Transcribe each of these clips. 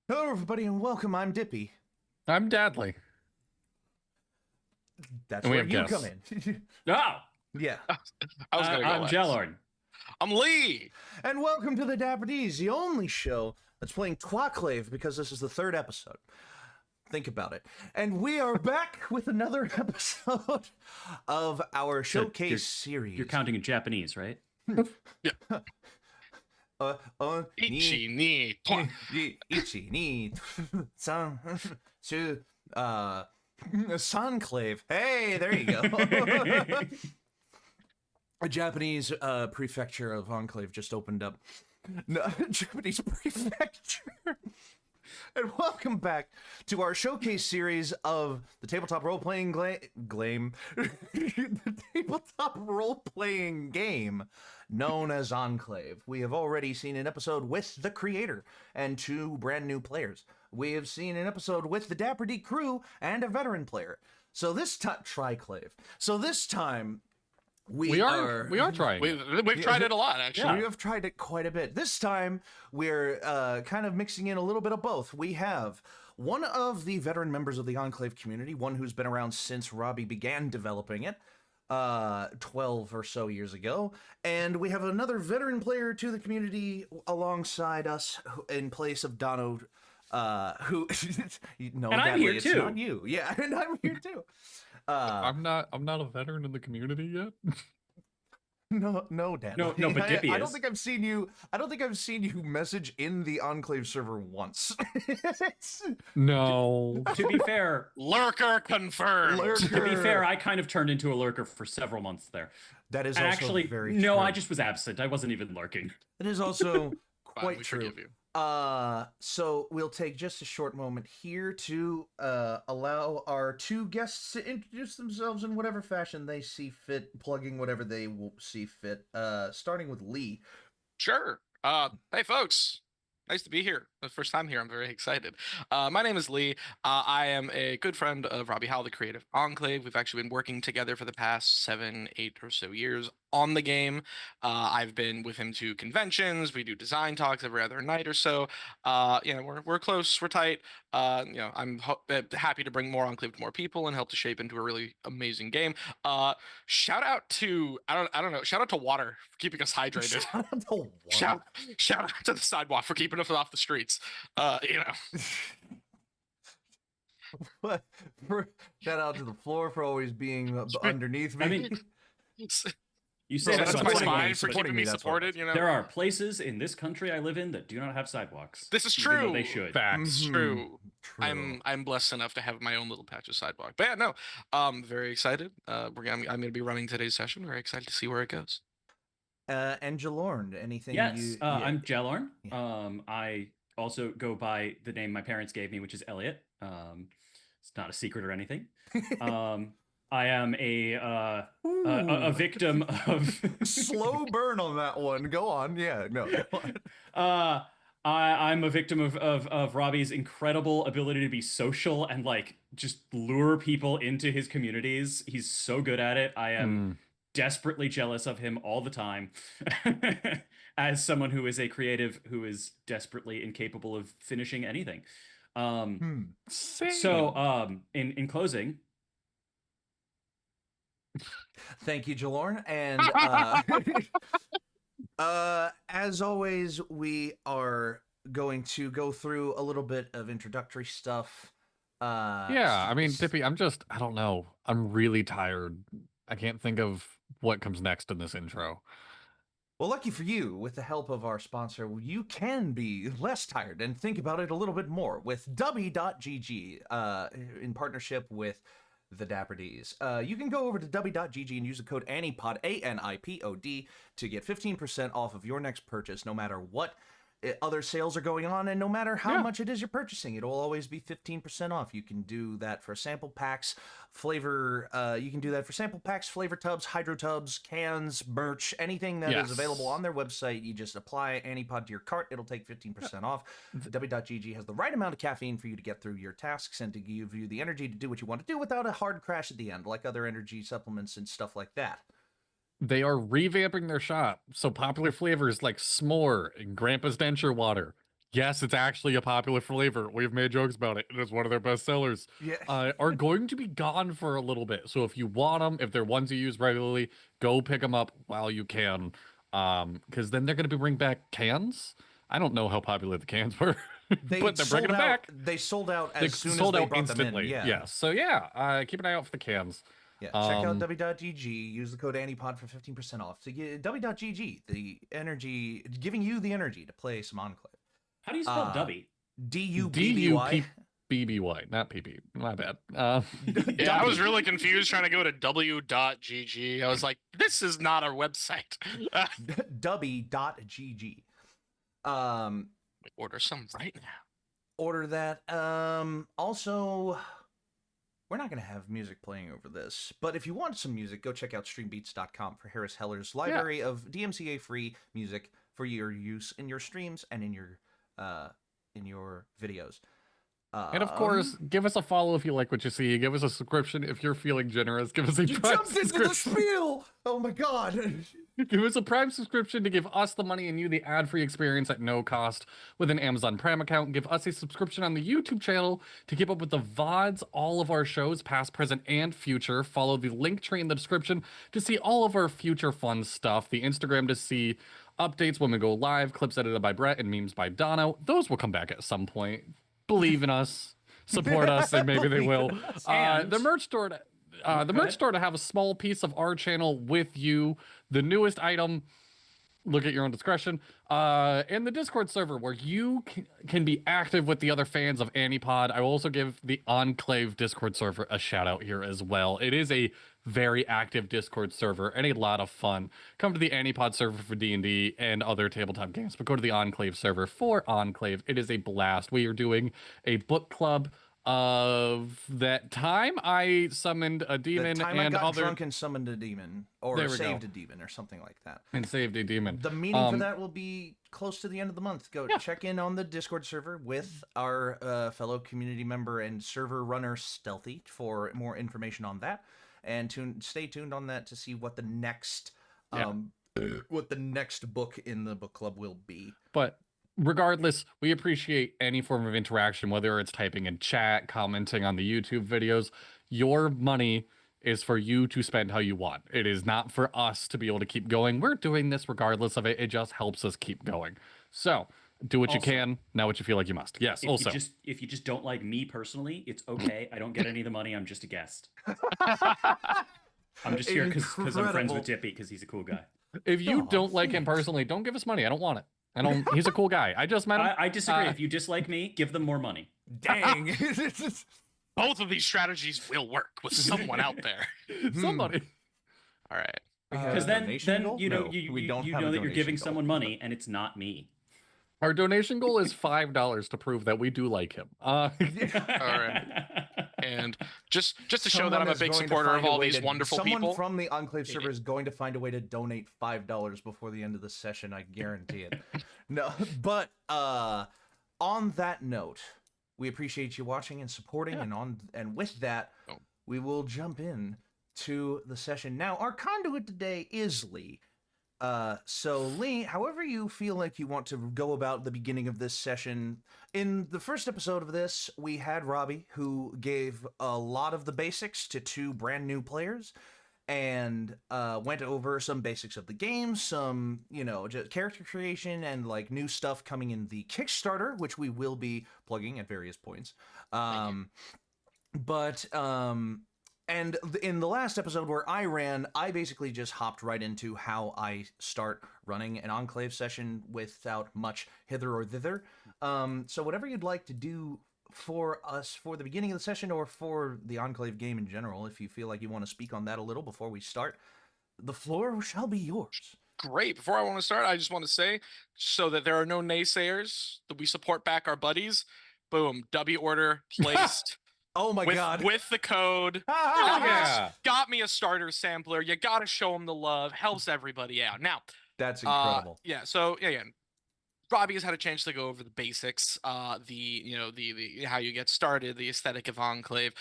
Hello, everybody, and welcome. I'm Dippy. I'm Dadley. That's And we where have you guests. come in. Oh, Yeah. I was gonna go I'm last. Jallorn. I'm Lee. And welcome to the Dapper D's, the only show that's playing Enclave because this is the third episode. Think about it. And we are back with another episode of our showcase series. You're counting in Japanese, right? Ichi ni twa. Ichi ni san shu Sanclave. Hey, there you go. A Japanese prefecture of Enclave just opened up. No, Japanese prefecture. And welcome back to our showcase series of the tabletop role-playing the tabletop role-playing game known as Enclave. We have already seen an episode with the creator and 2 brand new players. We have seen an episode with the Dapper D crew and a veteran player. So this time, Triclave. So this time, we are trying. We've tried it a lot, actually. We have tried it quite a bit. This time, we're kind of mixing in a little bit of both. We have one of the veteran members of the Enclave community, one who's been around since Robby began developing it, 12 or so years ago. And we have another veteran player to the community alongside us in place of Dono, who... no, and I'm here it's too. not you. Yeah, and I'm here too. I'm not a veteran in the community yet. No, Dad. No, but Dippy I is. don't think I've seen you. I don't think I've seen you message in the Enclave server once. No. To be fair, Lurker confirmed. to be fair, I kind of turned into a lurker for several months there. That is And also actually, very no, true. I just was absent. I wasn't even lurking. It is also Fine, quite we true. forgive you. So we'll take just a short moment here to allow our 2 guests to introduce themselves in whatever fashion they see fit, plugging whatever they will see fit. Starting with Lee. Sure. Hey, folks. Nice to be here. The first time here. I'm very excited. My name is Lee. I am a good friend of Robby Howell, the creative Enclave. We've actually been working together for the past 7, 8 or so years on the game. I've been with him to conventions. We do design talks every other night or so. We're close. We're tight. I'm happy to bring more Enclave to more people and help to shape into a really amazing game. Shout out to I don't know. Shout out to water for keeping us hydrated. Shout out to water. Shout out to the sidewalk for keeping us off the streets. What? Shout out to the floor for always being underneath me. I mean, you say Shout that out to about my supporting spine me, for but keeping me that's what supported. there are places in this country I live in that do not have sidewalks. This is even though true. they should. Facts. Mhm. True. True. I'm blessed enough to have my own little patch of sidewalk. But yeah, no, I'm very excited. I'm going to be running today's session. Very excited to see where it goes. And Jallorn, anything Yes, you... I'm Jallorn. Yeah. I also go by the name my parents gave me, which is Elliot. It's not a secret or anything. I am a victim of Slow burn on that one. Go on. Yeah, no. Go on. I'm a victim of Robby's incredible ability to be social and like just lure people into his communities. He's so good at it. I am desperately jealous of him all the time as someone who is a creative who is desperately incapable of finishing anything. Same. So in closing, Thank you, Jallorn. And as always, we are going to go through a little bit of introductory stuff. Yeah, I mean, Dippy, I don't know. I'm really tired. I can't think of what comes next in this intro. Well, lucky for you, with the help of our sponsor, you can be less tired and think about it a little bit more with Dubby.gg in partnership with the Dapper Ds. You can go over to Dubby.gg and use the code ANIpod, ANIPOD, to get 15% off of your next purchase, no matter what other sales are going on, and no matter how much it is you're purchasing, it'll always be 15% off. You can do that for sample packs, flavor. You can do that for sample packs, flavor tubs, hydro tubs, cans, merch, anything that is available on their website. You just apply ANIpod to your cart. It'll take 15% off. W.GG has the right amount of caffeine for you to get through your tasks and to give you the energy to do what you want to do without a hard crash at the end, like other energy supplements and stuff like that. They are revamping their shop, so popular flavors like s'more and Grandpa's denture water. Yes, it's actually a popular flavor. We've made jokes about it. It is one of their best sellers. Are going to be gone for a little bit. So if you want them, if they're ones you use regularly, go pick them up while you can. Because then they're going to be bringing back cans. I don't know how popular the cans were, but they're bringing them back. They sold out as soon as they brought instantly. them in. Yeah. So keep an eye out for the cans. Yeah, check out W.GG, use the code ANIpod for 15% off. To get W.GG, the energy, giving you the energy to play some Enclave. how do you spell Dubby? D-U-B-B-Y. B-B-Y, not P-P. My bad. Yeah, I was really confused trying to go to w.gg. I was like, this is not our website. Dubby.gg. Order some right now. Order that. Also, we're not going to have music playing over this, but if you want some music, go check out streambeats.com for Harris Heller's library of DMCA-free music for your use in your streams and in your videos. And of course, give us a follow if you like what you see. Give us a subscription if you're feeling generous. Give us a Prime jumped into the spiel! Oh my god! Give us a Prime subscription to give us the money and you the ad-free experience at no cost with an Amazon Prime account. Give us a subscription on the YouTube channel to keep up with the VODs, all of our shows, past, present, and future. Follow the link tree in the description to see all of our future fun stuff. The Instagram to see updates when we go live, clips edited by Brett, and memes by Dono. Those will come back at some point. Believe in us, support us, and maybe they will. The merch store to have a small piece of our channel with you. The newest item, look at your own discretion. And the Discord server where you can be active with the other fans of ANIpod. I will also give the Enclave Discord server a shout out here as well. It is a very active Discord server and a lot of fun. Come to the ANIpod server for D&D and other tabletop games, but go to the Enclave server for Enclave. It is a blast. We are doing a book club of that time I summoned a demon the time and I got other drunk and summoned a demon, or saved a demon, or something like that. And saved a demon. The meeting for that will be close to the end of the month. Go check in on the Discord server with our fellow community member and server runner Stealthy for more information on that, and stay tuned on that to see what the next book in the book club will be. But regardless, we appreciate any form of interaction, whether it's typing in chat, commenting on the YouTube videos. Your money is for you to spend how you want. It is not for us to be able to keep going. We're doing this regardless of it. It just helps us keep going. So do what you can, not what you feel like you must. Yes. If you just don't like me personally, it's okay. I don't get any of the money. I'm just a guest. I'm just here because I'm friends with Dippy because he's a cool guy. If you don't like him personally, don't give us money. I don't want it. He's a cool guy. I just met him. I disagree. If you dislike me, give them more money. Dang. Both of these strategies will work with someone out there. Somebody. All right. Because then you know that you're giving someone money and it's not me. Our donation goal is $5 to prove that we do like him. All right. And just to show that I'm a big supporter of all these wonderful people. Someone from the Enclave server is going to find a way to donate $5 before the end of the session. I guarantee it. No, but on that note, we appreciate you watching and supporting, and with that, we will jump in to the session. Now, our conduit today is Lee. So Lee, however you feel like you want to go about the beginning of this session, in the first episode of this, we had Robby, who gave a lot of the basics to 2 brand new players, and went over some basics of the game, some, just character creation and like new stuff coming in the Kickstarter, which we will be plugging at various points. And in the last episode where I ran, I basically just hopped right into how I start running an Enclave session without much hither or thither. So whatever you'd like to do for us for the beginning of the session or for the Enclave game in general, if you feel like you want to speak on that a little before we start, the floor shall be yours. Great. Before I want to start, I just want to say, so that there are no naysayers, that we support back our buddies. Boom. W order placed. Oh my God. With the code. Got me a starter sampler. You got to show them the love. Helps everybody out. Now, that's incredible. So again, Robby has had a chance to go over the basics, the how you get started, the aesthetic of Enclave.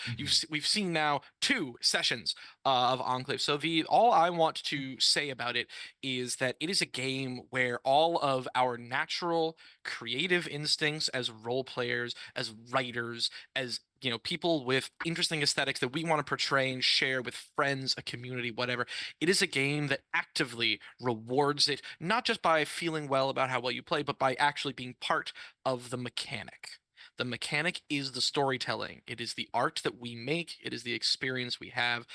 We've seen now 2 sessions of Enclave. So all I want to say about it is that it is a game where all of our natural creative instincts as role players, as writers, as people with interesting aesthetics that we want to portray and share with friends, a community, whatever. It is a game that actively rewards it, not just by feeling well about how well you play, but by actually being part of the mechanic. The mechanic is the storytelling. It is the art that we make. It is the experience we have.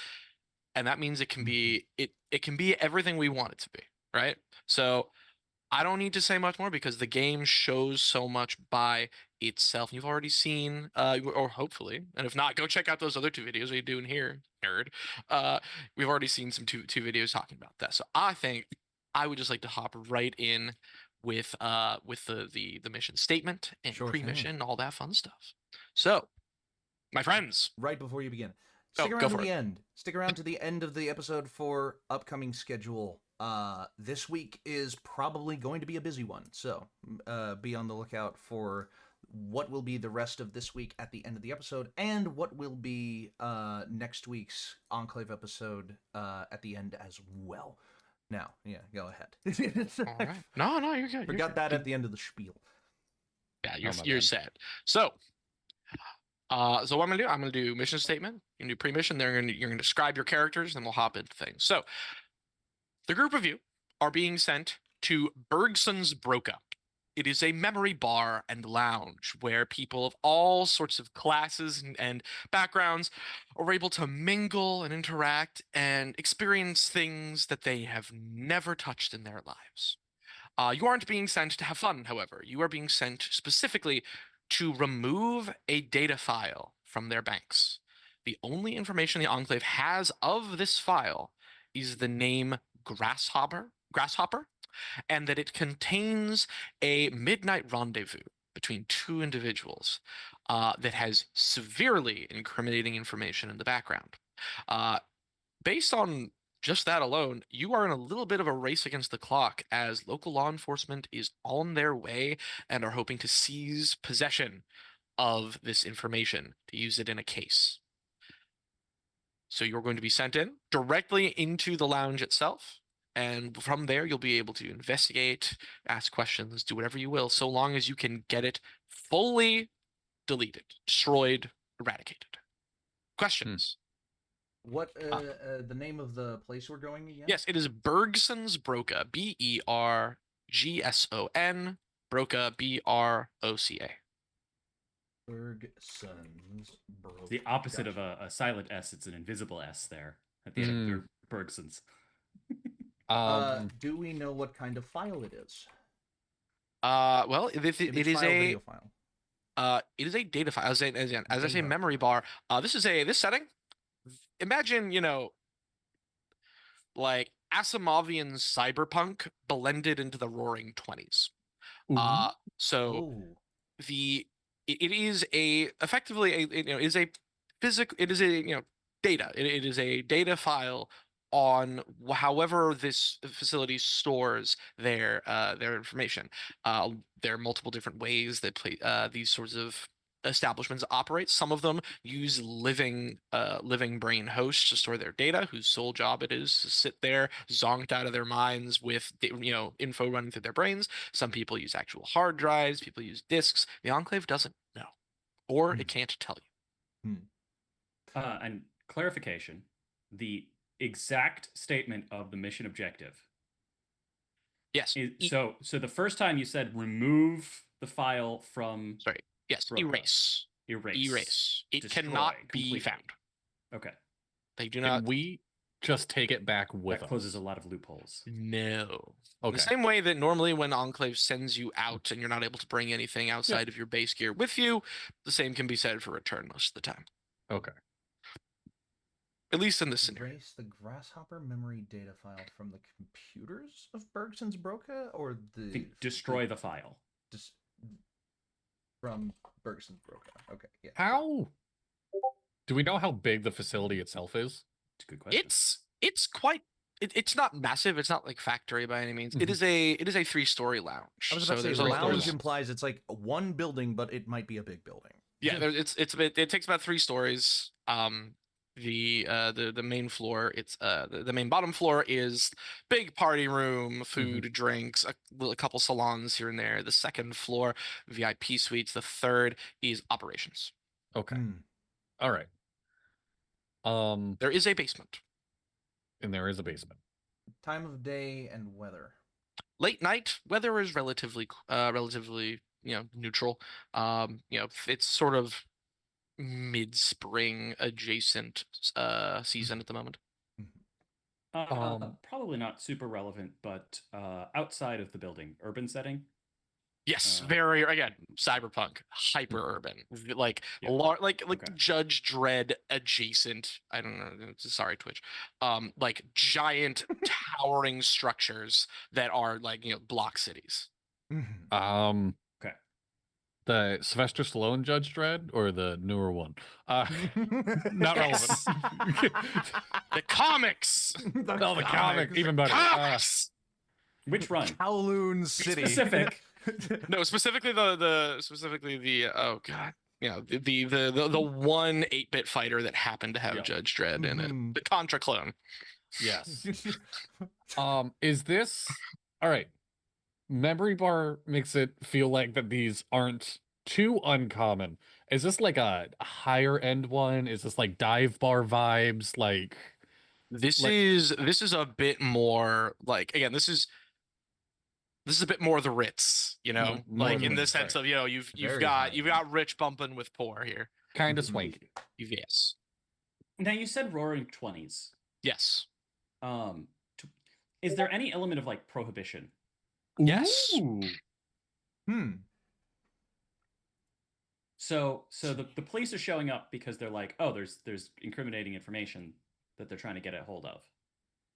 And that means it can be it can be everything we want it to be, right? So I don't need to say much more because the game shows so much by itself. You've already seen, or hopefully, and if not, go check out those other 2 videos. What are you doing here, nerd? We've already seen some two videos talking about that. So I think I would just like to hop right in with the mission statement and pre-mission and all that fun stuff. So, my friends, right before you begin, stick around to the end. Stick around to the end of the episode for upcoming schedule. This week is probably going to be a busy one, so be on the lookout for what will be the rest of this week at the end of the episode, and what will be next week's Enclave episode at the end as well. Now, yeah, go ahead. All right. No, you're good. Forgot that at the end of the spiel. Yeah, you're set. So, what I'm gonna do? I'm gonna do mission statement. You can do pre-mission. You're gonna describe your characters, then we'll hop into things. So, the group of you are being sent to Bergson's Broca. It is a memory bar and lounge where people of all sorts of classes and backgrounds are able to mingle and interact and experience things that they have never touched in their lives. You aren't being sent to have fun, however. You are being sent specifically to remove a data file from their banks. The only information the Enclave has of this file is the name Grasshopper, and that it contains a midnight rendezvous between 2 individuals that has severely incriminating information in the background. Based on just that alone, you are in a little bit of a race against the clock as local law enforcement is on their way and are hoping to seize possession of this information to use it in a case. So you're going to be sent in directly into the lounge itself. And from there, you'll be able to investigate, ask questions, do whatever you will, so long as you can get it fully deleted, destroyed, eradicated. Questions? What the name of the place we're going again? Yes, it is Bergson's Broca. Bergson, Broca, Broca. Bergson's Broca. It's the opposite of a silent S. It's an invisible S there at the end of Bergson's. Do we know what kind of file it is? Well, it is video file. It is a data file. As I say, memory bar. This setting. Imagine, like Asimovian cyberpunk blended into the Roaring 20s. It is data. It is a data file on however this facility stores their information. There are multiple different ways that these sorts of establishments operate. Some of them use living brain hosts to store their data, whose sole job it is to sit there zonked out of their minds with info running through their brains. Some people use actual hard drives. People use disks. The Enclave doesn't know, or it can't tell you. And clarification: the exact statement of the mission objective. Yes. So the first time you said remove the file from. Sorry. Yes. Broca. Erase. It Destroy cannot be completely. found. Okay. They do not. Can we just take it back with That us? closes a lot of loopholes. No. Okay. The same way that normally when Enclave sends you out and you're not able to bring anything outside of your base gear with you, the same can be said for return most of the time. Okay. At least in this scenario. Erase the Grasshopper memory data file from the computers of Bergson's Broca, or I think destroy the file. From Bergson's Broca. Okay, yeah. How do we know how big the facility itself is? It's a good question. It's quite. It's not massive. It's not like factory by any means. It is a 3-story lounge. I was about to say there's the a- lounge there's- implies it's like one building, but it might be a big building. Yeah, it takes about 3 stories. The main floor, it's the main bottom floor is big party room, food, drinks, a couple salons here and there. The second floor, VIP suites. The third is operations. Okay. Hmm. All right. There is a basement. And there is a basement. Time of day and weather. Late night weather is relatively neutral. It's sort of mid-spring adjacent season at the moment. Probably not super relevant, but outside of the building, urban setting. Yes, very again cyberpunk, hyper urban, like Okay. Judge Dredd adjacent. I don't know. Sorry, Twitch. Like giant towering structures that are like block cities. Mhm. Okay. The Sylvester Stallone Judge Dredd or the newer one? Not Yes. relevant. The comics. Oh, the comic, even better. Comics. Which run? Kowloon City. Specific. No, specifically the oh god, the one 8-bit fighter that happened to have Judge Dredd in it, the Contra clone. Yes. Is this all right? Memory bar makes it feel like that these aren't too uncommon. Is this like a higher end one? Is this like dive bar vibes? Like This is a bit more like, again, this is a bit more the Ritz, More like the in the Ritz, sense right. of you've Very got high end. rich bumping with poor here. kind of swanky. Yes. Now you said roaring 20s. Yes. Is there any element of like prohibition? Yes. Ooh. So the police are showing up because they're like, oh, there's incriminating information that they're trying to get a hold of.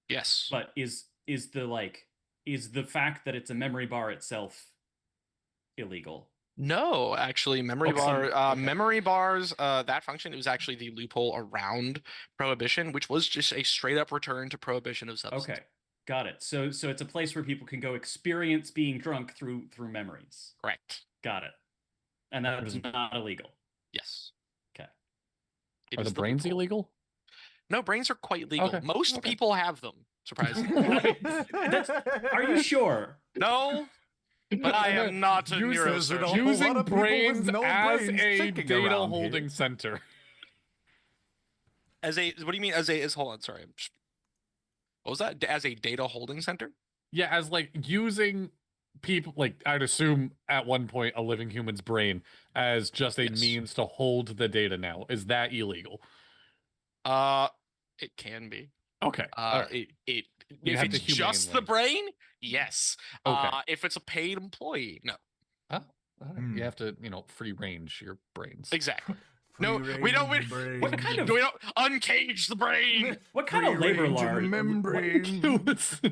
Yes. But is the fact that it's a memory bar itself illegal? No, actually, memory bars, that function, it was actually the loophole around prohibition, which was just a straight up return to prohibition of substance. Okay, got it. So it's a place where people can go experience being drunk through memories. Correct. Got it. And that's not illegal. Yes. Okay. Are the brains loophole. illegal? No, brains are quite legal. Okay. Most people have them, surprisingly. Are you sure? No, but I am not a neurosurgeon. whole lot Using of people with brains no as brains a thinking data around holding here. center. What do you mean hold on, sorry. What was that? As a data holding center? Yeah, as like using people, like I'd assume at one point a living human's brain as just a Yes. means to hold the data now. Is that illegal? It can be. Okay. all right. If have it's to just the humanely. brain, yes. Okay. If it's a paid employee, no. All right. Hmm. You have to, free range your brains. Exactly. No, we don't. What kind of We don't uncage the brain. what kind of labor law? membrane.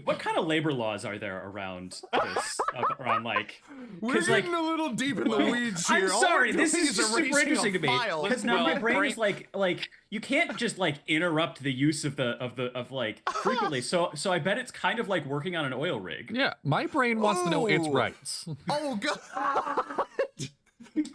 What kind of labor laws are there around this? Around like, We're 'cause, like, getting a little deep in the weeds here. I'm All sorry, we're this doing is just super erasing a interesting to me file. because now Well, my brain brain- is like you can't just like interrupt the use of frequently. So I bet it's kind of like working on an oil rig. Yeah, my brain wants to know its Oh. rights. Oh god!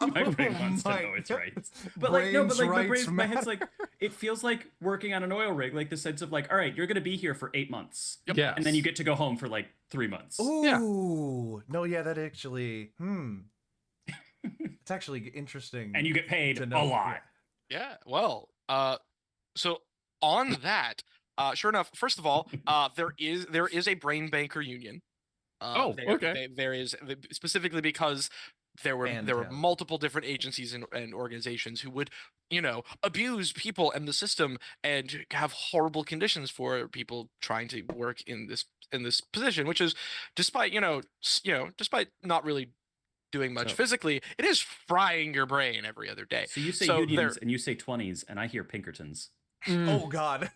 My brain wants to my know its God. rights. But like no, but like Brains' my head's rights like it feels like working on an oil rig, like the sense of like, all right, you're gonna be here for 8 months. Yep. Yes. And then you get to go home for like 3 months. Ooh. No, yeah, that actually it's actually interesting. And you get paid to a know. lot. Yeah. Well, so on that, sure enough, first of all, there is a brain banker union. Oh, okay. There is specifically because there were Fantastic. multiple different agencies and organizations who would, abuse people and the system and have horrible conditions for people trying to work in this position, which is despite despite not really doing much So- physically, it is frying your brain every other day. So you say So unions and you say 20s, and I hear Pinkertons. Oh God.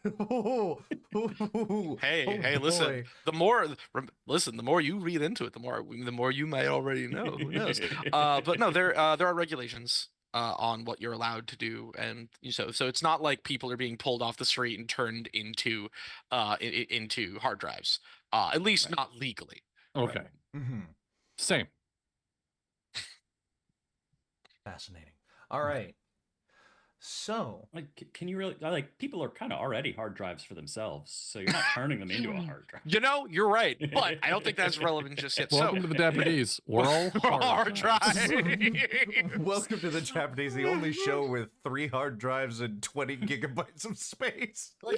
Hey, listen. The more you read into it, the more you might already know. Who knows? But no, there are regulations on what you're allowed to do, and so it's not like people are being pulled off the street and turned into into hard drives. At least Right. not legally. Okay. Right. Mhm. Same. Fascinating. All right. So Like, can you really like? People are kind of already hard drives for themselves, so you're not turning them into a hard drive. You're right, but I don't think that's relevant just yet. Welcome to the Dapper D's. We're all hard drives. welcome to the Japanese, the only show with 3 hard drives and 20 gigabytes of space. I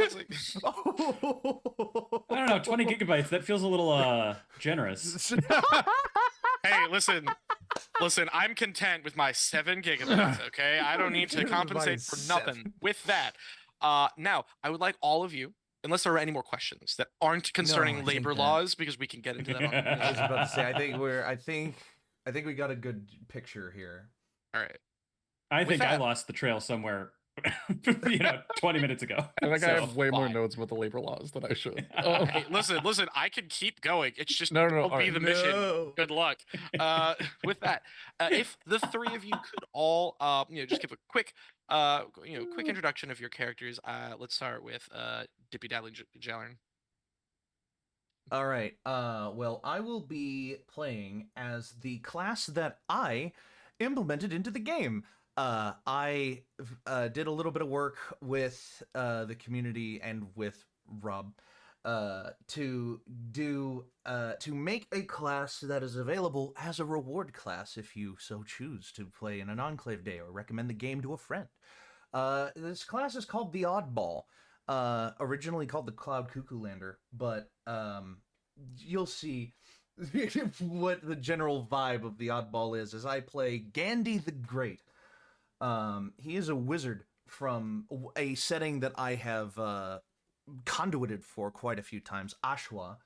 don't know, 20 gigabytes. That feels a little generous. Hey, listen, I'm content with my 7 gigabytes, okay? I don't need to compensate for nothing with that. Now, I would like all of you, unless there are any more questions that aren't concerning I think labor that- laws, because we can get into that on I was about to say, I think we got a good picture here. All right. I With think I that- lost the trail somewhere, 20 minutes ago. I think I So, have way more fine. notes about the labor laws than I should. Hey, listen, I can keep going. It's just No, don't all be right. the mission. No. Good luck. With that, if the 3 of you could all, just give a quick, quick introduction of your characters. Let's start with Dippy Daddly Jallorn. All right. Well, I will be playing as the class that I implemented into the game. I did a little bit of work with the community and with Rob to make a class that is available as a reward class if you so choose to play in an Enclave day or recommend the game to a friend. This class is called the Oddball. Originally called the Cloud Cuckoo Lander, but you'll see what the general vibe of the Oddball is as I play Gandhi the Great. He is a wizard from a setting that I have conduited for quite a few times, Ashwa.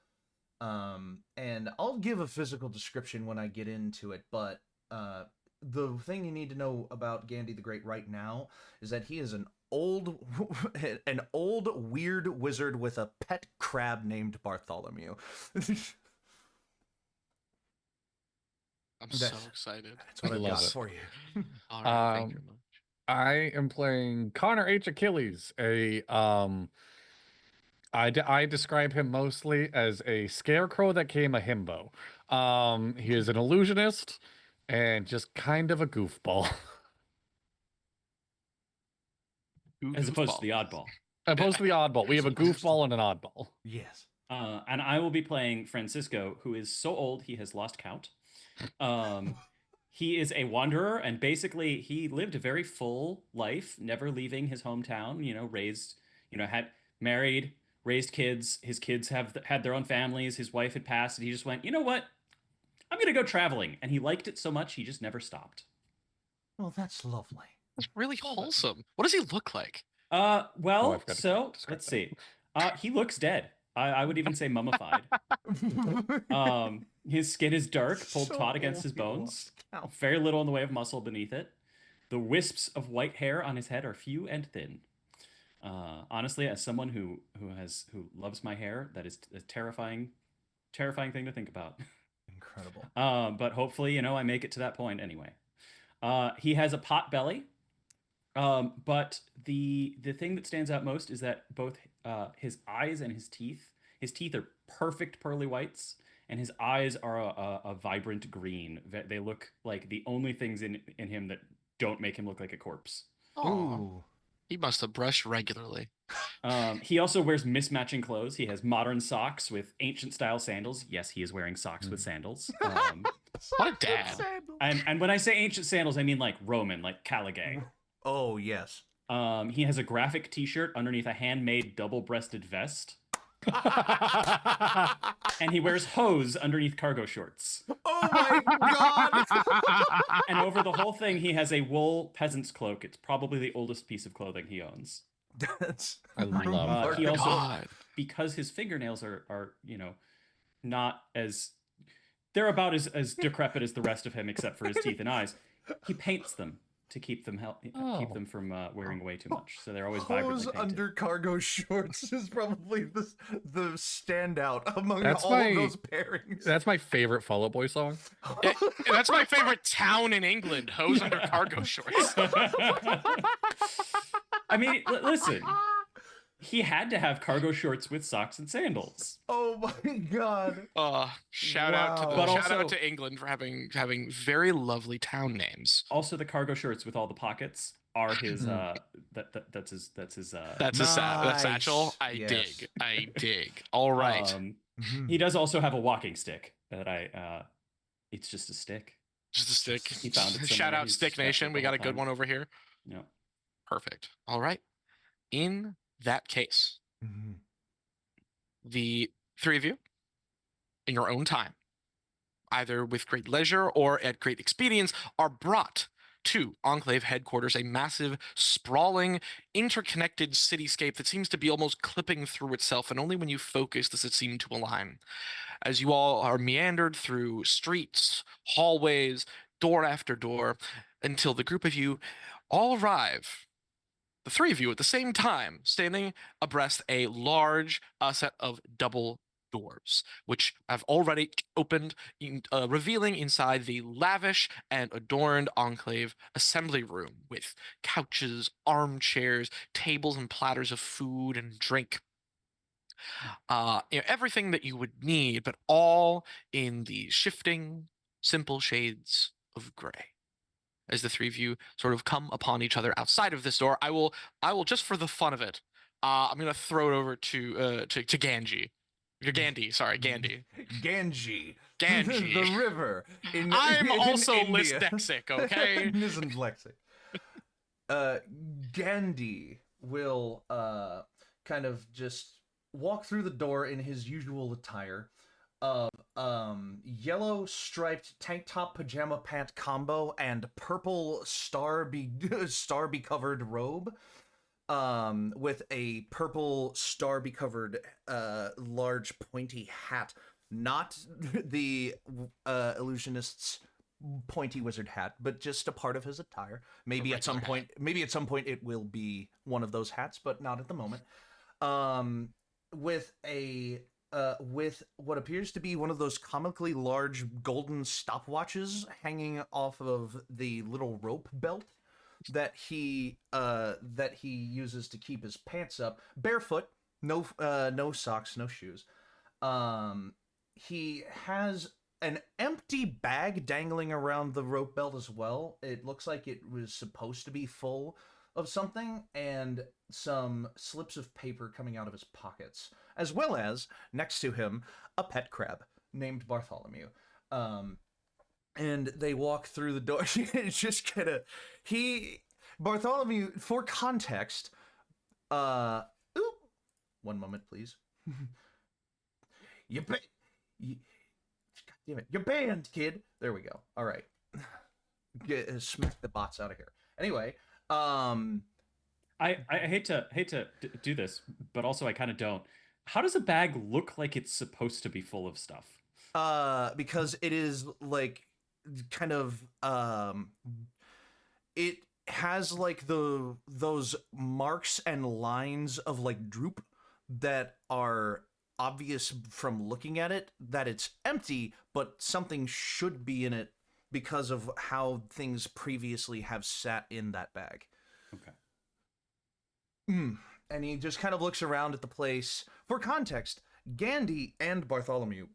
And I'll give a physical description when I get into it, but the thing you need to know about Gandhi the Great right now is that he is an old weird wizard with a pet crab named Bartholomew. I'm so excited. That's what I I've love got it. for you. All right, thank you very much. I am playing Connor H. Achilles, I describe him mostly as a scarecrow that came a himbo. He is an illusionist and just kind of a goofball. as opposed to the oddball. Opposed to the oddball. We have a goofball and an oddball. Yes. And I will be playing Francisco, who is so old he has lost count. He is a wanderer, and basically he lived a very full life, never leaving his hometown. Had married, raised kids. His kids had their own families. His wife had passed, and he just went, you know what? I'm gonna go traveling, and he liked it so much he just never stopped. Well, that's lovely. That's really wholesome. What does he look like? I Well, forgot to so describe let's that. see. He looks dead. I would even say mummified. His skin is dark, pulled So taut against old his he bones. lost count. Very little in the way of muscle beneath it. The wisps of white hair on his head are few and thin. Honestly, as someone who loves my hair, that is a terrifying thing to think about. Incredible. But hopefully, I make it to that point anyway. He has a pot belly. But the thing that stands out most is that both his eyes and his teeth are perfect pearly whites, and his eyes are a vibrant green. They look like the only things in him that don't make him look like a corpse. Aw, Ooh. he must have brushed regularly. He also wears mismatching clothes. He has modern socks with ancient style sandals. Yes, he is wearing socks with sandals. What a dad. And when I say ancient sandals, I mean like Roman, like Caligay. Oh, yes. He has a graphic T-shirt underneath a handmade double-breasted vest, and he wears hose underneath cargo shorts. Oh my god! And over the whole thing, he has a wool peasant's cloak. It's probably the oldest piece of clothing he owns. That's I love He also, God. because his fingernails are not as, they're about as decrepit as the rest of him, except for his teeth and eyes. He paints them to keep them keep them from wearing away too much. So they're always vibrantly hose painted. under cargo shorts is probably the standout among That's all my- of those pairings. That's my favorite Fall Out Boy song. That's my favorite town in England. Hose under cargo shorts. I mean, listen. He had to have cargo shorts with socks and sandals. Oh my god! Shout out to Wow. But shout also- out to England for having very lovely town names. Also, the cargo shorts with all the pockets are his. That's his. That's his Nice. satchel. I Yes. dig. All right. Mhm. He does also have a walking stick that it's just a stick. Just a stick. He found it somewhere. Shout out He's Stick kept it Nation. the We got whole a good time. one over here. No. Perfect. All right. In that case, Mhm. the three of you, in your own time, either with great leisure or at great expedience, are brought to Enclave headquarters, a massive, sprawling, interconnected cityscape that seems to be almost clipping through itself, and only when you focus does it seem to align. As you all are meandered through streets, hallways, door after door, until the group of you all arrive, the three of you at the same time, standing abreast a large set of double doors, which have already opened, revealing inside the lavish and adorned Enclave assembly room with couches, armchairs, tables and platters of food and drink. Everything that you would need, but all in the shifting, simple shades of gray. As the three of you sort of come upon each other outside of this door, I will just for the fun of it, I'm gonna throw it over to Ganji. Gandhi, sorry, Gandhi. Ganji. Ganji. The river. I'm in also India. dyslexic, okay? Isn't lexic. Gandhi will kind of just walk through the door in his usual attire of yellow striped tank top pajama pant combo and purple star be covered robe with a purple star be covered large pointy hat, not the illusionist's pointy wizard hat, but just a part of his attire. Maybe at some point it will be one of those hats, but not at the moment. With what appears to be one of those comically large golden stopwatches hanging off of the little rope belt that he uses to keep his pants up, barefoot, no socks, no shoes. He has an empty bag dangling around the rope belt as well. It looks like it was supposed to be full of something, and some slips of paper coming out of his pockets, as well as, next to him, a pet crab named Bartholomew. And they walk through the door. It's just kind of... Bartholomew, for context... one moment, please. God damn it. You're banned, kid! There we go. All right. Smack the bots out of here. Anyway... I hate to do this, but also I kind of don't. How does a bag look like it's supposed to be full of stuff? Because it is like kind of it has like those marks and lines of like droop that are obvious from looking at it that it's empty, but something should be in it because of how things previously have sat in that bag. Okay. And he just kind of looks around at the place. For context, Gandhi and Bartholomew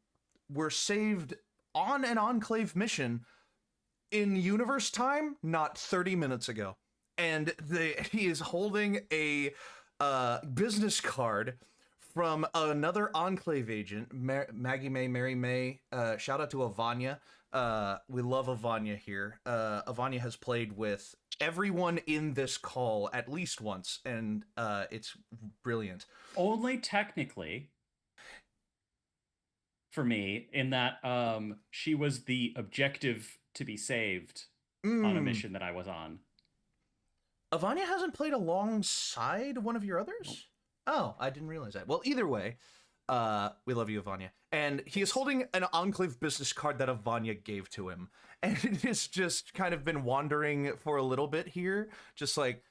were saved on an Enclave mission in universe time, not 30 minutes ago. And he is holding a business card from another Enclave agent, Maggie May, Mary May. Shout out to Avanya. We love Avanya here. Avanya has played with everyone in this call at least once, and it's brilliant. Only technically for me, in that she was the objective to be saved on a mission that I was on. Avanya hasn't played alongside one of your others? Oh, I didn't realize that. Well, either way, we love you, Avanya. And he is holding an Enclave business card that Avanya gave to him. And it has just kind of been wandering for a little bit here. Just like,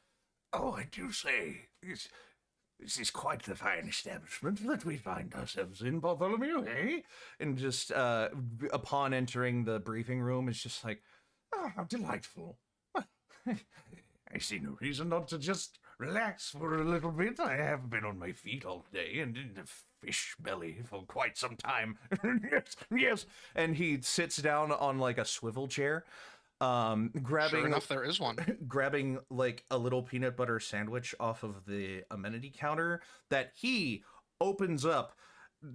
oh, I do say, this is quite the fine establishment that we find ourselves in, Bartholomew, eh? And just upon entering the briefing room, it's just like, oh, how delightful. I see no reason not to just relax for a little bit. I have been on my feet all day and in a fish belly for quite some time. yes. And he sits down on like a swivel chair, grabbing. Sure enough, there is one. Grabbing like a little peanut butter sandwich off of the amenity counter that he opens up,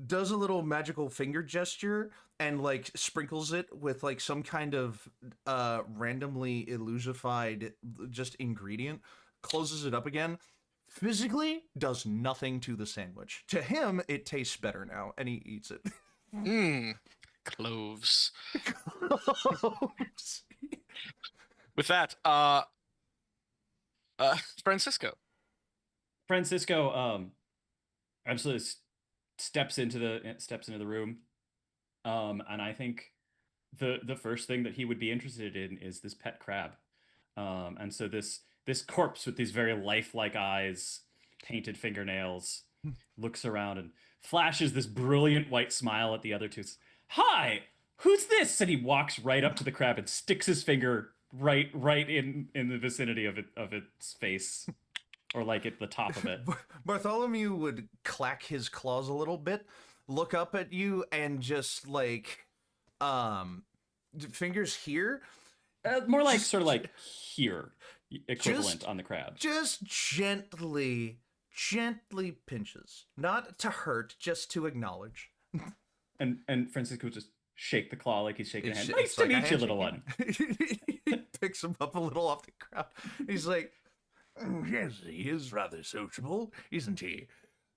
does a little magical finger gesture, and like sprinkles it with like some kind of randomly illusified just ingredient, closes it up again, physically does nothing to the sandwich. To him, it tastes better now, and he eats it. Cloves. Cloves. With that, Francisco. Francisco absolutely steps into the room, and I think the first thing that he would be interested in is this pet crab, and so this corpse with these very lifelike eyes, painted fingernails, looks around and flashes this brilliant white smile at the other two. Hi, who's this? And he walks right up to the crab and sticks his finger right in the vicinity of its face. Or like at the top of it. Bartholomew would clack his claws a little bit, look up at you, and just like, fingers here. More like sort of like here, equivalent on the crab. Just gently pinches, not to hurt, just to acknowledge. And Francisco would just shake the claw like he's shaking a hand. Nice to meet you, little one. He picks him up a little off the ground. He's like, yes, he is rather sociable, isn't he?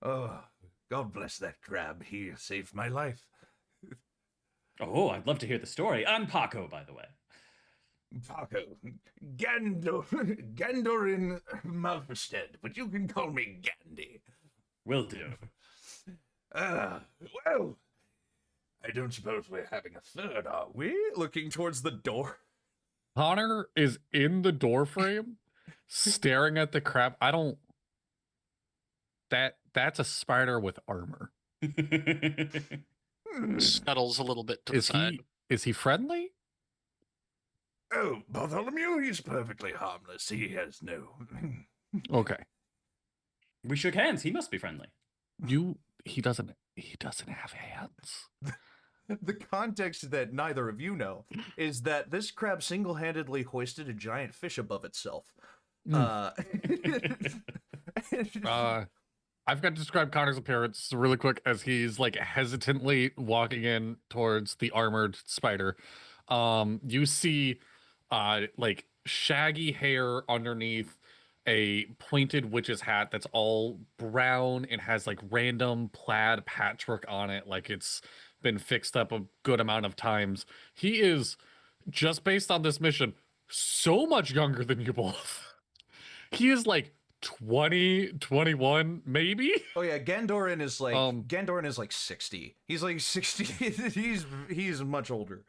Oh, God bless that crab. He saved my life. Oh, I'd love to hear the story. I'm Paco, by the way. Paco. Gandorin Malfested, but you can call me Gandhi. Will do. Well, I don't suppose we're having a third, are we? Looking towards the door. Connor is in the door frame, staring at the crab. That's a spider with armor. Scuttles a little bit to the side. Is he friendly? Oh, Bartholomew, he's perfectly harmless. He has no... Okay. We shook hands. He must be friendly. He doesn't have hands. The context that neither of you know is that this crab single-handedly hoisted a giant fish above itself. I've got to describe Connor's appearance really quick as he's like hesitantly walking in towards the armored spider. You see like shaggy hair underneath a pointed witch's hat that's all brown and has like random plaid patchwork on it, like it's been fixed up a good amount of times. He is, just based on this mission, so much younger than you both. He is like 20, 21, maybe? Oh yeah, Gandorin is like 60. He's like 60. he's much older.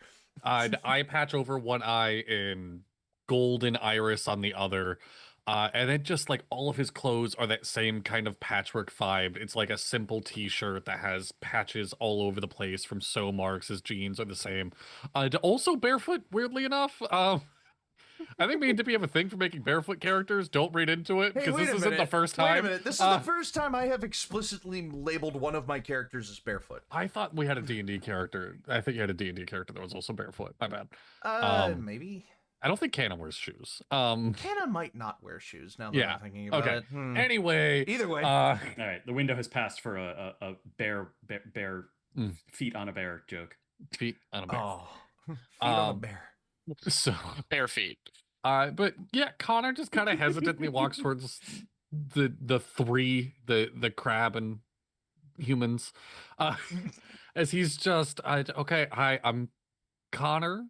Eye patch over one eye and golden iris on the other. And then just like all of his clothes are that same kind of patchwork vibe. It's like a simple t-shirt that has patches all over the place from sew marks. His jeans are the same. Also barefoot, weirdly enough. I think me and Dippy have a thing for making barefoot characters. Don't read into it, Hey, because wait this a isn't the minute. first Wait a time. minute. This is the first time I have explicitly labeled one of my characters as barefoot. I thought we had a D&D character. I think you had a D&D character that was also barefoot. My bad. Maybe. I don't think Cannon wears shoes. Canna might not wear shoes now that Yeah. I'm thinking about Okay. it. Anyway. Either way. All right, the window has passed for a bear feet on a bear joke. Feet on a bear. Oh, feet on a Um, bear. So, Bare feet. but yeah, Connor just kind of hesitantly walks towards the three, the crab and humans, as he's just, okay, hi, I'm Connor,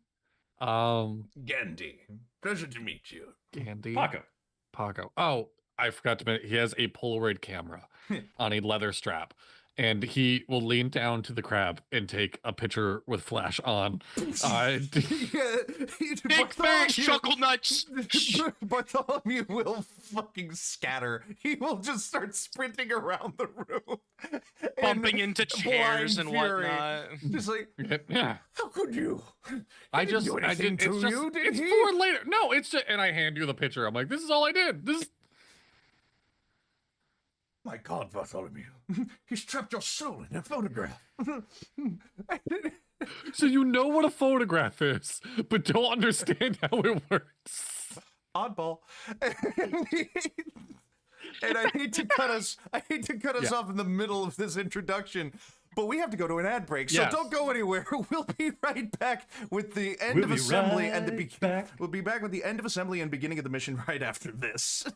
Gandhi. Pleasure to meet you. Gandhi, Paco. Oh, I forgot to mention, he has a Polaroid camera on a leather strap, and he will lean down to the crab and take a picture with flash on. Big face, chuckle nuts. Bartholomew will fucking scatter. He will just start sprinting around the room. Bumping in into chairs and blind fury. whatnot. Just like, Yeah. how could you? I He didn't just, do I anything did, it's to just, you, did it's he? for later. No, it's just, and I hand you the picture. I'm like, this is all I did. This is, My God, Bartholomew. He's trapped your soul in a photograph. so you know what a photograph is, but don't understand how it works. Oddball. And I hate to cut us off in the middle of this introduction, but we have to go to an ad break. So Yes. don't go anywhere. We'll be right back with the end We'll of be assembly and right back. we'll be back with the end of assembly and beginning of the mission right after this.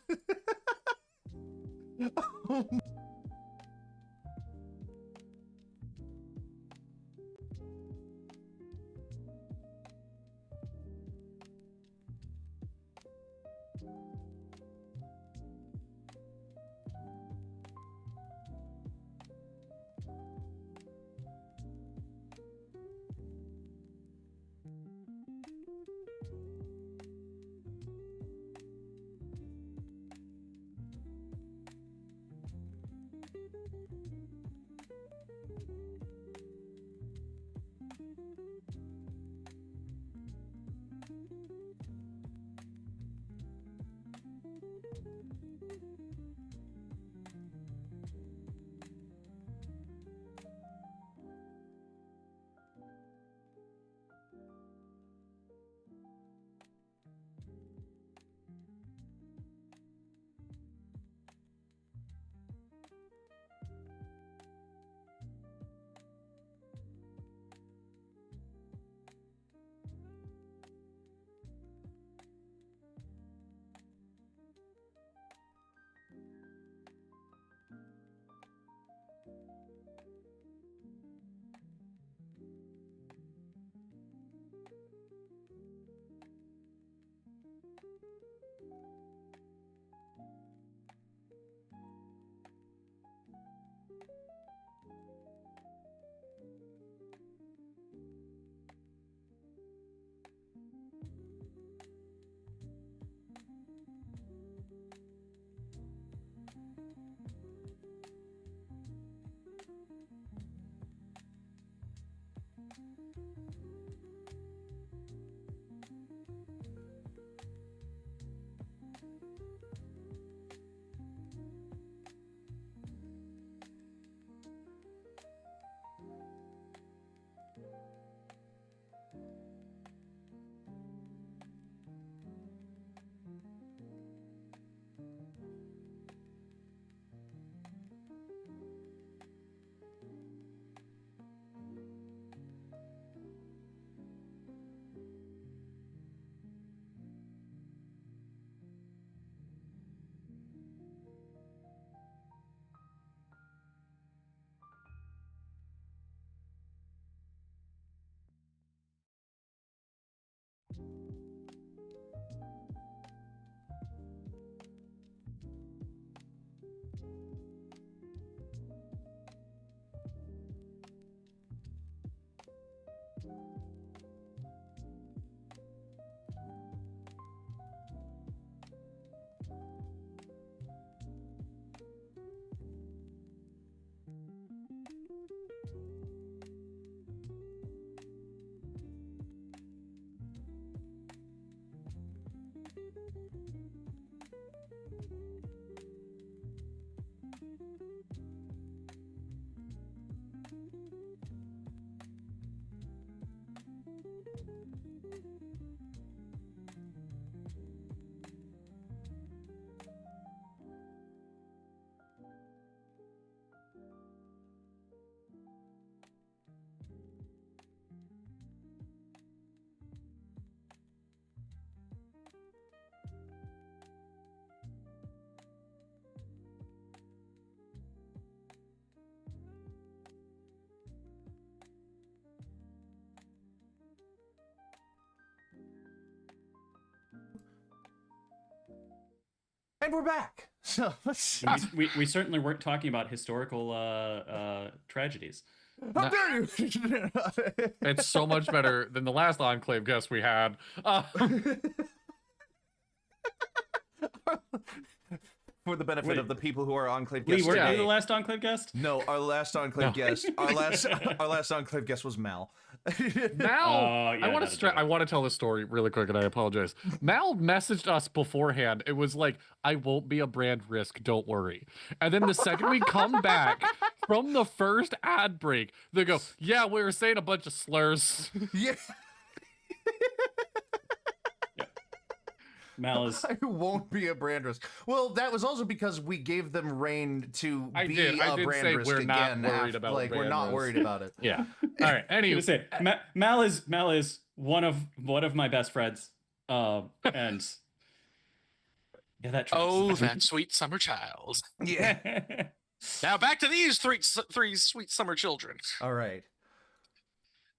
And we're back. So let's. We certainly weren't talking about historical tragedies. How dare you? It's so much better than the last Enclave guest we had. For the benefit Wait. of the people who are Enclave Lee, guests were today. you the last Enclave guest? No, our last Enclave No. guest. Our last Enclave guest was Mal. Mal, Oh, yeah, I want that's to right. I want to tell this story really quick, and I apologize. Mal messaged us beforehand. It was like, "I won't be a brand risk, don't worry." And then the second we come back from the first ad break, they go, "Yeah, we were saying a bunch of slurs." Yeah. Mal is. I won't be a brand risk. Well, that was also because we gave them reign to I be did a say brand risk we're not again. worried about like we're brand not risk. worried about it. Yeah. All right. I was Anyway, gonna say Mal is one of my best friends, and yeah, that tracks. Oh, that sweet summer child. Yeah. Now back to these three sweet summer children. All right.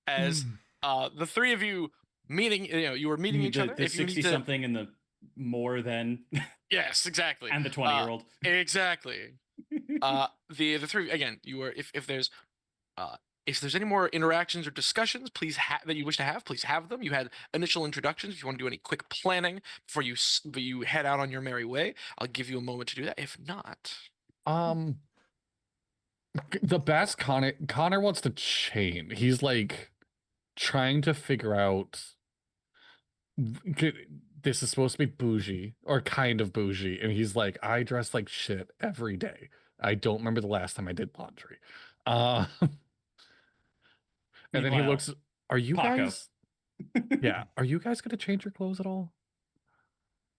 As the three of you meeting, you were meeting each other. The If you need 60 to, something and the more than yes, exactly, and the 20-year-old. Exactly. The three again. You are if there's any more interactions or discussions, please that you wish to have, please have them. You had initial introductions. If you want to do any quick planning before you head out on your merry way, I'll give you a moment to do that. If not, the best Connor wants to chain. He's like trying to figure out. This is supposed to be bougie or kind of bougie, and he's like, I dress like shit every day. I don't remember the last time I did laundry. And then he Meanwhile, looks, are you Paco. guys? Yeah, are you guys gonna change your clothes at all?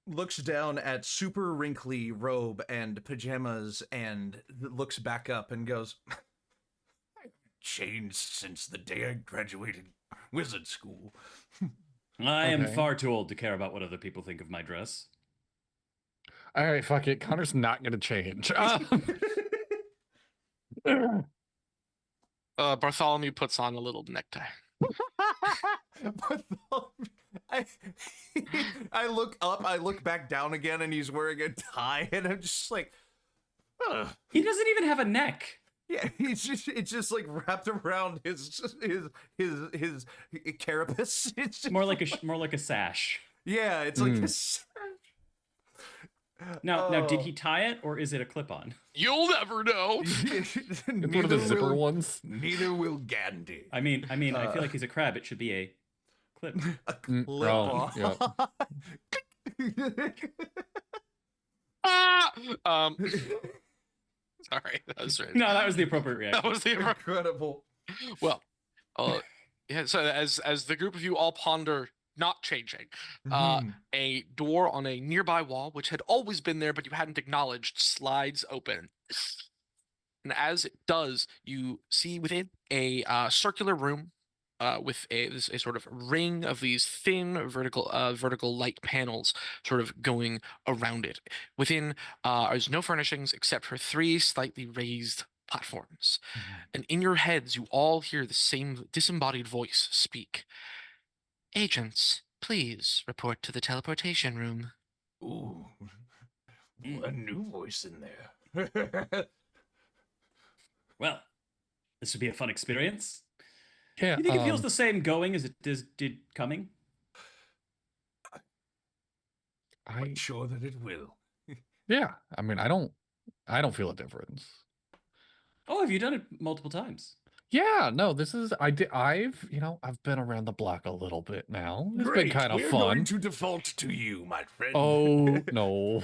Looks down at super wrinkly robe and pajamas and looks back up and goes, I've changed since the day I graduated wizard school. I am Okay. far too old to care about what other people think of my dress. All right, fuck it. Connor's not gonna change. Bartholomew puts on a little necktie. I look up, I look back down again, and he's wearing a tie, and I'm just like, ugh. He doesn't even have a neck. Yeah, it's just like wrapped around his carapace. It's just, More like a sash. yeah, it's like this. Now, did he tie it or is it a clip-on? You'll never know. It's one of the zipper ones. Neither will Gandhi. I mean, I feel like he's a crab. It should be a clip. A Mm, clip oh, on. Sorry, that was right. No, that was the appropriate That reaction. was the Incredible. well. Yeah. So as the group of you all ponder not changing, Mhm. a door on a nearby wall, which had always been there but you hadn't acknowledged, slides open. And as it does, you see within a circular room with a sort of ring of these thin vertical light panels sort of going around it. Within there's no furnishings except for three slightly raised platforms. And in your heads, you all hear the same disembodied voice speak. Agents, please report to the teleportation room. Ooh, a new voice in there. Well, this would be a fun experience. Yeah. You think it feels the same going as it did coming? I'm sure that it will. Yeah. I mean, I don't feel a difference. Oh, have you done it multiple times? Yeah, no, this is I've I've been around the block a little bit now. It's been Great, kind of we're fun. going to default to you, my friend. Oh no.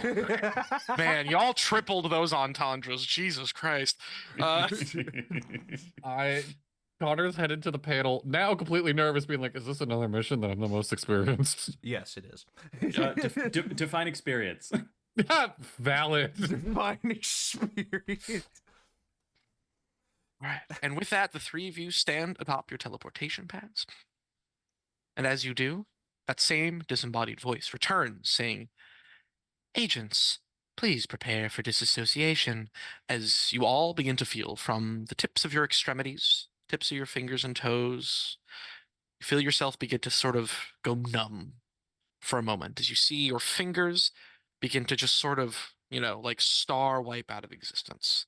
Man, y'all tripled those entendres. Jesus Christ. Connor's headed to the panel now, completely nervous, being like, "Is this another mission that I'm the most experienced?" Yes, it is. Define experience. Valid. Divine experience. All right. And with that, the three of you stand atop your teleportation pads. And as you do, that same disembodied voice returns, saying, "Agents, please prepare for disassociation," as you all begin to feel from the tips of your extremities, tips of your fingers and toes. You feel yourself begin to sort of go numb for a moment as you see your fingers begin to just sort of, like star wipe out of existence.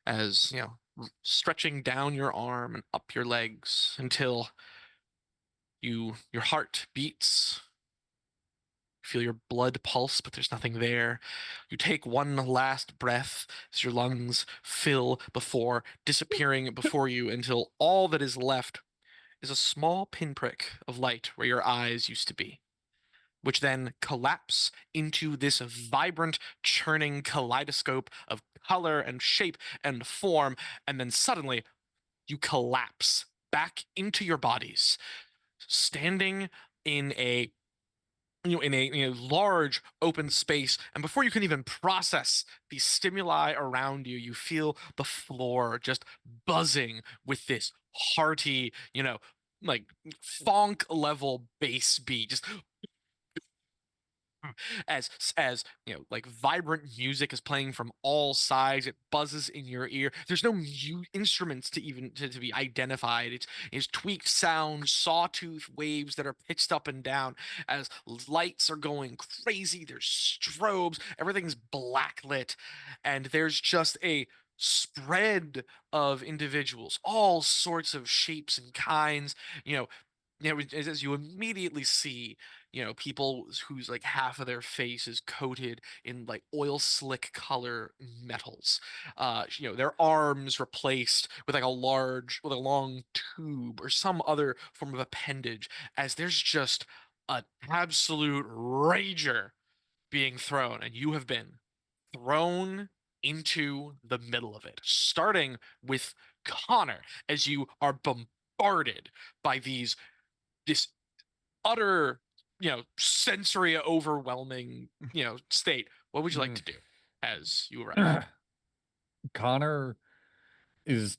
As, stretching down your arm and up your legs until your heart beats. Feel your blood pulse, but there's nothing there. You take one last breath as your lungs fill before disappearing before you until all that is left is a small pinprick of light where your eyes used to be, which then collapse into this vibrant, churning kaleidoscope of color and shape and form, and then suddenly you collapse back into your bodies, standing in a large open space, and before you can even process the stimuli around you, you feel the floor just buzzing with this hearty, like funk level bass beat, just as like vibrant music is playing from all sides. It buzzes in your ear. There's no instruments to even to be identified. It's tweaked sound, sawtooth waves that are pitched up and down as lights are going crazy. There's strobes, everything's blacklit, and there's just a spread of individuals, all sorts of shapes and kinds. As you immediately see, people whose like half of their face is coated in like oil slick color metals. Their arms replaced with like with a long tube or some other form of appendage, as there's just an absolute rager being thrown, and you have been thrown into the middle of it, starting with Connor, as you are bombarded by this utter, sensory overwhelming, state. What would you like to do as you arrive? Connor is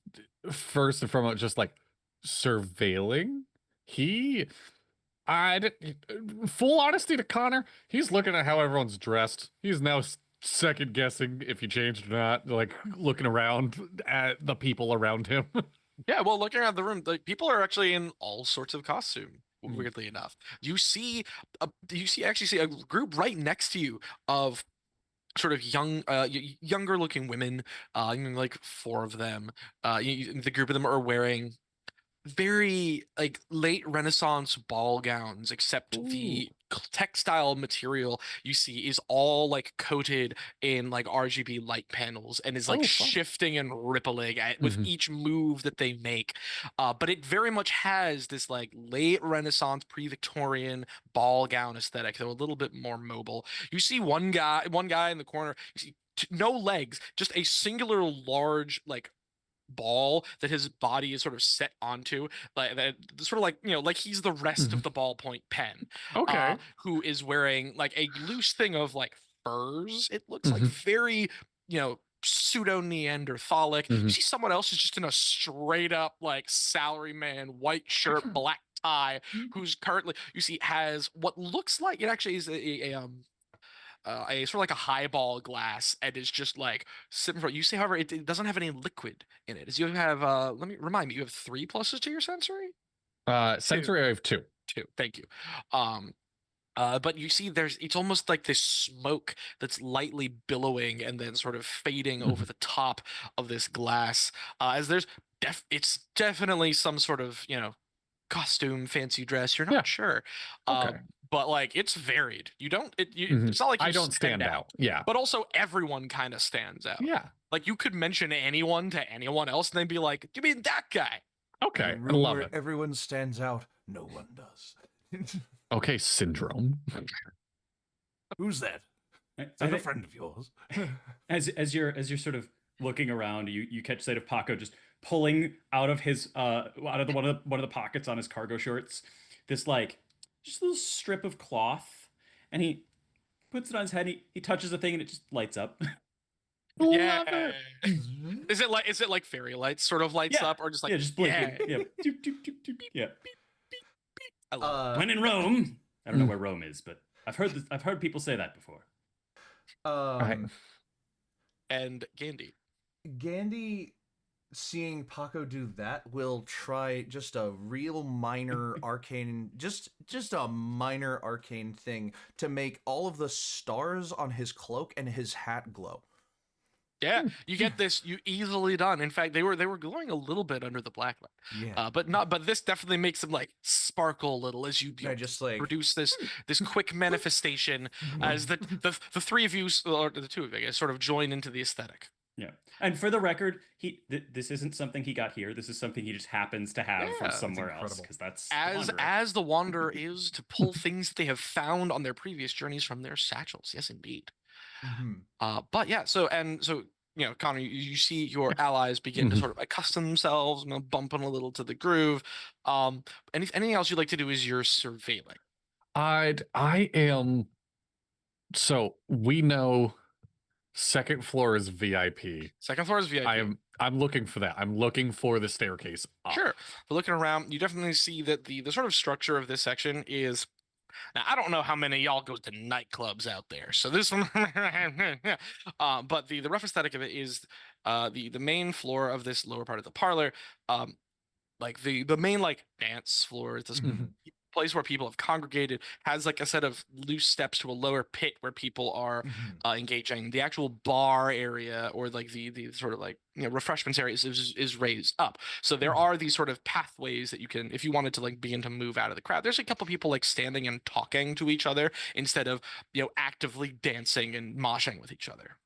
first and foremost just like surveilling. He full honesty to Connor, he's looking at how everyone's dressed. He's now second guessing if he changed or not, like looking around at the people around him. Yeah, well, looking around the room, like people are actually in all sorts of costume. Weirdly enough, you actually see a group right next to you of sort of younger looking women, like four of them. The group of them are wearing very like late Renaissance ball gowns, except the textile material you see is all like coated in like RGB light panels and is like shifting and rippling with each move that they make. But it very much has this like late Renaissance pre-Victorian ball gown aesthetic, though a little bit more mobile. You see one guy in the corner, you see no legs, just a singular large like ball that his body is sort of set onto, like that, sort of like like he's the rest of the ballpoint pen. Okay. Who is wearing like a loose thing of like furs. It looks like very pseudo Neanderthalic. You see someone else who's just in a straight up like salaryman white shirt, black tie, who's currently has what looks like it actually is a sort of like a highball glass, and is just like sitting for you see. However, it doesn't have any liquid in it. As you have let me remind me, you have 3 pluses to your sensory. Sensory, I have 2. Thank you. But you see it's almost like this smoke that's lightly billowing and then sort of fading over the top of this glass, as there's it's definitely some sort of costume, fancy dress. You're not sure. Okay. But like it's varied. It's not like you I don't stand out. Yeah. But also everyone kind of stands out. Yeah. Like you could mention anyone to anyone else, and they'd be like, "You mean that guy?" Okay, In a I room love where it. everyone stands out, no one does. Okay, Syndrome. Who's that? I Is that a think friend of yours? as you're sort of looking around, you catch sight of Paco just pulling out of his out of the one of the pockets on his cargo shorts this like just a little strip of cloth, and he puts it on his head. He touches the thing and it just lights up. Yeah. Love it. Is it like fairy lights sort of lights Yeah, up, or just like yeah, just blinking. Yeah, doop, doop, doop, doop. Yeah. I love When in Rome, I don't know Mm. where Rome is, but I've heard people say that before. Right. it. And Gandhi. Gandhi, seeing Paco do that, will try just a real minor arcane, just a minor arcane thing to make all of the stars on his cloak and his hat glow. Yeah, you get this. You easily done. In fact, they were glowing a little bit under the black light. Yeah. But not. But this definitely makes them like sparkle a little as you, Yeah, know, just like produce this quick manifestation as the three of you, or the two of you, I guess, sort of join into the aesthetic. Yeah. And for the record, this isn't something he got here. This is something he just happens to have Yeah, from that's somewhere else, incredible. because that's As the Wanderer. as the wanderer is to pull things that they have found on their previous journeys from their satchels. Yes, indeed. Mhm. But yeah, so you know, Connor, you see your allies begin to Mhm. sort of accustom themselves, you know, bumping a little to the groove. Anything else you'd like to do is you're surveilling. I am. So we know second floor is VIP. Second floor is VIP. I'm looking for that. I'm looking for the staircase up. Sure. But looking around, you definitely see that the sort of structure of this section is. Now, I don't know how many of y'all goes to nightclubs out there, so this one, but the rough aesthetic of it is the main floor of this lower part of the parlor, like the main like dance floor, this Mhm. place where people have congregated, has like a set of loose steps to a lower pit where people are Mhm. engaging. The actual bar area, or like the sort of like, you know, refreshments areas is raised up. So there are these sort of pathways that you can, if you wanted to like begin to move out of the crowd. There's a couple people like standing and talking to each other instead of, you know, actively dancing and moshing with each other.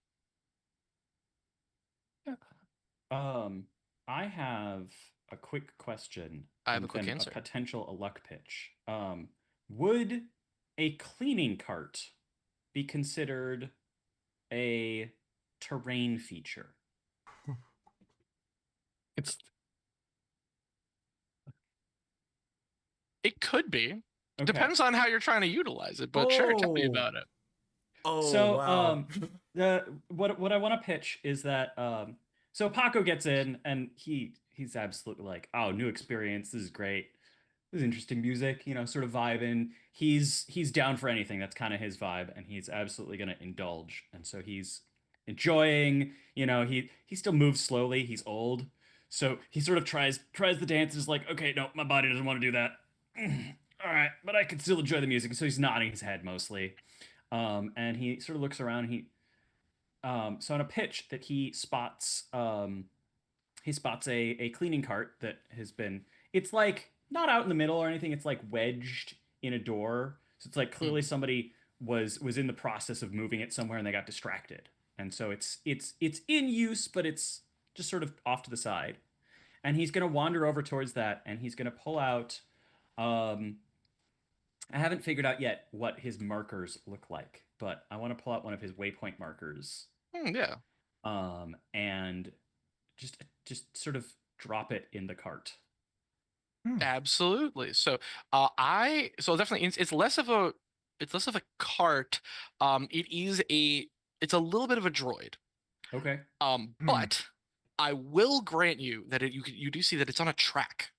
I have a quick question I have a and quick then answer. a potential luck pitch. Would a cleaning cart be considered a terrain feature? It's It could be. Okay. Depends on how you're trying to utilize it, but sure, tell me Oh. about it. Oh, So, wow. what I want to pitch is that so Paco gets in and he's absolutely like, oh, new experience. This is great. This is interesting music, you know, sort of vibing. He's down for anything. That's kind of his vibe, and he's absolutely gonna indulge. And so he's enjoying. You know, he still moves slowly. He's old, so he sort of tries the dance. And is like, okay, no, my body doesn't want to do that. All right, but I can still enjoy the music. So he's nodding his head mostly. And he sort of looks around. And so on a pitch that he spots a cleaning cart that has been, it's like not out in the middle or anything. It's like wedged in a door. So it's like clearly somebody was in the process of moving it somewhere and they got distracted. And so it's in use, but it's just sort of off to the side. And he's gonna wander over towards that, and he's gonna pull out. Um, I haven't figured out yet what his markers look like, but I want to pull out one of his waypoint markers, Yeah. and just sort of drop it in the cart. Absolutely. So, so definitely it's less of a cart. It's a little bit of a droid. Okay. But I will grant you that you do see that it's on a track.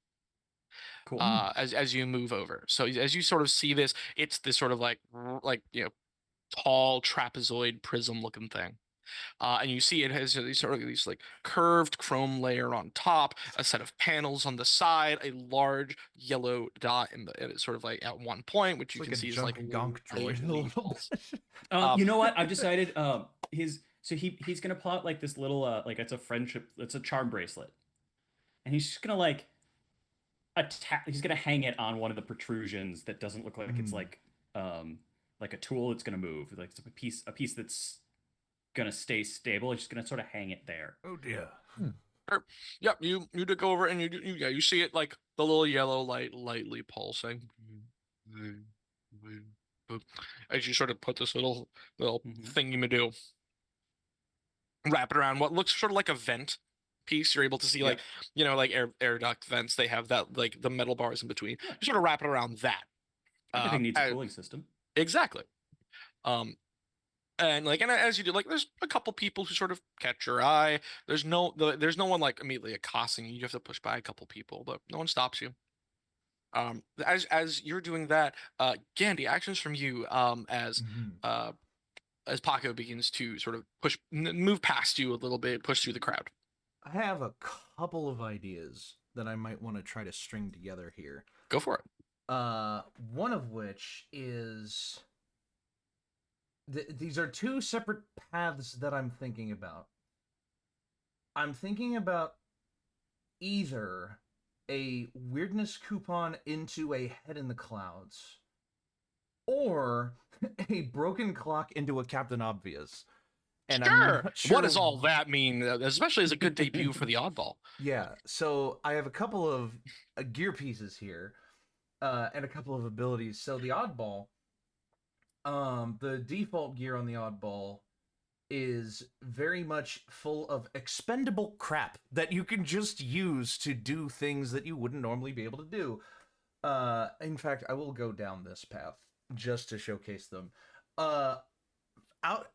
Cool. As you move over. So as you sort of see this, it's this sort of like you know, tall trapezoid prism looking thing. And you see it has these sort of these like curved chrome layer on top, a set of panels on the side, a large yellow dot it's sort of like at one point, which you Like can a see is junk like gonk droid. a little bit. You know what? I've decided. He's gonna pull out like this little like it's a friendship. It's a charm bracelet, and he's just gonna like he's gonna hang it on one of the protrusions that doesn't look like it's like a tool that's gonna move. Like it's a piece that's gonna stay stable. It's just gonna sort of hang it there. Oh dear. Sure. Yep, you dig over and you see it like the little yellow light lightly pulsing. As you sort of put this little thing you do, wrap it around what looks sort of like a vent piece. You're able to see like like air duct vents. They have that like the metal bars in between. You sort of wrap it around that. Everything needs a cooling system. Exactly. And as you do, like there's a couple people who sort of catch your eye. There's no one like immediately accosting you. You have to push by a couple people, but no one stops you. As you're doing that, Gandhi, actions from you as Paco begins to sort of move past you a little bit, push through the crowd. I have a couple of ideas that I might want to try to string together here. Go for it. One of which is these are two separate paths that I'm thinking about. I'm thinking about either a weirdness coupon into a head in the clouds, or a broken clock into a Captain Obvious. And sure. I'm not sure What does all that mean, especially as a good debut for the Oddball? Yeah, so I have a couple of gear pieces here, and a couple of abilities. So the Oddball, the default gear on the Oddball is very much full of expendable crap that you can just use to do things that you wouldn't normally be able to do. In fact, I will go down this path just to showcase them. Out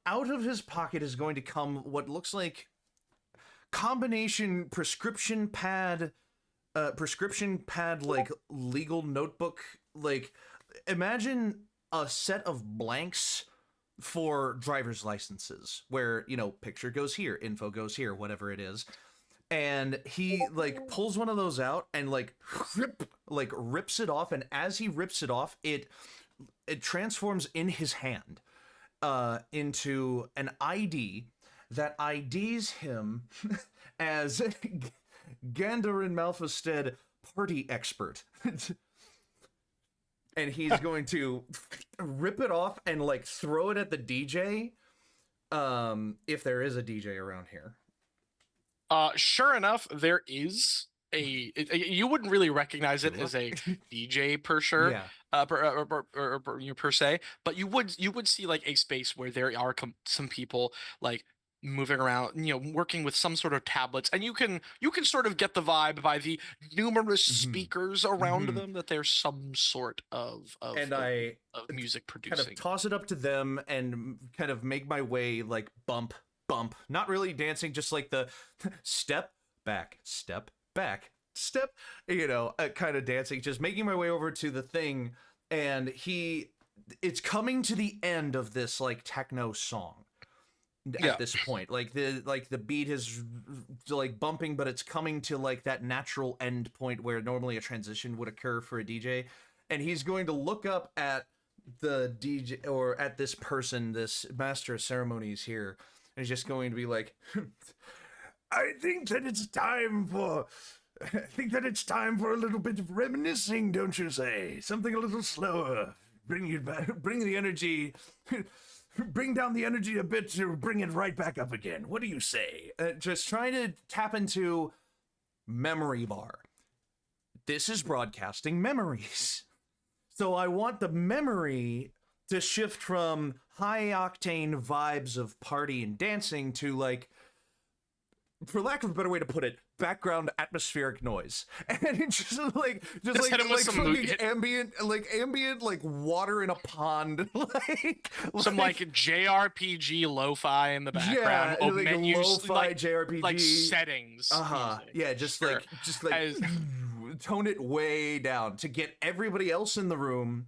of his pocket is going to come what looks like combination prescription pad like legal notebook. Like, imagine a set of blanks for driver's licenses where, picture goes here, info goes here, whatever it is. And he like pulls one of those out and rips it off. And as he rips it off, it transforms in his hand into an ID that IDs him as Gandalf Malfested party expert. And he's going to rip it off and throw it at the DJ, if there is a DJ around here. Sure enough, there is you wouldn't really recognize it as a DJ per sure, per se, but you would see a space where there are some people moving around, working with some sort of tablets, and you can sort of get the vibe by the numerous speakers around them that there's some sort of music producing. Kind of toss it up to them and kind of make my way bump, not really dancing, just the step back, step, kind of dancing, just making my way over to the thing, and it's coming to the end of this techno song. At this point, the beat is bumping, but it's coming to that natural end point where normally a transition would occur for a DJ, and he's going to look up at the DJ or at this person, this master of ceremonies here, and he's just going to be like, I think that it's time for a little bit of reminiscing, don't you say? Something a little slower. Bring the energy. Bring down the energy a bit to bring it right back up again. What do you say? Just trying to tap into memory bar. This is broadcasting memories. So I want the memory to shift from high octane vibes of party and dancing to for lack of a better way to put it, background atmospheric noise, and it's just ambient water in a pond, some JRPG lo-fi in the background, menus, lo-fi JRPG settings, yeah, tone it way down to get everybody else in the room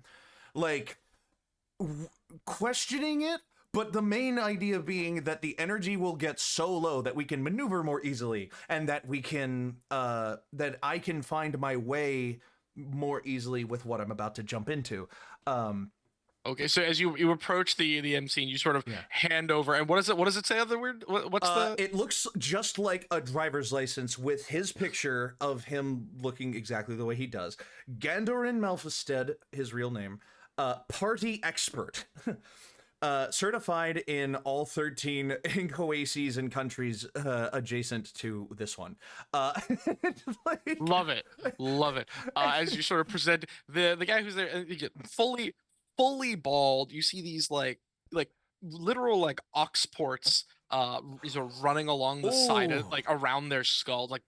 questioning it. But the main idea being that the energy will get so low that we can maneuver more easily, and that we can, that I can find my way more easily with what I'm about to jump into. Okay, so as you approach the MC, and you sort of hand over, and what does it say on the weird? What's the? It looks just like a driver's license with his picture of him looking exactly the way he does. Gandalf Malfested, his real name, party expert. certified in all 13 incoases and countries adjacent to this one. Like, Love it, love it. As you sort of present the guy who's there, fully bald. You see these like literal like ox ports sort of running along the side of Oh. like around their skulls, like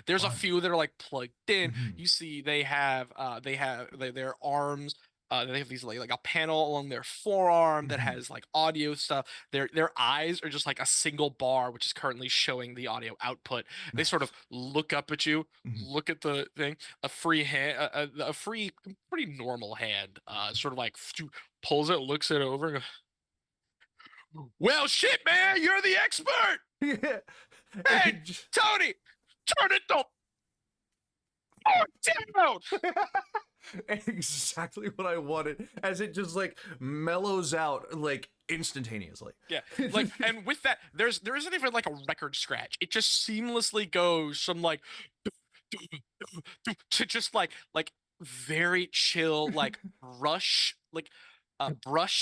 there's a few that are like plugged in. Mhm. You see they have their arms. They have these like a panel along their forearm that Mhm. has like audio stuff. Their eyes are just like a single bar, which is currently showing the audio output. They sort of look up at you, Mhm. look at the thing. A free hand, a free, pretty normal hand, sort of like pulls it, looks it over, and goes, well, shit, man, you're the expert. Yeah. Hey, And just- Tony, turn it the fuck down. exactly what I wanted, as it just like mellows out like instantaneously. Yeah, like, and with that, there isn't even like a record scratch. It just seamlessly goes from like to just like very chill, like brush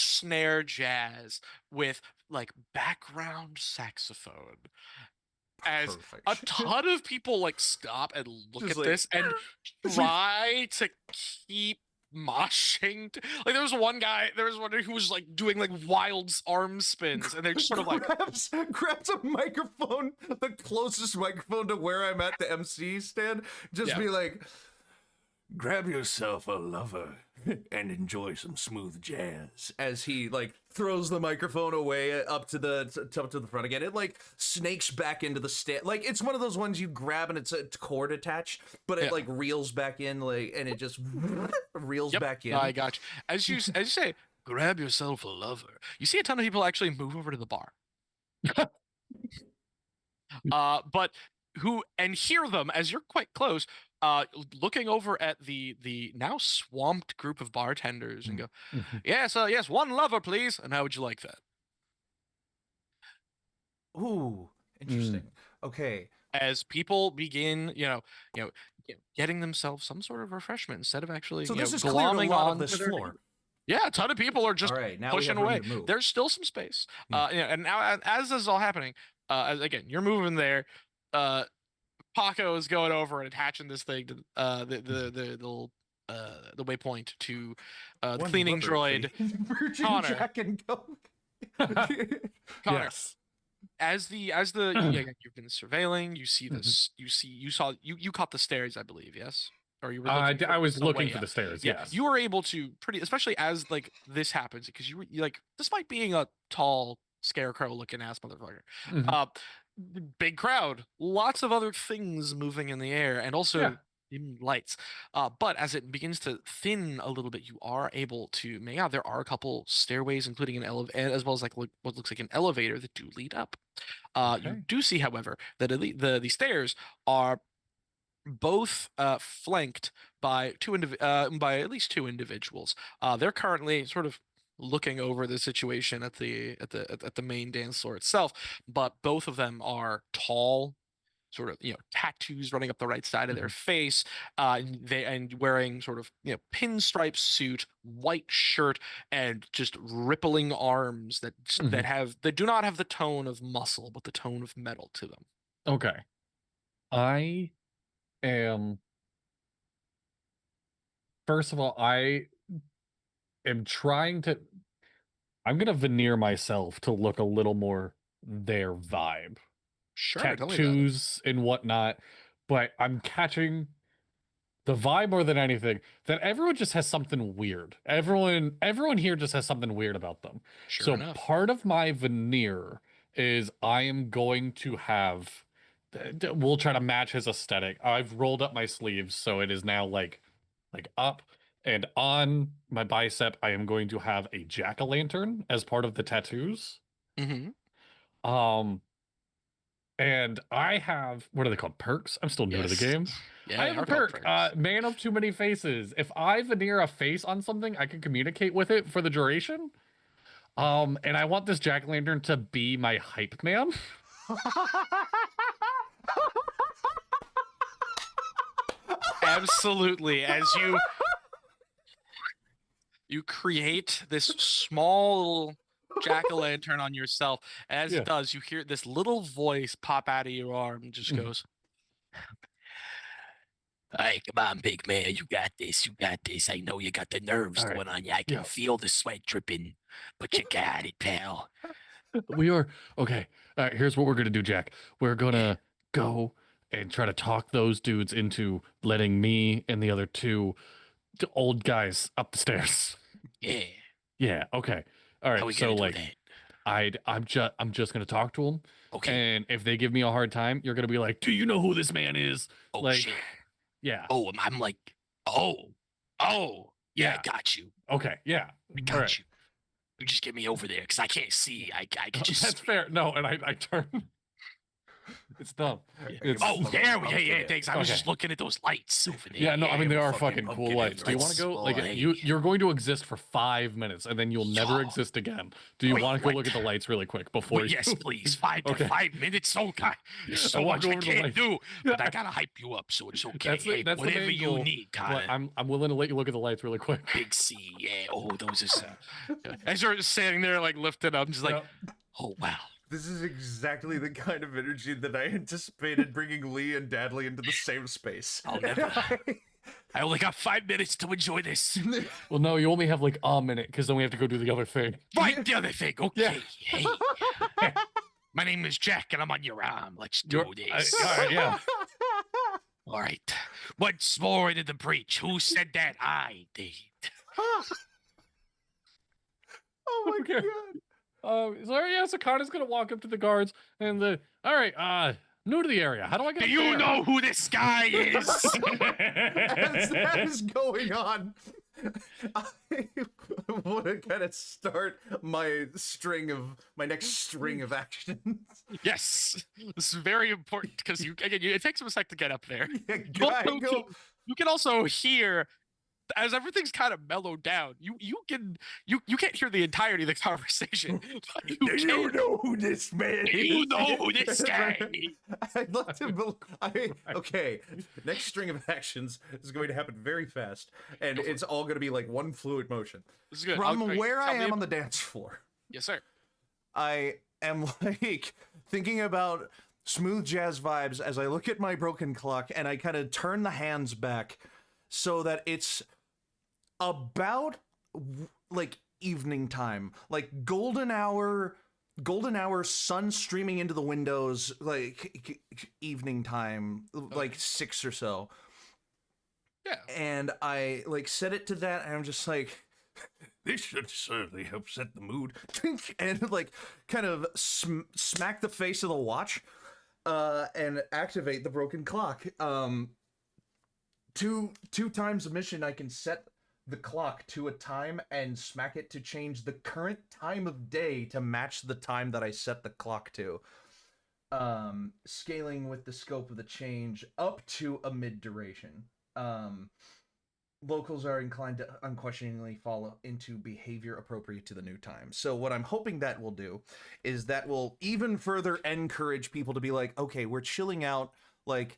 snare jazz with like background saxophone. As Perfect. a ton of people like stop and look Just at like, this and try to keep moshing. Like there was one who was like doing like wild arm spins, and they're just sort of like, grabs a microphone, the closest microphone to where I'm at, the MC stand, just Yeah. be like, grab yourself a lover and enjoy some smooth jazz, as he like throws the microphone away up to the front again. It like snakes back into the stand. Like it's one of those ones you grab and it's a cord attached, but it Yeah. like reels back in, like, and it just reels yep, back in. I got you. As you say, grab yourself a lover. You see a ton of people actually move over to the bar. But who and hear them as you're quite close, looking over at the now swamped group of bartenders and go, yes, one lover, please. And how would you like that? Ooh, interesting. Okay. As people begin, getting themselves some sort of refreshment instead of actually, So this is glomming clearing a lot on of this to their floor. neighbor. Yeah, a ton of people are just All right, now we pushing have room away. to move. There's still some space. Yeah. And now as this is all happening, again, you're moving there. Paco is going over and attaching this thing to the waypoint to the One cleaning lover, droid. please. Virgin Connor. Jack and Coke. Connor, Yes. as you've been surveilling, you see this, you caught the stairs, I believe, yes, or you were looking I was the looking way for up. the stairs. Yeah, Yes. you were able to especially as like this happens, because you like, despite being a tall scarecrow looking ass motherfucker, Mhm. big crowd, lots of other things moving in the air, and also Yeah. dim lights. But as it begins to thin a little bit, you are able to make out there are a couple stairways, including an elevator, as well as like what looks like an elevator that do lead up. You Okay. do see, however, that the stairs are both flanked by by at least two individuals. They're currently sort of looking over the situation at the main dance floor itself, but both of them are tall, sort of tattoos running up the right side of their face, and wearing sort of pinstripe suit, white shirt, and just rippling arms that do not have the tone of muscle but the tone of metal to them. Okay. I am. First of all, I am trying to. I'm gonna veneer myself to look a little more their vibe. Sure, tell me about it. Tattoos and whatnot, but I'm catching the vibe more than anything that everyone just has something weird. Everyone here just has something weird about them. Sure So enough. part of my veneer is I am going to have we'll try to match his aesthetic. I've rolled up my sleeves so it is now like up, and on my bicep I am going to have a jack-o'-lantern as part of the tattoos. Mm-hmm. And I have, what are they called? Perks? I'm still new to the game. Yeah, I have a perk. Man of too many faces. If I veneer a face on something, I can communicate with it for the duration. And I want this jack-o'-lantern to be my hype man. Absolutely. As you create this small jack-o'-lantern on yourself. And as Yeah. it does, you hear this little voice pop out of your arm and just goes, Hey, come on, big man. You got this. You got this. I know you got the nerves All right. going on you. I can Yeah. feel the sweat dripping, but you got it, pal. We are okay. All right, here's what we're gonna do, Jack. We're gonna go and try to talk those dudes into letting me and the other two old guys up the stairs. Yeah. Yeah. Okay. All How right. we So gonna do like, that? I'm just gonna talk to them, Okay. and if they give me a hard time, you're gonna be like, "Do you know who this man is?" Oh like, shit. yeah. Oh, I'm like, oh, yeah, Yeah. I got you. Okay. Yeah. I All got right. you. You just get me over there because I can't see. I can just. That's fair. No, and I turn. It's dumb. It's, Oh, there we Okay. yeah, thanks. I was Okay. just looking at those lights over there. Yeah, no, I mean they we're are fucking fucking cool pumpkin lights. Do you want heads. to go? Like Let's you're going to exist for 5 minutes and then you'll never Yeah. exist again. Do you Wait, want to go what? look at the lights really quick before Wait, you? yes, please. 5 Okay. 5 minutes. Oh God, there's so walk much I over to the can't light. do, but I gotta hype you up, so it's okay. That's Hey, that's the whatever main you goal. need, But Connor. I'm willing to let you look at the lights really quick. Big C, yeah. Oh, those are. as you're just standing there, like lifted up, just like, Yeah. Oh wow. This is exactly the kind of energy that I anticipated bringing Lee and Dadley into the same space. I'll never. I only got 5 minutes to enjoy this. Well, no, you only have like a minute because then we have to go do the other thing. Right, the other thing. Okay. Yeah. Hey. My name is Jack, and I'm on your arm. Let's do this. All right, yeah. All right. Once more into the breach. Who said that? I did. Oh my Okay. god. So Connor's gonna walk up to the guards and all right, new to the area. How do I get Do up you there? know who this guy is? As that is going on, I want to kind of start my next string of actions. yes, this is very important because it takes him a sec to get up there. Yeah, Also, you can also hear as everything's kind of mellowed down. You can't hear the entirety of the conversation. But Do you know who this man is? Do you know who this guy is? I'd love to. Okay, next string of actions is going to happen very fast, and it's all going to be like one fluid motion. This is good. From Okay, where I tell me am ab- on the dance floor, yes, sir. I am like thinking about smooth jazz vibes as I look at my broken clock, and I kind of turn the hands back so that it's about like evening time, like golden hour, sun streaming into the windows, like evening time, like 6 or so. Yeah. And I like set it to that, and I'm just like, this should certainly help set the mood, and like kind of smack the face of the watch, and activate the broken clock. Two times a mission, I can set the clock to a time and smack it to change the current time of day to match the time that I set the clock to. Scaling with the scope of the change up to a mid duration. Locals are inclined to unquestioningly fall into behavior appropriate to the new time. So what I'm hoping that will do is that will even further encourage people to be like, okay, we're chilling out, like,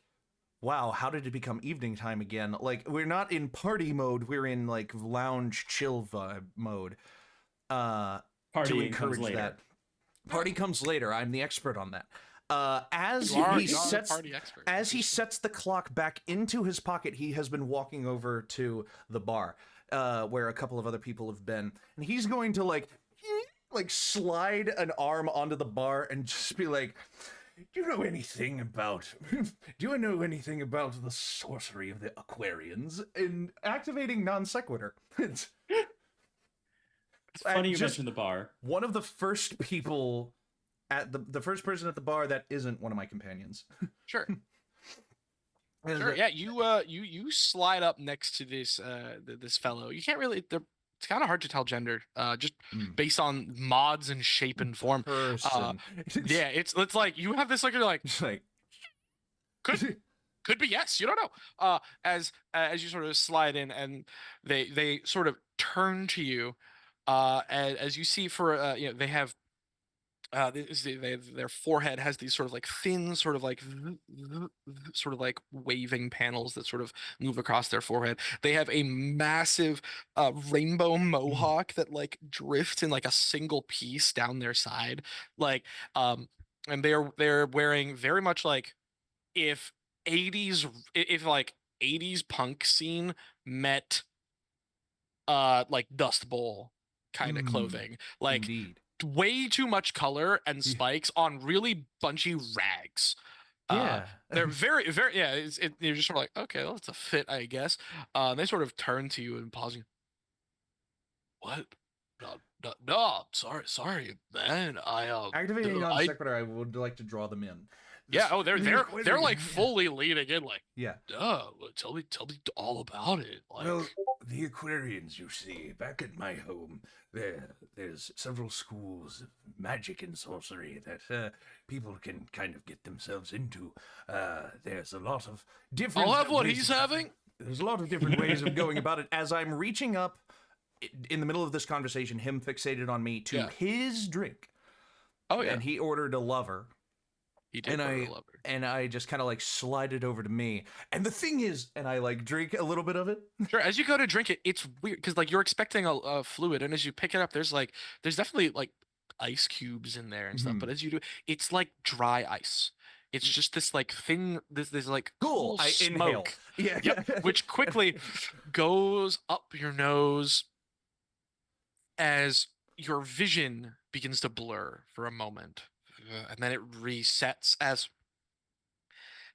wow, how did it become evening time again? Like, we're not in party mode, we're in like lounge chill vibe mode. To Partying encourage comes later. that. Party comes later. I'm the expert on that. As You are he the sets party expert. as he sets the clock back into his pocket, he has been walking over to the bar, where a couple of other people have been, and he's going to like slide an arm onto the bar and just be like, do you know anything about the sorcery of the Aquarians? And activating non sequitur. It's funny you just- mentioned the bar. One of the first people at the first person at the bar that isn't one of my companions. Sure. And Sure. Yeah, you slide up next to this this fellow. You can't really. It's kind of hard to tell gender, just based on mods and shape and form. person. Yeah, it's like you have this like you're like It's like could be yes, you don't know. As you sort of slide in and they sort of turn to you, as you see for they have their forehead has these sort of like thin, sort of like sort of like waving panels that sort of move across their forehead. They have a massive rainbow mohawk that like drifts in like a single piece down their side, like and they're wearing very much like if 80s if like 80s punk scene met like Dust Bowl kind of clothing, like Indeed. way too much color and spikes on really bunchy rags. Yeah. They're very yeah. You're just sort of like, okay, well, it's a fit, I guess. They sort of turn to you and pause. What? No. Sorry, man. Activating non sequitur, I would like to draw them in. Yeah. Oh, they're like fully leaning in, like, Yeah. Tell me all about it. Like, Well, the Aquarians, you see, back at my home, there's several schools of magic and sorcery that people can kind of get themselves into. There's a lot of different. I'll have what ways he's of- having. There's a lot of different ways of going about it. As I'm reaching up in the middle of this conversation, him fixated on me to Yeah. his drink. Oh yeah, And he ordered a lover. he did. And I just kind of like slide it over to me. And the thing is, and I like drink a little bit of it. Sure. As you go to drink it, it's weird because like you're expecting a fluid, and as you pick it up, there's definitely like ice cubes in there and stuff. Mhm. But as you do, it's like dry ice. It's just this like thin, this like Cool. I inhale. smoke. Yeah. Yep, which quickly goes up your nose as your vision begins to blur for a moment, and then it resets as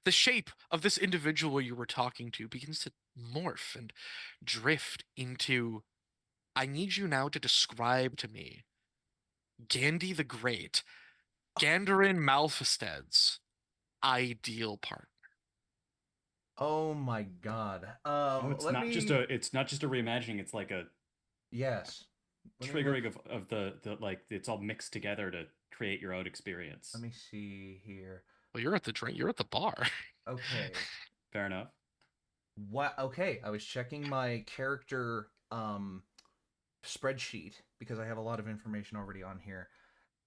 the shape of this individual you were talking to begins to morph and drift into. I need you now to describe to me Gandhi the Great, Gandarin Malfested's ideal partner. Oh my god. It's not just a reimagining. It's like a Yes. Let me triggering look- of the like it's all mixed together to create your own experience. Let me see here. Well, you're at the drink. You're at the bar. Okay. Fair enough. What? Okay, I was checking my character spreadsheet because I have a lot of information already on here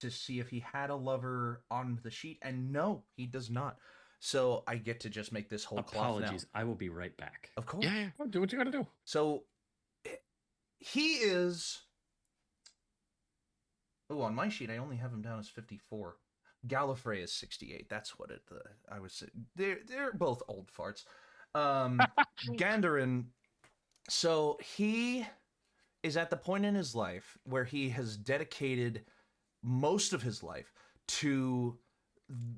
to see if he had a lover on the sheet, and no, he does not. So I get to just make this whole cloth now. Apologies. I will be right back. Of course. Yeah. Oh, do what you gotta do. So he is. Oh, on my sheet I only have him down as 54. Gallifrey is 68. That's what I was. They're both old farts. Gandarin. So he is at the point in his life where he has dedicated most of his life to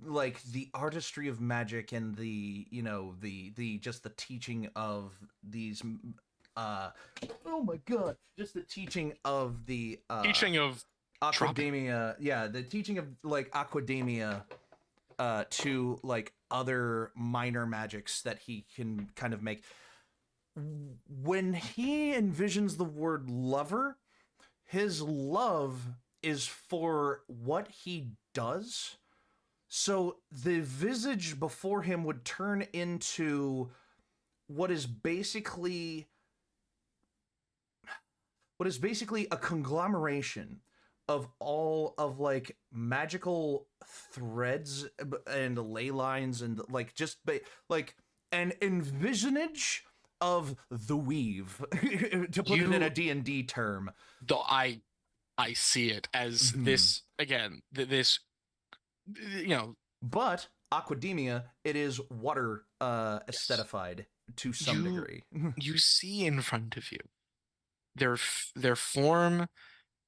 like the artistry of magic and the just the teaching of these oh my god, just the teaching of the Teaching of Aquademia, yeah, the teaching of like Aquademia to like other minor magics that he can kind of make. When he envisions the word lover, his love is for what he does. So the visage before him would turn into what is basically a conglomeration of all of like magical threads and ley lines and like just like an envisionage of the weave to put it in a D&D term. Though I see it as this again. This But Aquademia, it is water aesthetified to some degree. you see in front of you their form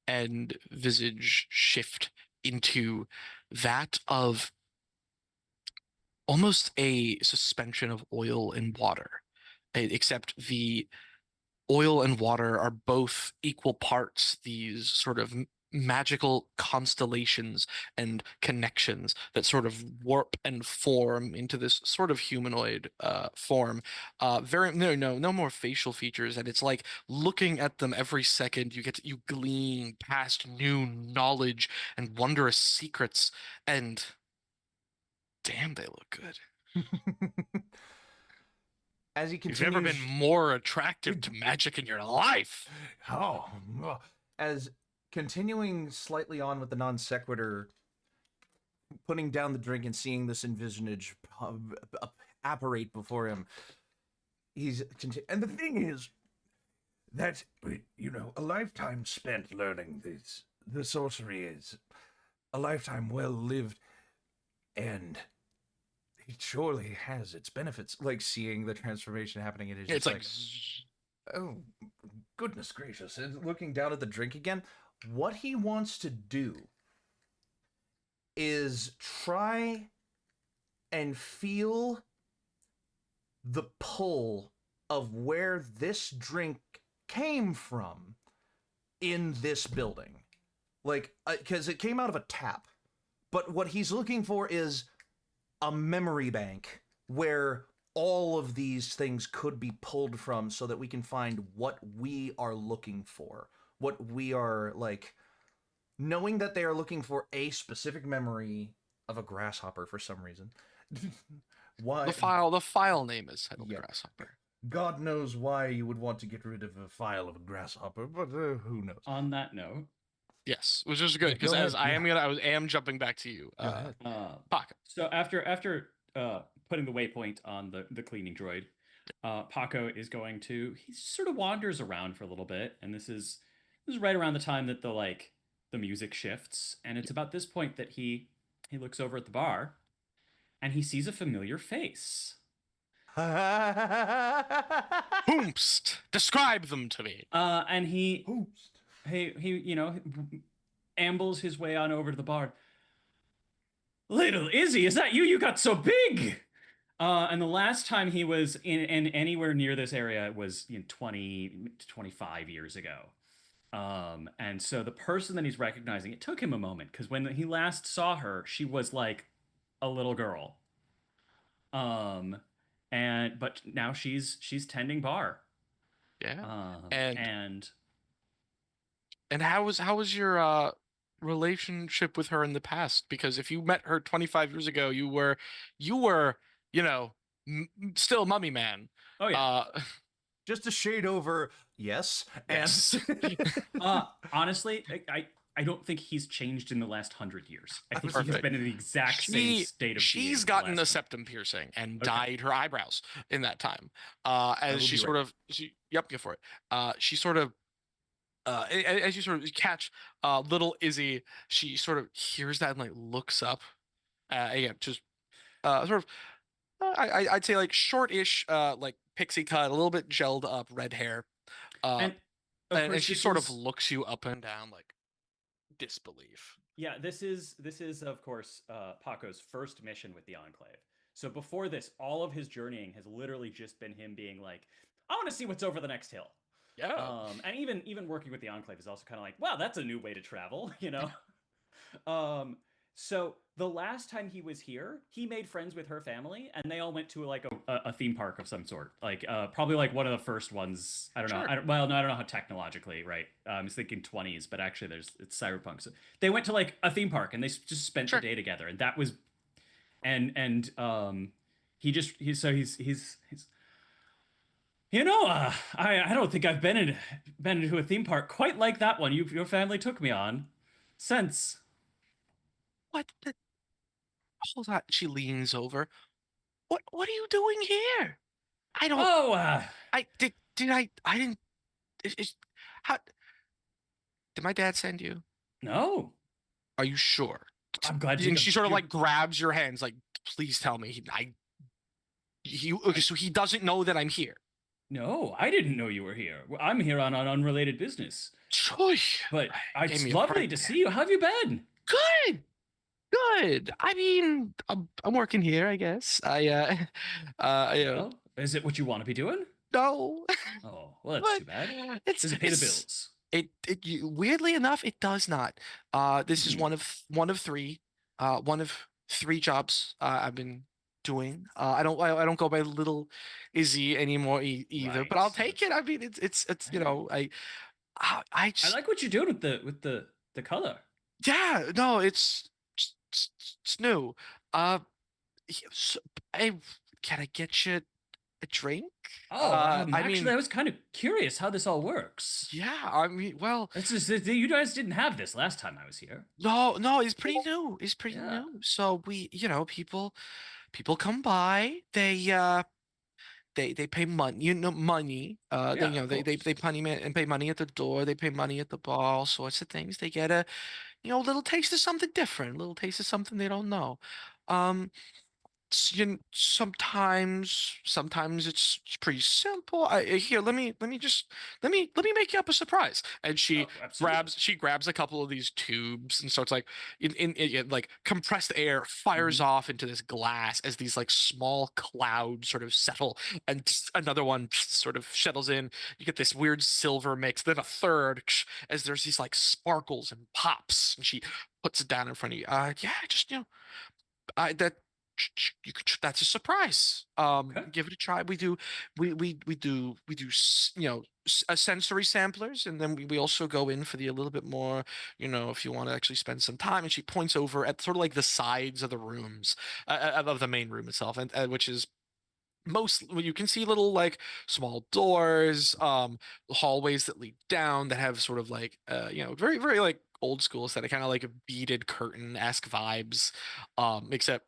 and visage shift into that of almost a suspension of oil and water, except the oil and water are both equal parts these sort of magical constellations and connections that sort of warp and form into this sort of humanoid form. No more facial features, and it's like looking at them every second you glean past new knowledge and wondrous secrets, and damn, they look good. As he You've continues, never been more attractive to magic in your life. as continuing slightly on with the non sequitur, putting down the drink and seeing this envisionage apparate before him. And the thing is that, a lifetime spent learning the sorcery is a lifetime well lived, and it surely has its benefits. like seeing the transformation happening. It is It's just like, oh, goodness gracious. And looking down at the drink again, what he wants to do is try and feel the pull of where this drink came from in this building. Like, because it came out of a tap. But what he's looking for is a memory bank where all of these things could be pulled from so that we can find what we are looking for. What we are, like, knowing that they are looking for a specific memory of a grasshopper for some reason. Why? the file name is titled Yeah. Grasshopper. God knows why you would want to get rid of a file of a grasshopper, but who knows? On that note, Yes, which is good because Go as ahead, I am jumping back to you, Go ahead. Paco. so after putting the waypoint on the cleaning droid, Paco is going to he sort of wanders around for a little bit, and this is right around the time that the music shifts, and it's about this point that he looks over at the bar, and he sees a familiar face. Whomst, describe them to me. And he ambles his way on over to the bar. Little Izzy, is that you? You got so big. And the last time he was in anywhere near this area was 20 to 25 years ago. And so the person that he's recognizing, it took him a moment because when he last saw her, she was like a little girl. But now she's tending bar. Yeah. And how was your relationship with her in the past? Because if you met her 25 years ago, you were still Mummy Man. oh yeah. Just a shade over, yes. Yes. Honestly, I don't think he's changed in the last 100 years. I think he's Perfect. been in the exact same state of being. She's for the gotten a last septum piercing and Okay. dyed her eyebrows in that time. will As she be sort right. of, yep, go for it. She sort of, as you sort of catch little Izzy, she sort of hears that and like looks up. Again, just sort of, I'd say like short-ish, like pixie cut, a little bit gelled up, red hair. And of And course, she this sort is- of looks you up and down like disbelief. Yeah, this is of course Paco's first mission with the Enclave. So before this, all of his journeying has literally just been him being like, I want to see what's over the next hill. Yeah. And even working with the Enclave is also kind of like, wow, that's a new way to travel, So the last time he was here, he made friends with her family, and they all went to like a theme park of some sort, like probably like one of the first ones. I don't know. Sure. I don't know how technologically, right? I was thinking 20s, but actually, it's cyberpunk. So they went to like a theme park, and they just spent Sure. the day together, and that was, and he's I don't think I've been into a theme park quite like that one your family took me on since. What the? Hold on. She leans over. What are you doing here? I don't. Oh, I didn't. How did my dad send you? no. Are you sure? I'm glad you. And she sort of like grabs your hands, like, please tell me. Okay, so he doesn't know that I'm here. No, I didn't know you were here. I'm here on unrelated business. Choy. But Gave it's me a lovely fright to there. see you. How have you been? Good. I mean, I'm working here, I guess. Well, is it what you want to be doing? No. Oh, well, that's But too bad. It's Does it pay the bills? Weirdly enough, it does not. This is one of three jobs I've been doing. I don't go by Little Izzy anymore either, but I'll Right. take it. I mean, it's I I like what you're doing with the color. yeah, no, it's new. Can I get you a drink. Oh, I actually, mean, I was kind of curious how this all works. yeah, I mean, well, It's just that you guys didn't have this last time I was here. no, it's pretty new. It's pretty Yeah. new. So we, people come by. They pay money, money. They, Yeah, of they course. pay money at the door. They pay money at the bar. All sorts of things. They get a, little taste of something different. A little taste of something they don't know. Um, sometimes it's pretty simple. Here, let me make you up a surprise. And she Oh, absolutely. grabs a couple of these tubes and starts like like compressed air fires Mhm. off into this glass as these like small clouds sort of settle, and another one sort of settles in. You get this weird silver mix, then a third as there's these like sparkles and pops, and she puts it down in front of you. Yeah, just I that you could that's a surprise. Okay. Give it a try. We do sensory samplers, and then we also go in for the a little bit more, if you want to actually spend some time. And she points over at sort of like the sides of the rooms, of the main room itself, and which is most you can see little like small doors, hallways that lead down that have sort of like very very like old school aesthetic, kind of like a beaded curtain-esque vibes, except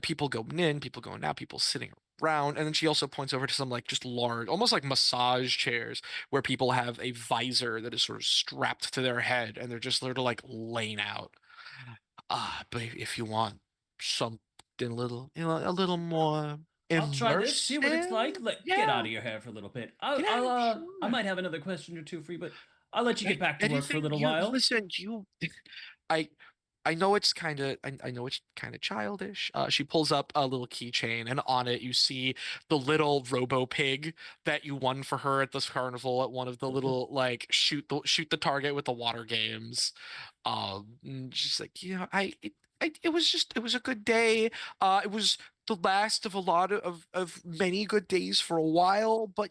people going in, people going out, people sitting around. And then she also points over to some like just large, almost like massage chairs, where people have a visor that is sort of strapped to their head, and they're just sort of like laying out. But if you want something a little, a little more I'll try this, see what it's immersive, like. Get yeah, out of your hair for a little bit. I'll, yeah, I'll I sure. might have another question or two for you, but I'll let you get back to work for a Anything little you while. listen, I I know it's kind of I know it's kind of childish. She pulls up a little keychain, and on it you see the little robo pig that you won for her at this carnival at one of the little like shoot the target with the water games. And she's like, it was a good day. It was the last of a lot of many good days for a while, but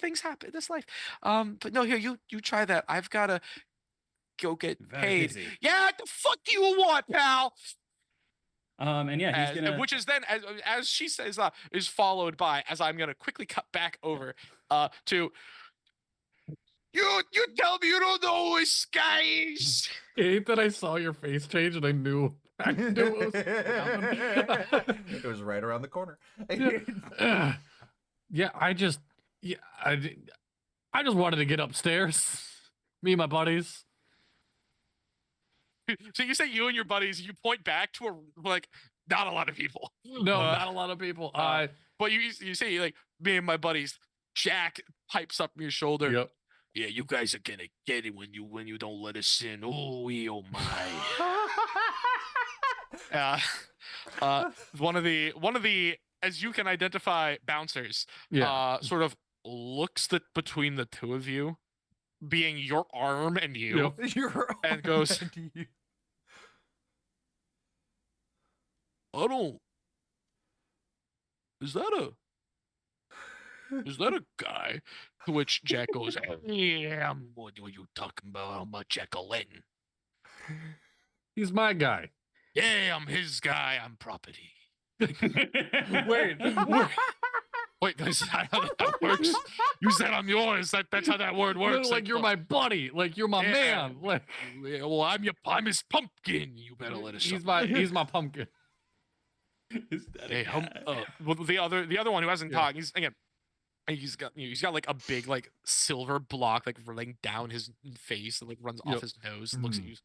things happen. That's life. But no, here you try that. I've gotta go get Very paid. busy. Yeah, what the fuck do you want, pal? And yeah, he's As, gonna. which is then as she says is followed by, as I'm gonna quickly cut back over to you tell me you don't know who this guy is. I hate that I saw your face change and I knew I knew it was happening. It was right around the corner. Yeah, yeah, yeah, I just wanted to get upstairs. Me and my buddies. So you say you and your buddies, you point back to like not a lot of people. No, not a lot of people. But you say like me and my buddies. Jack pipes up your shoulder. Yep. Yeah, you guys are gonna get it when you don't let us in. Oh, oh my. One of the as you can identify bouncers, Yeah. sort of looks between the two of you, being your arm and you, Yep. and goes, I don't. Is that a guy? to which Jack goes, Yeah, what are you talking about? I'm a Jacqueline. He's my guy. Yeah, I'm his guy. I'm property. Wait. wait, that's not how that works. You said I'm yours. That's how that word works. Like you're my buddy. Like you're my Yeah. man. Like Yeah, well, I'm his pumpkin. You better let us. he's my pumpkin. Is that Hey, a guy? well, the other one who hasn't Yeah. talked, he's got like a big like silver block like running down his face that like runs off Yep. his nose and looks at you.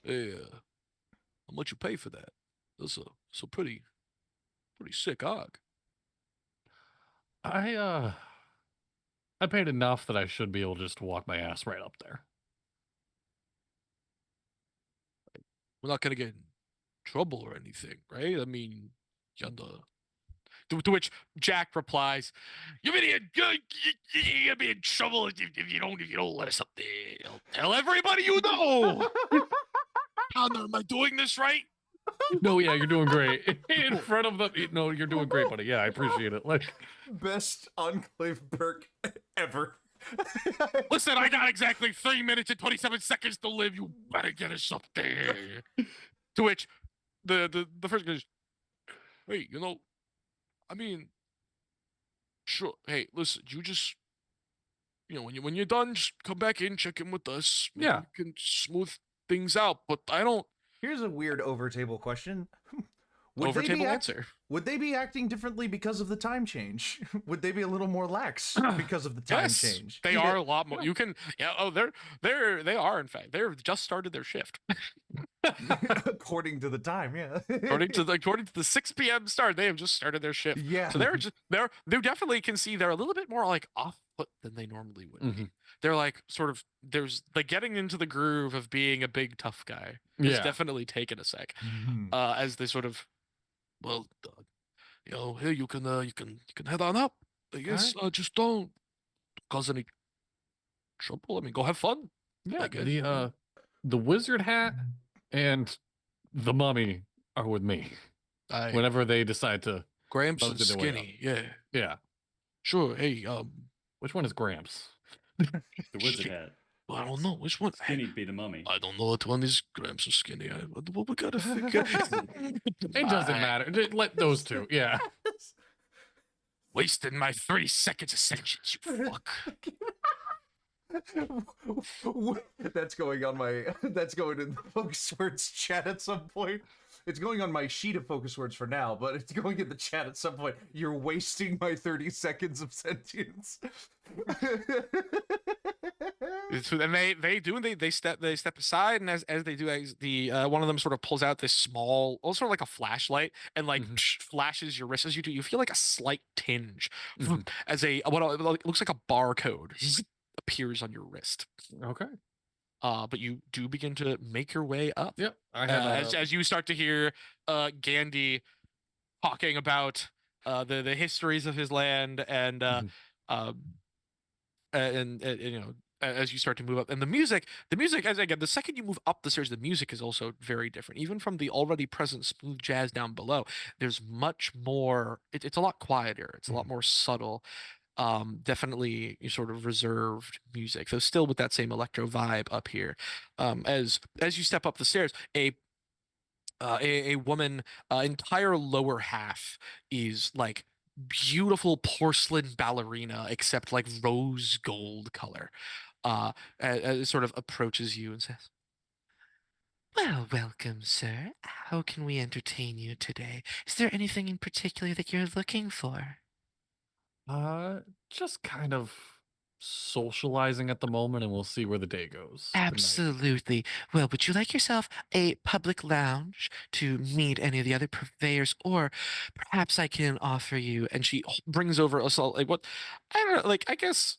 Hey, how much you pay for that? That's a pretty sick arc. I paid enough that I should be able to just walk my ass right up there. We're not gonna get in trouble or anything, right? I mean, you got to which Jack replies, "You're gonna be in trouble if you don't let us up there. I'll tell everybody you know." Am I doing this right? No, yeah, you're doing great. In front of them. No, you're doing great, buddy. Yeah, I appreciate it. Like Best Enclave perk ever. Listen, I got exactly 3 minutes and 27 seconds to live. You better get us up there. To which the first goes, hey, I mean, sure. Hey, listen, you just when you're done, just come back in, check in with us. Maybe Yeah. we can smooth things out. But I don't Here's a weird over-table question. Would over they be table answer. Would they be acting differently because of the time change? Would they be a little more lax because of the time Yes, change? they are a lot more. You can, yeah. Oh, they are. In fact, they've just started their shift. According to the time, yeah. According to the 6 p.m. start, they have just started their shift. Yeah. So they definitely can see they're a little bit more like off put than they normally would be. Mhm. They're like sort of there's like getting into the groove of being a big tough guy. It's Yeah. definitely taken a sec. Mhm. As they sort of, well, hey, you can head on up. I guess just don't cause any trouble. I mean, go have fun. Yeah. I guess. The wizard hat and the mummy are with me I whenever they decide to. Gramps Bugs and their way up. Skinny. Yeah, Yeah. sure. Hey, Which one is Gramps? The wizard Shit. hat. I don't know which one. Skinny'd be the mummy. I don't know which one is Gramps or Skinny. What we gotta figure. It doesn't matter. Let those two. Yeah. Wasting my 30 seconds of sentence, you fuck. That's going on that's going in the focus words chat at some point. It's going on my sheet of focus words for now, but it's going in the chat at some point. You're wasting my 30 seconds of sentience. And they step aside, and as they do, the one of them sort of pulls out this small, also like a flashlight, and like flashes your wrist as you do. You feel like a slight tinge as it looks like a barcode appears on your wrist. Okay. But you do begin to make your way up. Yep. I have As you start to hear Gandhi talking about the histories of his land and as you start to move up, and the music as again the second you move up the stairs, the music is also very different. Even from the already present smooth jazz down below, there's much more. It's a lot quieter. It's a lot more subtle. Definitely sort of reserved music, though still with that same electro vibe up here. As you step up the stairs, a woman entire lower half is like beautiful porcelain ballerina, except like rose gold color. As it sort of approaches you and says, "Well, welcome, sir. How can we entertain you today? Is there anything in particular that you're looking for?" Just kind of socializing at the moment, and we'll see where the day goes. the night. Absolutely. Well, would you like yourself a public lounge to meet any of the other purveyors, or perhaps I can offer you? And she brings over a like what I don't know. Like I guess,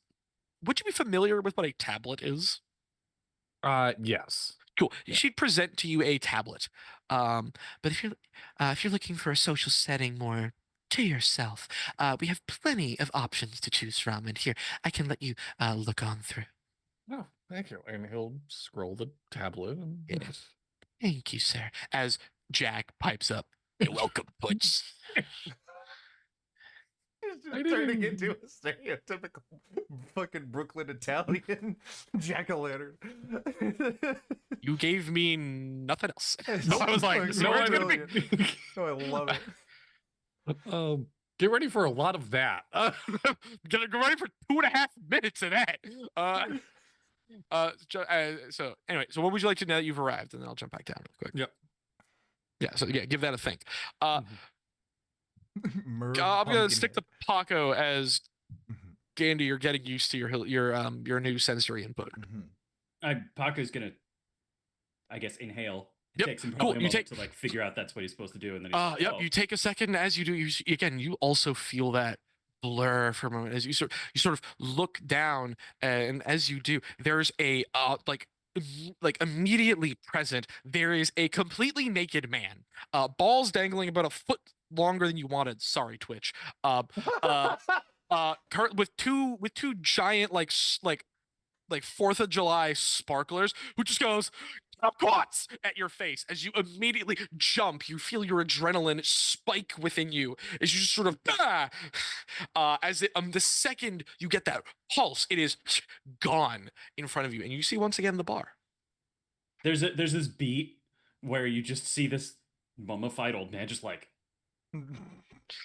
would you be familiar with what a tablet is? Yes. Cool. She'd present to you a tablet. But if you're looking for a social setting more to yourself, we have plenty of options to choose from. And here, I can let you look on through. Oh, thank you. And he'll scroll the tablet. And... Yeah. Thank you, sir. As Jack pipes up, "You're welcome, Puts." It's just turning into a stereotypical fucking Brooklyn Italian jack-o'-lantern. You gave me nothing else. No, I was like, Fucking no, I'm brilliant. Oh, I love it. Get ready for a lot of that. Get ready for 2.5 minutes of that. So anyway, so what would you like to know that you've arrived? And then I'll jump back down real quick. Yep. Yeah, so yeah, give that a think. Merv I'm gonna Pumpkin stick Head. to Paco as Gandhi. You're getting used to your new sensory input. Paco's gonna, I guess, inhale. It Yep, takes him cool. probably a You moment take- to like figure out that's what he's supposed to do, and then he's like, Yep. "Oh." You take a second as you do. You also feel that blur for a moment as you sort of look down, and as you do, there's a like immediately present. There is a completely naked man, balls dangling about a foot longer than you wanted. Sorry, Twitch. With two giant like 4th of July sparklers who just goes quats at your face as you immediately jump. You feel your adrenaline spike within you as you just sort of the second you get that pulse, it is gone in front of you, and you see once again the bar. There's this beat where you just see this mummified old man just like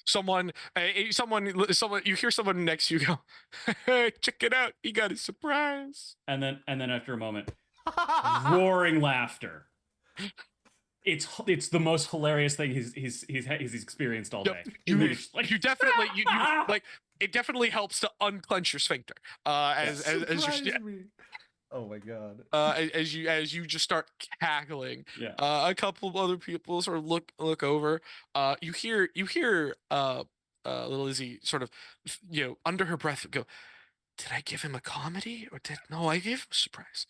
someone, you hear someone next to you go, "Hey, check it out, he got a surprise." And then after a moment, roaring laughter. It's the most hilarious thing he's experienced all day. You definitely like it definitely helps to unclench your sphincter as you're Oh my god. as you just start cackling. Yeah. A couple of other people sort of look over. You hear little Izzy sort of, under her breath go, "Did I give him a comedy or no? I gave him a surprise."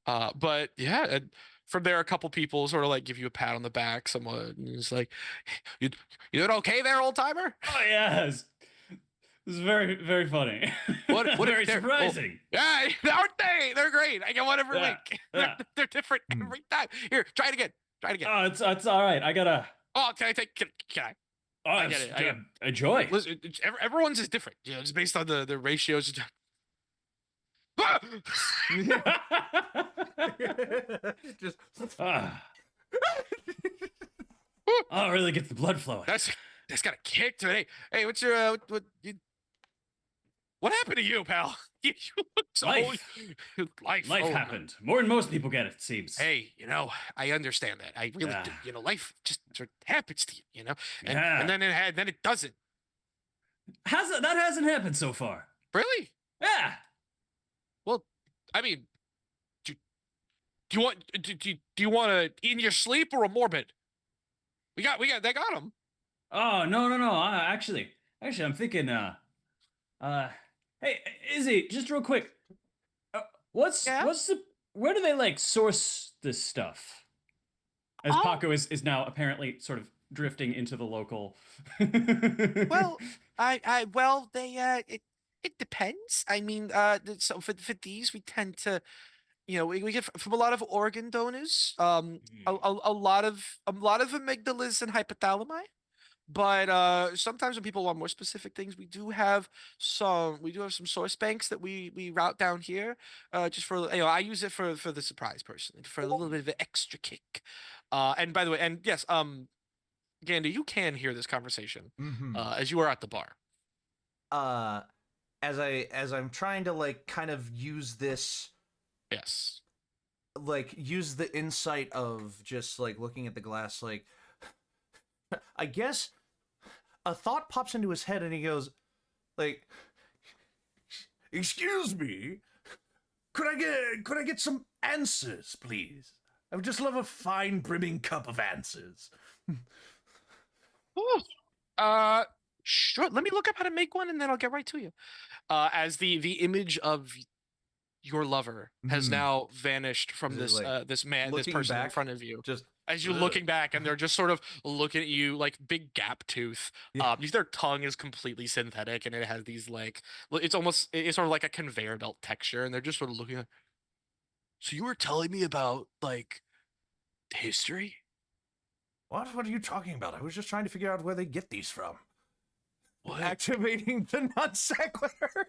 But yeah, and from there, a couple people sort of like give you a pat on the back. Someone is like, "You doing okay there, old timer?" Oh yes. This is very, very funny. What very surprising. Yeah, aren't they? They're great. I get one every week. Yeah. They're different every time. Here, try it again. Oh, it's all right. I gotta. Oh, can I? Oh, I get it. Enjoy. Listen, everyone's is different. It's based on the ratios. Just Oh, it really gets the blood flowing. That's got a kick to it. Hey, what's your what happened to you, pal? You look so life happened. More than most people get, it seems. Hey, I understand that. I really do. Life just sort of happens to you, and then it doesn't. That hasn't happened so far. Really? Yeah. Well, I mean, do you want a in your sleep or a morbid? They got them. Oh no. Actually, I'm thinking. Hey, Izzy, just real quick. Where do they like source this stuff? As Paco is now apparently sort of drifting into the local. Well, it depends. I mean, so for these we tend to, we get from a lot of organ donors, a lot of amygdalas and hypothalami. But sometimes when people want more specific things, we do have some source banks that we route down here, just for I use it for the surprise personally, for a little bit of an extra kick. And by the way, and yes, Gander, you can hear this conversation as you are at the bar. As I'm trying to like kind of use this, yes, like use the insight of just like looking at the glass, like I guess a thought pops into his head and he goes, like, "Excuse me, could I get some answers, please? I would just love a fine brimming cup of answers." Sure. Let me look up how to make one, and then I'll get right to you. As the image of your lover has now vanished from this person in front of you. Just as you're looking back, and they're just sort of looking at you like big gap tooth. Yeah. Their tongue is completely synthetic, and it has these like it's sort of like a conveyor belt texture, and they're just sort of looking at. So you were telling me about like history? What are you talking about? I was just trying to figure out where they get these from. What? Activating the non sequitur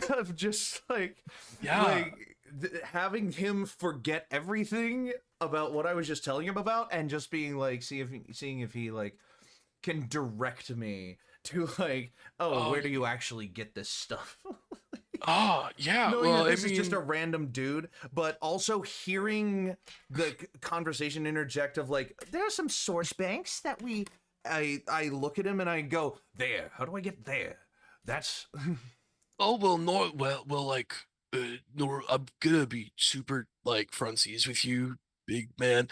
of just like, having him forget everything about what I was just telling him about, and just being like, seeing if he like can direct me to like, where do you actually get this stuff? Oh yeah, knowing that this is just a random dude, but also hearing the conversation interject of like, there are some source banks that I look at him and I go, there. How do I get there? That's. Oh well, no, like, no, I'm gonna be super like frontsies with you, big man.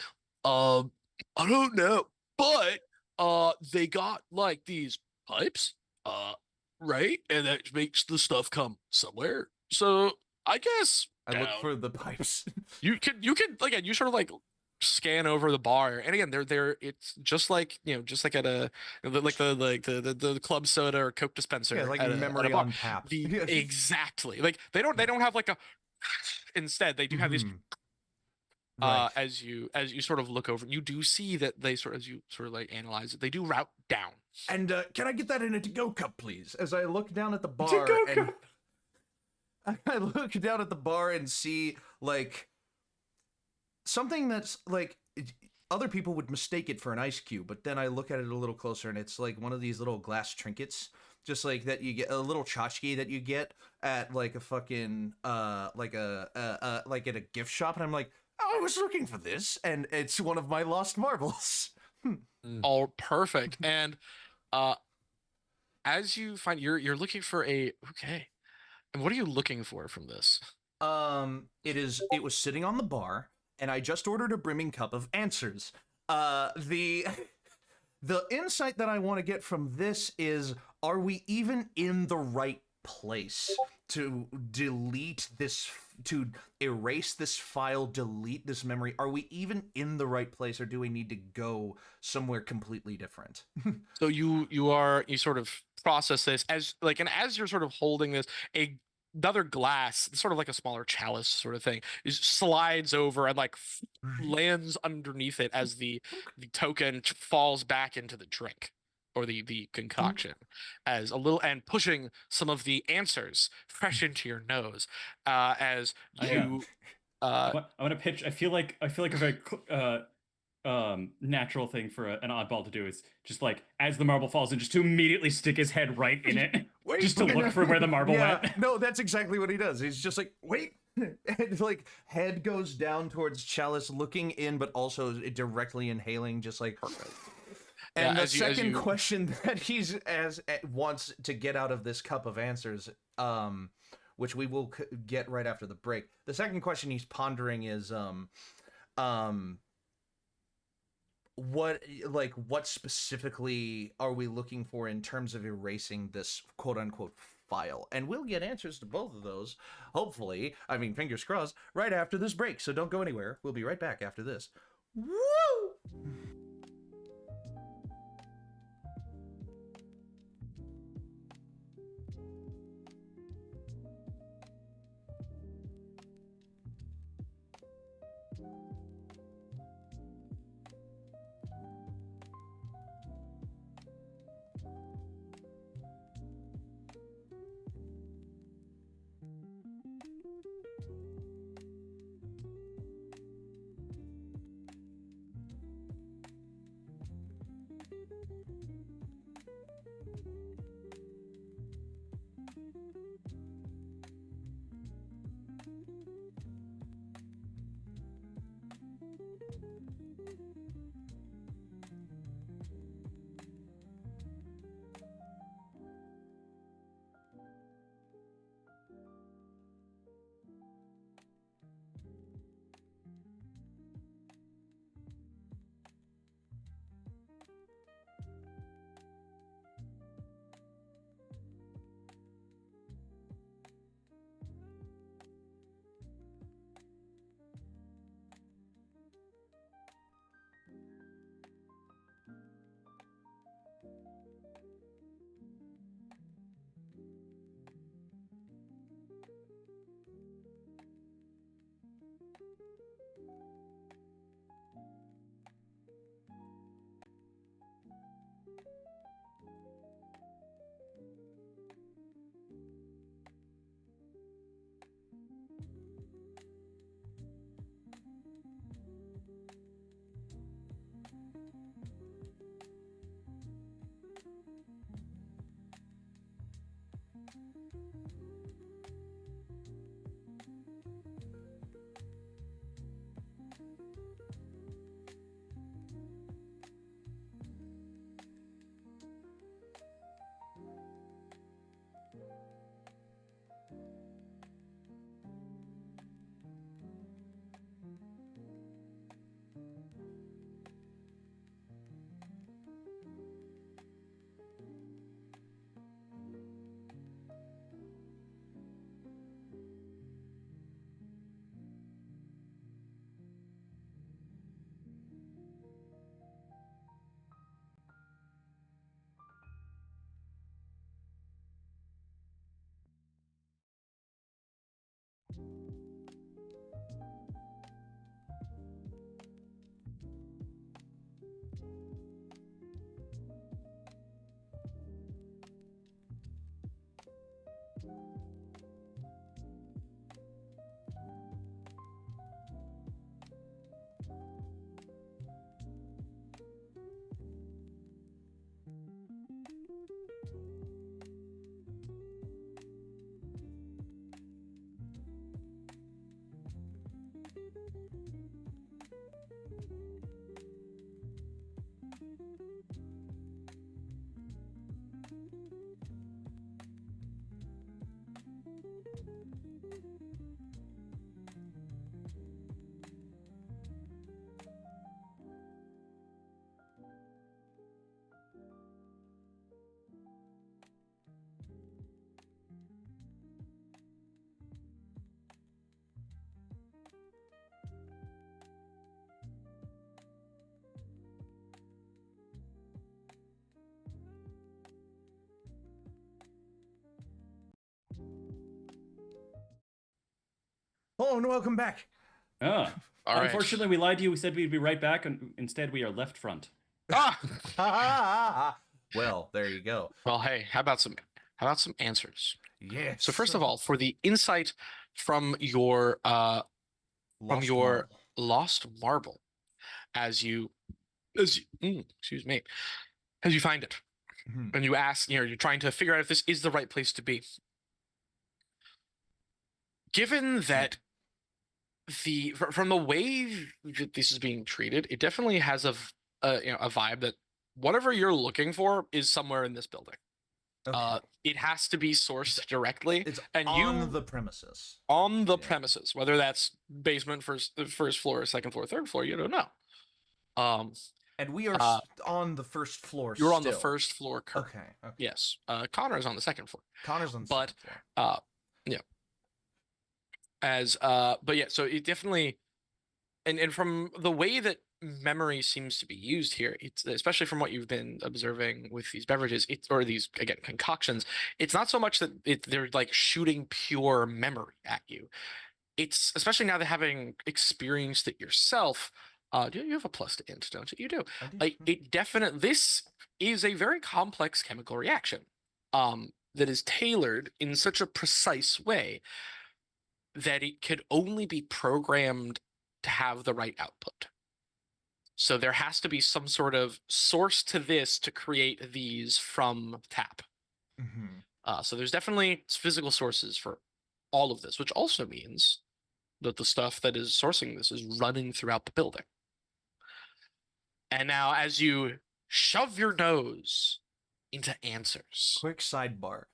I don't know, but they got like these pipes, right, and that makes the stuff come somewhere. So I guess I look for the pipes. you can again, you sort of like scan over the bar, and again they're it's just like just like at a like the club soda or Coke dispenser, like at memory a on tap. Exactly, like they don't have like a instead they do have these right. As you sort of look over, you do see that they as you sort of like analyze it, they do route down. And can I get that in a to-go cup, please? As I look down at the bar and I look down at the bar and see like something that's like other people would mistake it for an ice cube, but then I look at it a little closer, and it's like one of these little glass trinkets, just like that you get, a little tchotchke that you get at like a fucking like like at a gift shop, and I'm like, oh, I was looking for this, and it's one of my lost marbles. All perfect. And as you find you're looking for a okay. And what are you looking for from this? It was sitting on the bar, and I just ordered a brimming cup of answers. The the insight that I want to get from this is, are we even in the right place to delete this, to erase this file, delete this memory? Are we even in the right place, or do we need to go somewhere completely different? So you sort of process this as like, and as you're sort of holding this, another glass, sort of like a smaller chalice sort of thing, is slides over and like lands underneath it as the token falls back into the drink or the concoction, as a little, and pushing some of the answers fresh into your nose as you I want to pitch. I feel like a very natural thing for an oddball to do is just like, as the marble falls in, just to immediately stick his head right in it. Wait, just to look for where the marble went. No, that's exactly what he does. He's just like, wait. And like head goes down towards chalice, looking in, but also directly inhaling, just like perfect. And the second question that he's wants to get out of this cup of answers, which we will get right after the break. The second question he's pondering is, what specifically are we looking for in terms of erasing this quote unquote file? And we'll get answers to both of those, hopefully, I mean, fingers crossed, right after this break. So don't go anywhere. We'll be right back after this. Woo! Hello and welcome back. Ah, All right. unfortunately, we lied to you. We said we'd be right back, and instead we are left front. Ah! Well, there you go. Well, hey, how about some answers? Yes. So first of all, for the insight from your Lost marble. lost marble, as you excuse me, as you find it, Mhm. and you ask, you're trying to figure out if this is the right place to be. Given that from the way that this is being treated, it definitely has a vibe that whatever you're looking for is somewhere in this building. Okay. It has to be sourced directly, It's and on the premises. on the Yeah. premises, whether that's basement, first floor, second floor, third floor, you don't know. And we are on the first floor. You're on the still. first floor currently. Okay. Yes. Connor is on the second floor. Connor's on the But second floor. yeah. But yeah, so it definitely, and from the way that memory seems to be used here, it's especially from what you've been observing with these beverages, or these, again, concoctions, it's not so much that they're like shooting pure memory at you. It's especially now that having experienced it yourself. You have a plus to int, don't you? You do. I do. Like this is a very complex chemical reaction, that is tailored in such a precise way that it could only be programmed to have the right output. So there has to be some sort of source to this to create these from tap. Mm-hmm. So there's definitely physical sources for all of this, which also means that the stuff that is sourcing this is running throughout the building. And now, as you shove your nose into answers, Quick sidebar.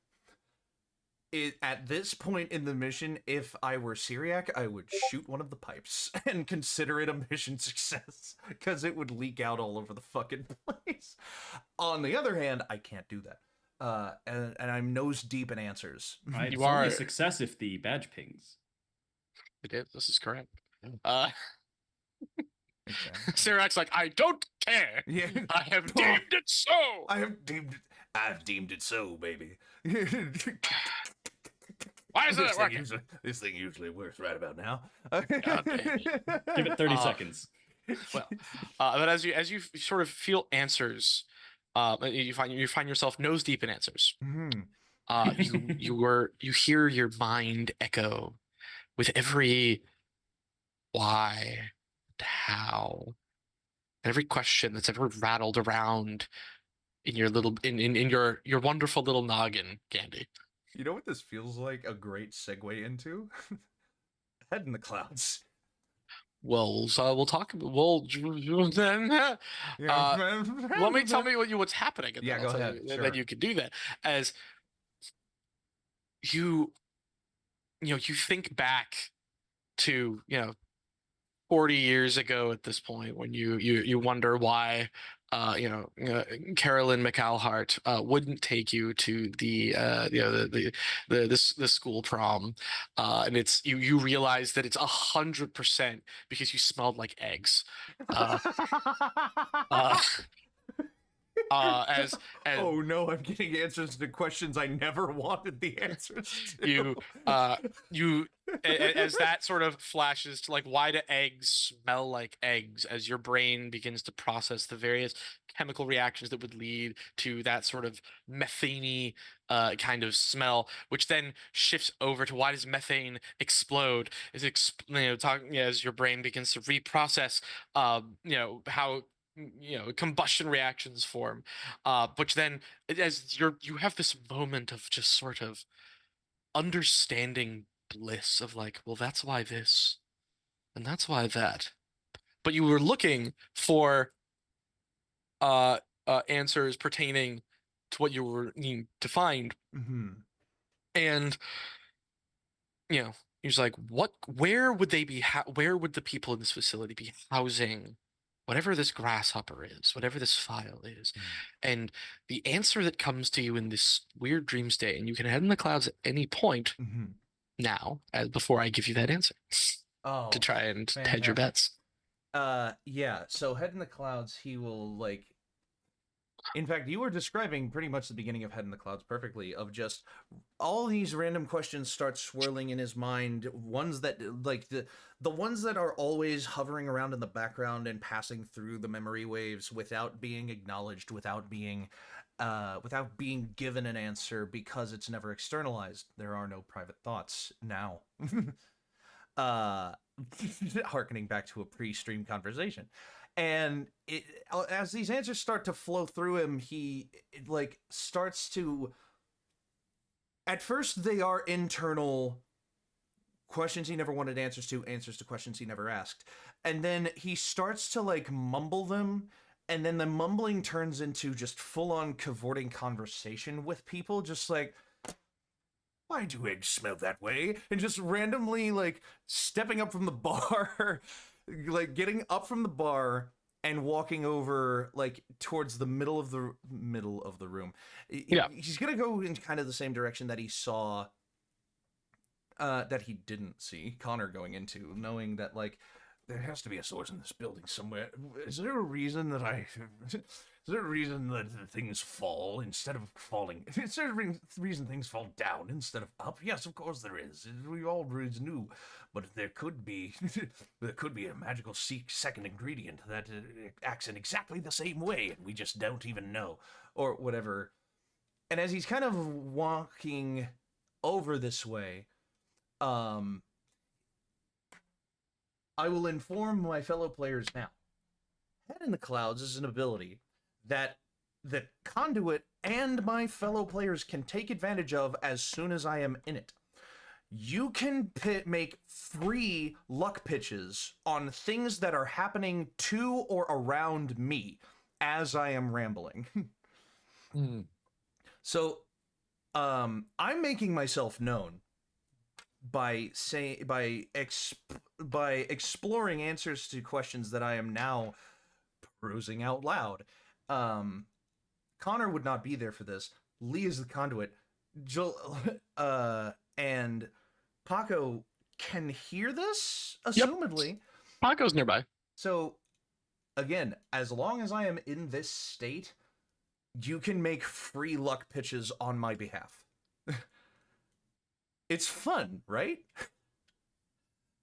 At this point in the mission, if I were Syriac, I would shoot one of the pipes and consider it a mission success, because it would leak out all over the fucking place. On the other hand, I can't do that. And I'm nose deep in answers. Right? You It's only are- a success if the badge pings. it is. This is correct. Exactly. Sirac's like, I don't care. Yeah. I have deemed it so. I've deemed it so, baby. Why isn't it working? This thing usually works right about now. God damn Give it 30 Uh, seconds. Well, but as you sort of feel answers, you find yourself nose deep in answers. Mhm. You hear your mind echo with every why, and how, and every question that's ever rattled around in your little in your wonderful little noggin, Candy. You know what this feels like? A great segue into? Head in the clouds. Well, so we'll talk. Well, then let me tell me what's happening. And Yeah, then go I'll tell ahead, you, sure. then you can do that as you think back to 40 years ago at this point, when you wonder why Carolyn McAlhart wouldn't take you to the school prom, and it's you realize that it's 100% because you smelled like eggs. As Oh no, I'm getting answers to questions I never wanted the answers to. as that sort of flashes to, like, why do eggs smell like eggs, as your brain begins to process the various chemical reactions that would lead to that sort of methane kind of smell, which then shifts over to why does methane explode, as your brain begins to reprocess how combustion reactions form, which then, as you have this moment of just sort of understanding bliss of, like, well, that's why this And that's why that. But you were looking for answers pertaining to what you were needing to find, Mm-hmm. and he's like, where would they be? Where would the people in this facility be housing whatever this grasshopper is, whatever this file is? And the answer that comes to you in this weird dream state, and you can head in the clouds at any point Mm-hmm. now, before I give you that answer, Oh, to try and hedge your bets. Yeah. So Head in the Clouds, he will like. In fact, you were describing pretty much the beginning of Head in the Clouds perfectly. Of just all these random questions start swirling in his mind. Ones that like the ones that are always hovering around in the background and passing through the memory waves without being acknowledged, without being given an answer because it's never externalized. There are no private thoughts now. Harkening back to a pre-stream conversation. And as these answers start to flow through him, he starts to. At first, they are internal questions he never wanted answers to questions he never asked, and then he starts to mumble them, and then the mumbling turns into just full-on cavorting conversation with people, just like, why do eggs smell that way? And just randomly stepping up from the bar. Getting up from the bar and walking over towards the middle of the room. Yeah. He's gonna go in kind of the same direction that he saw that he didn't see Connor going into, knowing that There has to be a source in this building somewhere. Is there a reason that things fall instead of falling? Is there a reason things fall down instead of up? Yes, of course there is. We always knew, but there could be a magical second ingredient that acts in exactly the same way, and we just don't even know, or whatever. And as he's kind of walking over this way, I will inform my fellow players now. Head in the Clouds is an ability that the conduit and my fellow players can take advantage of as soon as I am in it. You can make 3 luck pitches on things that are happening to or around me as I am rambling. So, I'm making myself known by exploring answers to questions that I am now perusing out loud. Connor would not be there for this. Lee is the conduit. And Paco can hear this, assumedly. Yep. Paco's nearby. So, again, as long as I am in this state, you can make free luck pitches on my behalf. It's fun, right?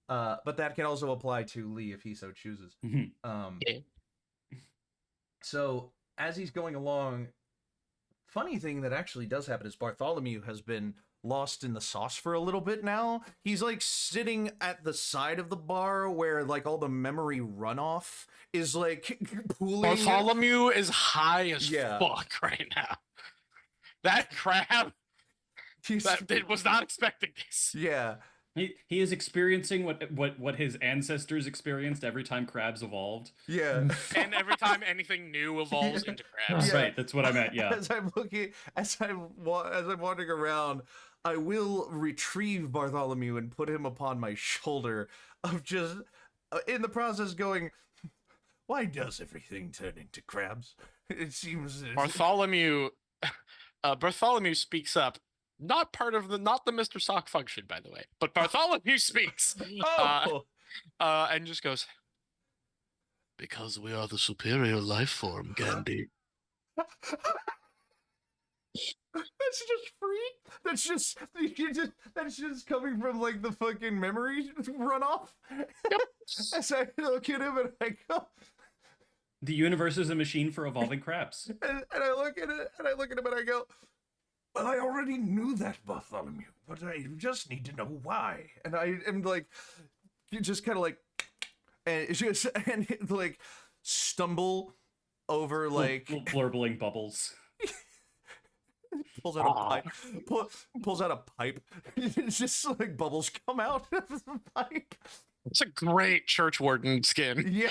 But that can also apply to Lee if he so chooses. Mm-hmm. So as he's going along, funny thing that actually does happen is Bartholomew has been lost in the sauce for a little bit now. He's sitting at the side of the bar where all the memory runoff is pooling. Bartholomew is high as fuck right now. That crab. That was not expecting this. Yeah. He is experiencing what his ancestors experienced every time crabs evolved. Yeah. And every time anything new evolves into crabs. Yeah. Right, that's what I meant, yeah. As I'm wandering around, I will retrieve Bartholomew and put him upon my shoulder, of just in the process going, why does everything turn into crabs? It seems Bartholomew speaks up. Not the Mr. Sock function, by the way, but Bartholomew speaks. And just goes, because we are the superior life form, Gandhi. That's just free. That's just coming from the fucking memory runoff. Yep. As I look at him and I go, the universe is a machine for evolving crabs. And I look at it and I look at him and I go, well, I already knew that, Bartholomew, but I just need to know why. And I am you just kind of stumble over little blurbeling bubbles. Pulls out a pipe. Pulls out a pipe. It's just bubbles come out of the pipe. It's a great church warden skin. Yeah.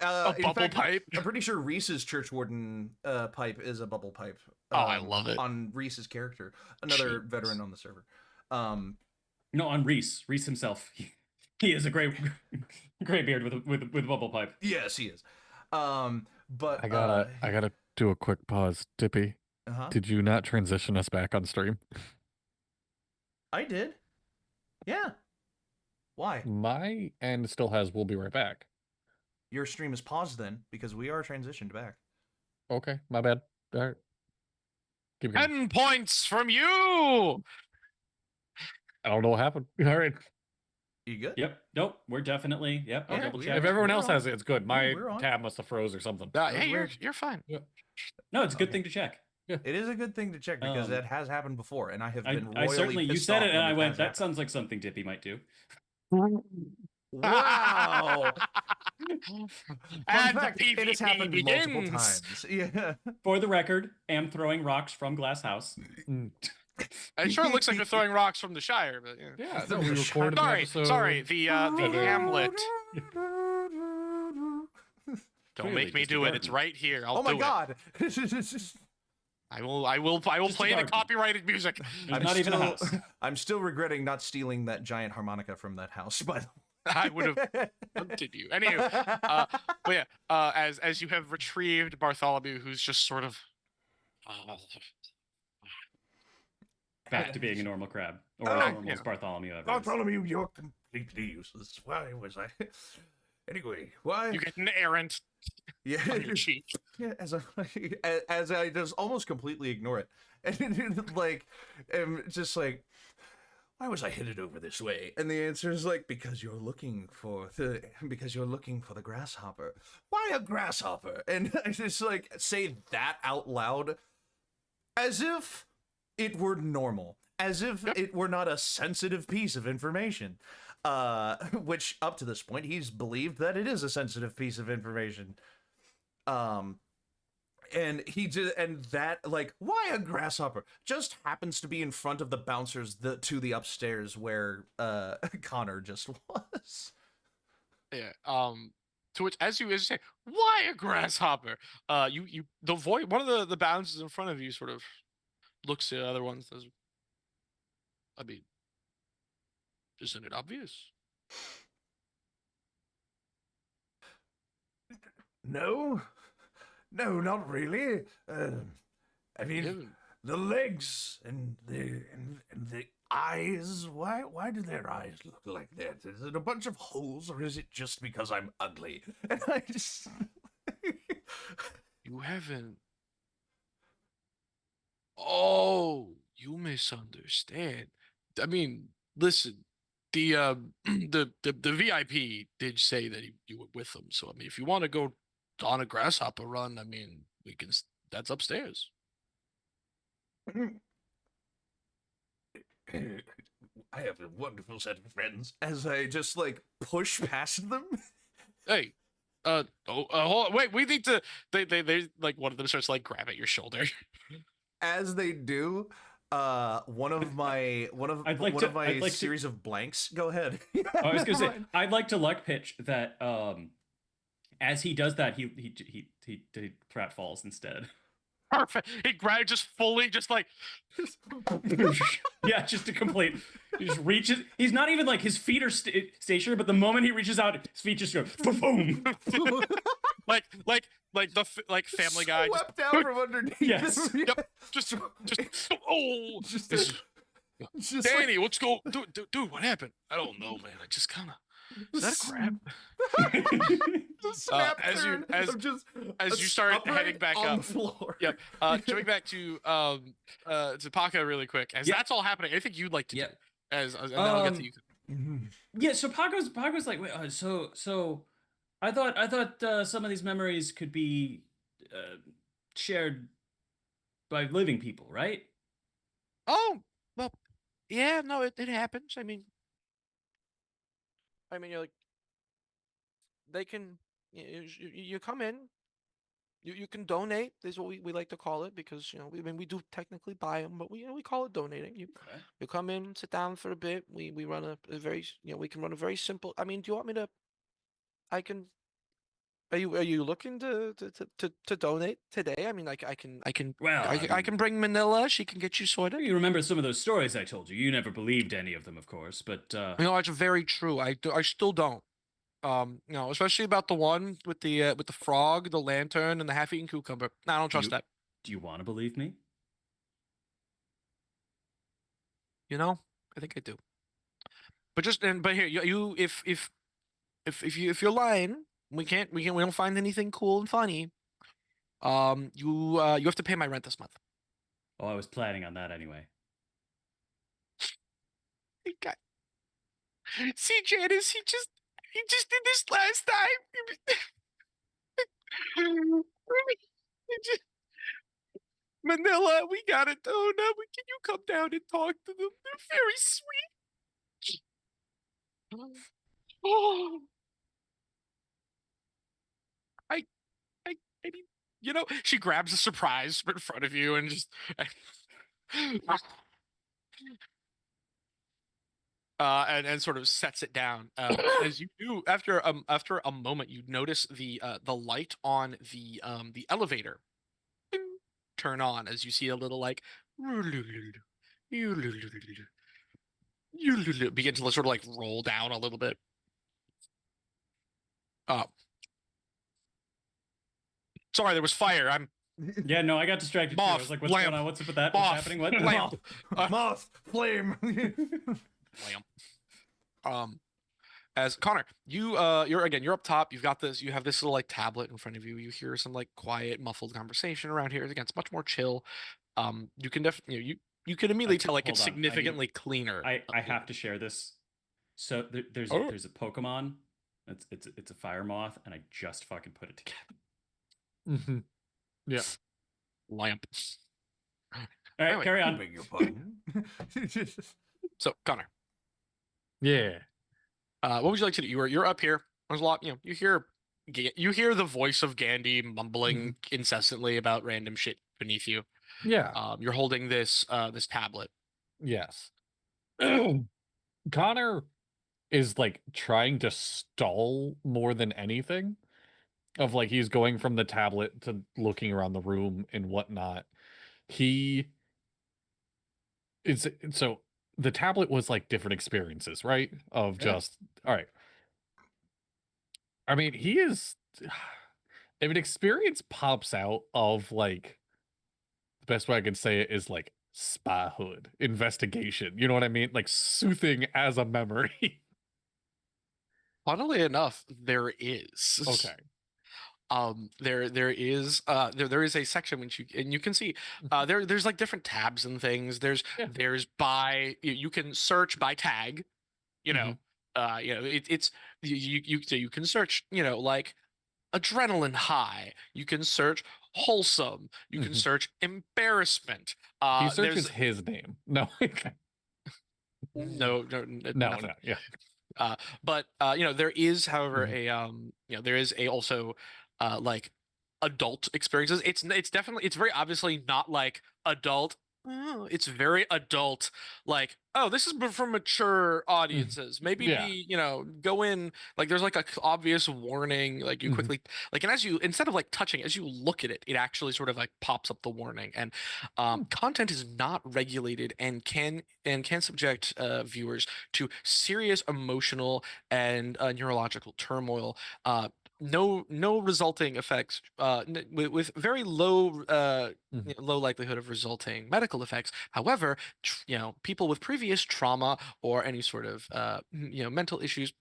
A In bubble fact, pipe. I'm pretty sure Reese's church warden pipe is a bubble pipe. Oh, I love it. On Reese's character, another Jeez. veteran on the server. No, on Reese himself. He is a great beard with a bubble pipe. Yes, he is. But I gotta do a quick pause. Dippy, uh-huh. did you not transition us back on stream? I did. Yeah. Why? My end still has "We'll be right back." Your stream is paused then because we are transitioned back. Okay, my bad. All right. Keep going. 10 points from you. I don't know what happened. All right. You good? Yep. Nope. We're definitely. Yep. I Okay, double we- checked. If everyone We're else on. has it, it's good. My we're on. tab must have froze or something. Hey, weird. you're fine. No, it's a good Okay. thing to check. It is a good thing to check because that has happened before, and I have been I royally certainly. You pissed said off it, and when I it went. has That happened. sounds like something Dippy might do. Wow. Fun And fact, the it has PvP happened multiple begins. times. Yeah. For the record, am throwing rocks from Glass House. It sure looks like you're throwing rocks from the Shire, but yeah. Yeah, no, we recorded an Sorry, episode. sorry. The Hamlet. Don't Clearly make me just a do it. It's garden. right here. I'll Oh my do god. it. I will Just a play the garden. copyrighted music. There's not even a house. I'm still regretting not stealing that giant harmonica from that house, by the I would have continue. Anyway, but yeah, as you have retrieved Bartholomew, who's just sort of Back to being a normal crab. Or Oh, as normal yeah. as Bartholomew ever is. Bartholomew, you're completely useless. Why was I? Anyway, why? you get an errant Yeah. on your cheek. Yeah, as I just almost completely ignore it, and like, am just like, why was I headed over this way? And the answer is like, because you're looking for the grasshopper. Why a grasshopper? And I just like say that out loud, as if it were normal, as if it were not a sensitive piece of information. Which up to this point he's believed that it is a sensitive piece of information. And he did, and that, like, why a grasshopper just happens to be in front of the bouncers to the upstairs where Connor just was. Yeah. To which, as you say, why a grasshopper? The voice, one of the bouncers in front of you sort of looks at the other ones. Says, I mean, isn't it obvious? No, no, not really. I mean, Yeah. the legs and the eyes. Why do their eyes look like that? Is it a bunch of holes, or is it just because I'm ugly? And I just You haven't. Oh, you misunderstand. I mean, listen, the the VIP did say that you were with them. So I mean, if you want to go on a grasshopper run, I mean, we can. That's upstairs. I have a wonderful set of friends. as I just like push past them. Hey, hold on, wait. We need to. They like one of them starts like grab at your shoulder. As they do, one of my I'd like to- series of blanks. Go ahead. I was gonna say, I'd like to luck pitch that as he does that, he pratfalls instead. Perfect. He grabbed just fully, just like Yeah, just to complete. He just reaches. He's not even like his feet are stationary, but the moment he reaches out, his feet just go boom. like the Family Guy. Just, swept out from underneath. Yes. him. yep. Just oh. Just, This- just Danny, let's go. Dude, what happened? I don't know, man. I just kind of. Is that a crab? the snap as you- turn as- of just as a you start upright heading back on up. the floor. Yep. Jumping back to Paka really quick. As Yeah. that's all happening, anything you'd like to Yeah. do? As and then I'll get to you. Yeah, so Paco's like, wait, so I thought some of these memories could be shared by living people, right? Oh, well, yeah, no, it happens. I mean, you're like, they can, you come in, you can donate. Is what we like to call it because I mean we do technically buy them, but we call it donating. Okay. You come in, sit down for a bit. We run a very we can run a very simple. I mean, do you want me to? I can. Are you looking to donate today? I mean, like Well, I can bring Manila. She can get you sorted. you remember some of those stories I told you. You never believed any of them, of course, but That's very true. I still don't. Especially about the one with the frog, the lantern, and the half-eaten cucumber. I don't trust that. do you want to believe me? I think I do. But here if you're lying, we don't find anything cool and funny. You have to pay my rent this month. Oh, I was planning on that anyway. Okay. See, Janice, he just did this last time. He just- Manila, we got a donut. Can you come down and talk to them? They're very sweet. Oh, I, I mean, she grabs a surprise in front of you and just, and sort of sets it down. As you do, after a moment, you notice the light on the elevator ding, turn on as you see a little like begin to sort of like roll down a little bit. Sorry, there was fire. I'm Yeah, no, I got distracted too. I Moth, was like, what's lamp, going on? What's up with that? moth, What's happening? What? lamp. Moth, flame. lamp. As Connor, you're up top. You have this little like tablet in front of you. You hear some like quiet, muffled conversation around here. Again, it's much more chill. You can definitely you can immediately tell like it's hold on, significantly cleaner. I have to share this. So there's Oh. there's a Pokemon. It's a fire moth, and I just fucking put it together. Mm-hmm. Yeah. Lamp. All right, Anyway, carry I on. beg your pardon. So Connor, Yeah. what would you like to do? You're up here. There's a lot. You hear the voice of Gandhi mumbling incessantly about random shit beneath you. Yeah. You're holding this tablet. Yes. Connor is like trying to stall more than anything. Of like he's going from the tablet to looking around the room and whatnot. He is so the tablet was like different experiences, right? Of Yeah. just all right. I mean, he is if an experience pops out of like the best way I can say it is like spyhood, investigation. You know what I mean? Like soothing as a memory. Funnily enough, there is. Okay. There is a section which you can see there's like different tabs and things. Yeah. There's by you can search by tag, it's you can search like adrenaline high, you can search wholesome, you can search embarrassment. He There's searches his name. No. no No, nothing. yeah. But there is, however, there is a also like adult experiences. It's definitely, it's very obviously not like adult. Oh, it's very adult, like, oh, this is for mature audiences. Maybe Yeah. be, go in, like there's like a obvious warning, like you quickly, like, and as you, instead of like touching, as you look at it, it actually sort of like pops up the warning. And content is not regulated and can subject viewers to serious emotional and neurological turmoil. No resulting effects with very low low likelihood of resulting medical effects. However, people with previous trauma or any sort of mental issues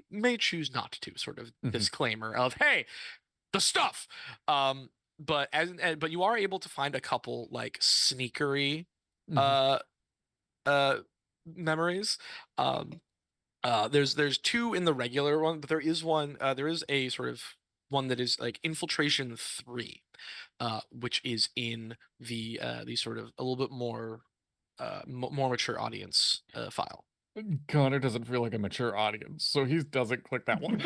may choose not to. Sort of disclaimer of, hey, the stuff. But you are able to find a couple like sneakery memories. There's two in the regular one, but there is one. There is a sort of one that is like Infiltration 3, which is in the sort of a little bit more more mature audience file. Connor doesn't feel like a mature audience, so he doesn't click that one.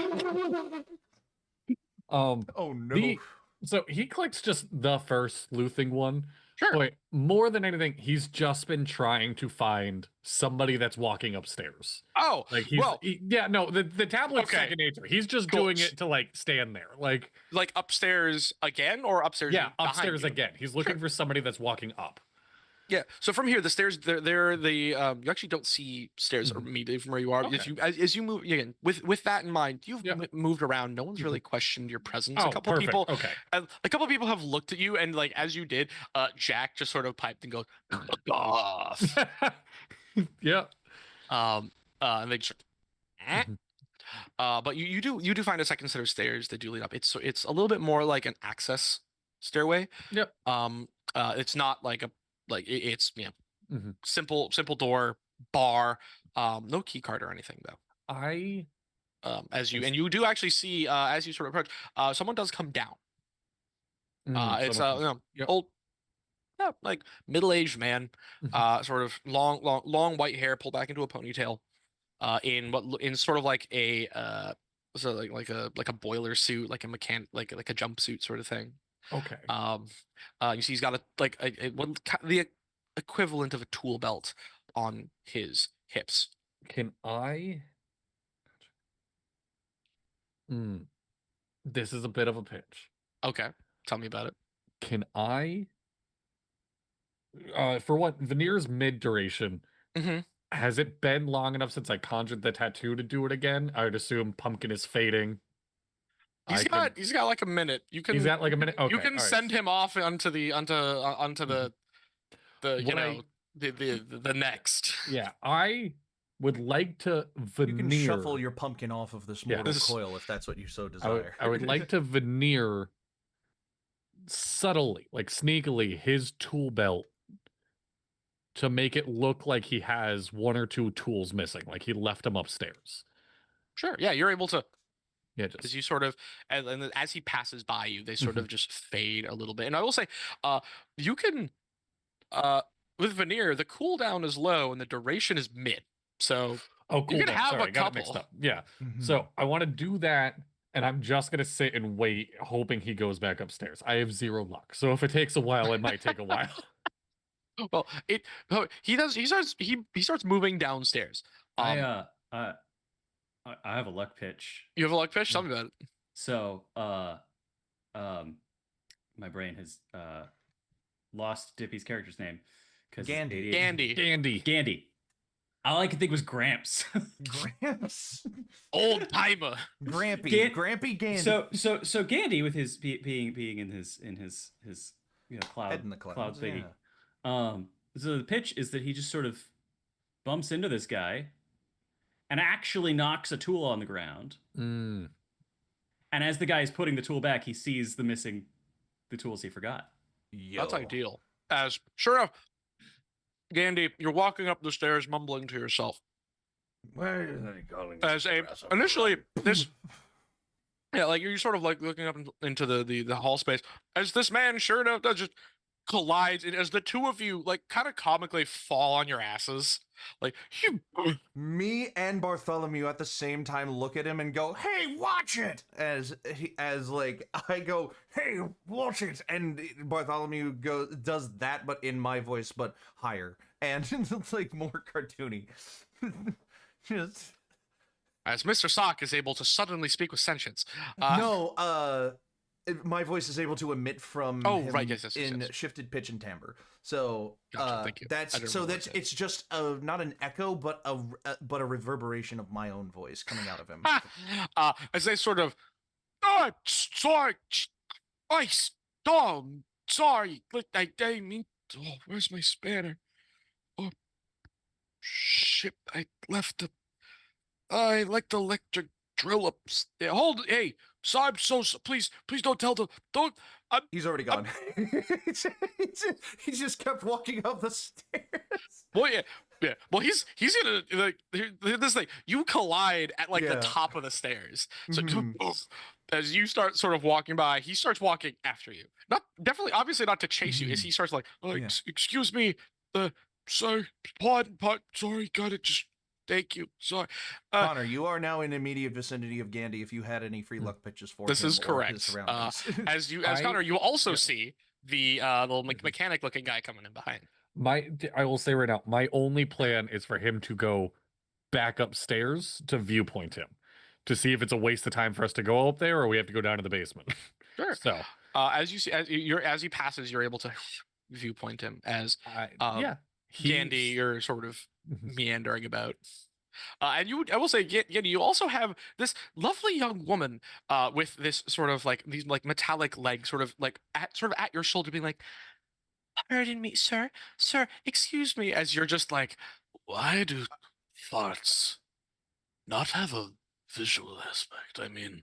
Oh no. So he clicks just the first sleuthing one. Sure. But more than anything, he's just been trying to find somebody that's walking upstairs. Oh, Like he's well, yeah, no, the tablet's Okay. second nature. He's just Cool. doing it to like stand there. Like like upstairs again or upstairs? yeah, behind upstairs you? again. He's looking for somebody that's walking up. Yeah. So from here, the stairs, they're the you actually don't see stairs immediately from where you are. Okay. As you move again, with that in mind, you've Yep. moved around. No one's really questioned your presence. Oh, a couple perfect. people, Okay. a couple people have looked at you, and like as you did, Jack just sort of piped and goes, "Fuck off." Yeah. And they just. Eh. But you do find a second set of stairs that do lead up. It's a little bit more like an access stairway. Yep. It's not like it's Mhm. simple door bar. No key card or anything though. As you do actually see as you sort of approach, someone does come down. It's Yep. old, yeah, like middle-aged man, sort of long white hair pulled back into a ponytail, in sort of like a so like a boiler suit, like a like a jumpsuit sort of thing. Okay. You see he's got the equivalent of a tool belt on his hips. Can I? This is a bit of a pitch. Okay, tell me about it. Can I? For what Veneer's mid duration? Mhm. Has it been long enough since I conjured the tattoo to do it again? I would assume Pumpkin is fading. He's got like a minute. You can. He's got like a minute. Okay, you can all right. send him off onto the the next. Yeah, I would like to veneer. You can shuffle your pumpkin off of this mortal This is- coil if that's what you so desire. I would like to veneer subtly, like sneakily, his tool belt to make it look like he has one or two tools missing, like he left them upstairs. Sure. Yeah, you're able to. Yeah, As you sort of, and as he passes by you, they sort of just fade a little bit. And I will say, you can, with Veneer, the cooldown is low and the duration is mid. So oh, cool. you can have Sorry, a got it mixed couple. up. Yeah. Mhm. So I want to do that, and I'm just gonna sit and wait, hoping he goes back upstairs. I have 0 luck, so if it takes a while, it might take a while. Well, he starts moving downstairs. I have a luck pitch. You have a luck pitch. Tell me about it. So, my brain has lost Dippy's character's name because Gandy. Gandy. Gandy. All I could think was Gramps. Gramps. Old timer. Grampy. Grampy Gandy. So Gandy with his being in his cloud Head in the clouds, cloud thingy. yeah. So the pitch is that he just sort of bumps into this guy and actually knocks a tool on the ground. Mm. And as the guy is putting the tool back, he sees the tools he forgot. Yo. That's ideal. As sure enough, Gandy, you're walking up the stairs, mumbling to yourself. Why are they calling As this a Grasshopper? initially this, yeah, like you're sort of like looking up into the hall space as this man sure enough does just collides, and as the two of you like kind of comically fall on your asses, like you. Me and Bartholomew at the same time look at him and go, "Hey, watch it!" As like I go, "Hey, watch it!" And Bartholomew does that, but in my voice, but higher, and it's like more cartoony. Just As Mr. Sock is able to suddenly speak with sentience. my voice is able to emit from Oh, him right, yes, in yes. shifted pitch and timbre. So Gotcha, thank you. I didn't that's realize that. it's just not an echo, but a reverberation of my own voice coming out of him. As they sort of, oh, sorry, sorry, I didn't mean. Oh, where's my spanner? Oh, shit! I left the electric drill up. Hold, hey, sorry, please don't tell them. Don't. He's already gone. he just kept walking up the stairs. Well, yeah. Well, he's gonna like this thing. You collide at like Yeah. the top of the stairs. So Mhm. as you start sort of walking by, he starts walking after you. Not definitely, obviously not to chase you. As he starts like, Yeah. excuse me, sorry, pardon, sorry, got it. Just Thank you. Sorry. Connor, you are now in immediate vicinity of Gandhi if you had any free luck pitches for This him is or his correct. surroundings. As Connor, you also yeah. see the little mechanic looking guy coming in behind. I will say right now, my only plan is for him to go back upstairs to viewpoint him to see if it's a waste of time for us to go up there or we have to go down to the basement. Sure. So As you see, as he passes, you're able to viewpoint him as yeah, Gandhi. You're sort of meandering about. And I will say, Gandhi, you also have this lovely young woman with this sort of like these like metallic legs, sort of at your shoulder, being like, "Pardon me, sir, excuse me," as you're just like, "Why do farts not have a visual aspect? I mean,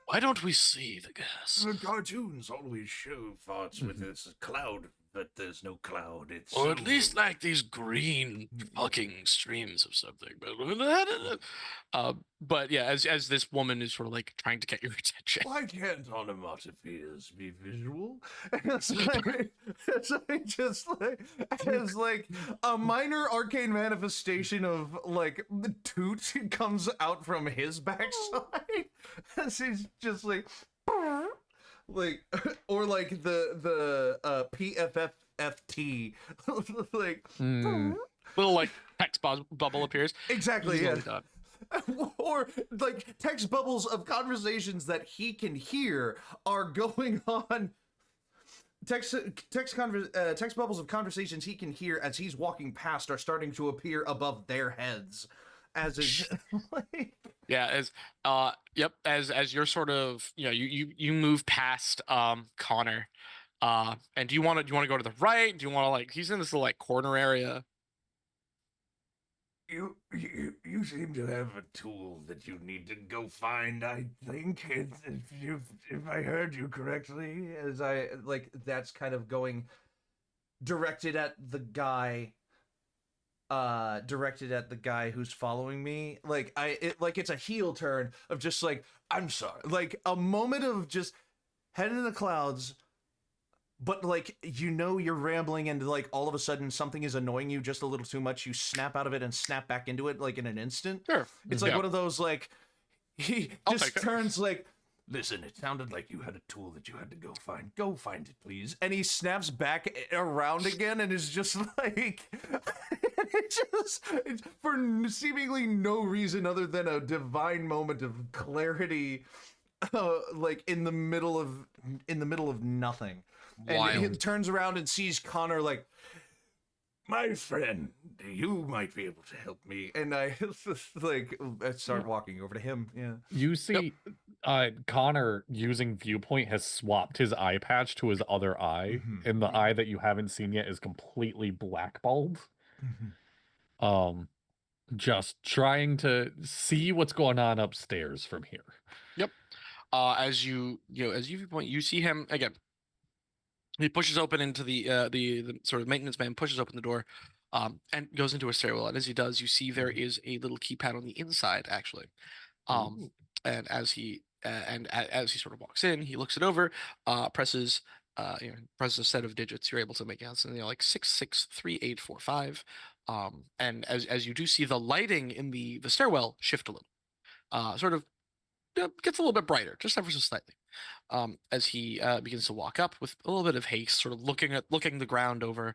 why don't we see the gas? The cartoons always show farts with this cloud, but there's no cloud. It's Or at so- least like these green fucking streams of something." But yeah, as this woman is sort of like trying to get your attention. Why can't onomatopoeias be visual? As like a minor arcane manifestation of like the toot comes out from his backside as he's just like or like the PFFFT like Little like text bubble appears. exactly Easily yeah. done. Or like text bubbles of conversations that he can hear are going on. Text bubbles of conversations he can hear as he's walking past are starting to appear above their heads, as is like Yeah, as you're sort of you move past Connor, and do you want to go to the right? Do you want to like he's in this little like corner area? You seem to have a tool that you need to go find. I think if I heard you correctly. as I like that's kind of going directed at the guy who's following me. Like it's a heel turn of just like I'm sorry, like a moment of just head in the clouds, but like you're rambling and like all of a sudden something is annoying you just a little too much. You snap out of it and snap back into it like in an instant. Sure. It's like one of those like he I'll just take it. turns like, Listen, it sounded like you had a tool that you had to go find. Go find it, please. and he snaps back around again and is just like it's for seemingly no reason other than a divine moment of clarity, like in the middle of nothing. And he Wild. turns around and sees Connor like, My friend, you might be able to help me. and I start walking over to him. Yeah. You see, Connor using viewpoint has swapped his eye patch to his other eye, and the eye that you haven't seen yet is completely blackballed. Just trying to see what's going on upstairs from here. Yep. As you viewpoint, you see him again. He pushes open into the sort of maintenance man pushes open the door, and goes into a stairwell. And as he does, you see there is a little keypad on the inside, actually. And as he sort of walks in, he looks it over, presses presses a set of digits. You're able to make out something like 663845. And as you do see the lighting in the stairwell shift a little, sort of gets a little bit brighter, just ever so slightly. As he begins to walk up with a little bit of haste, sort of looking the ground over,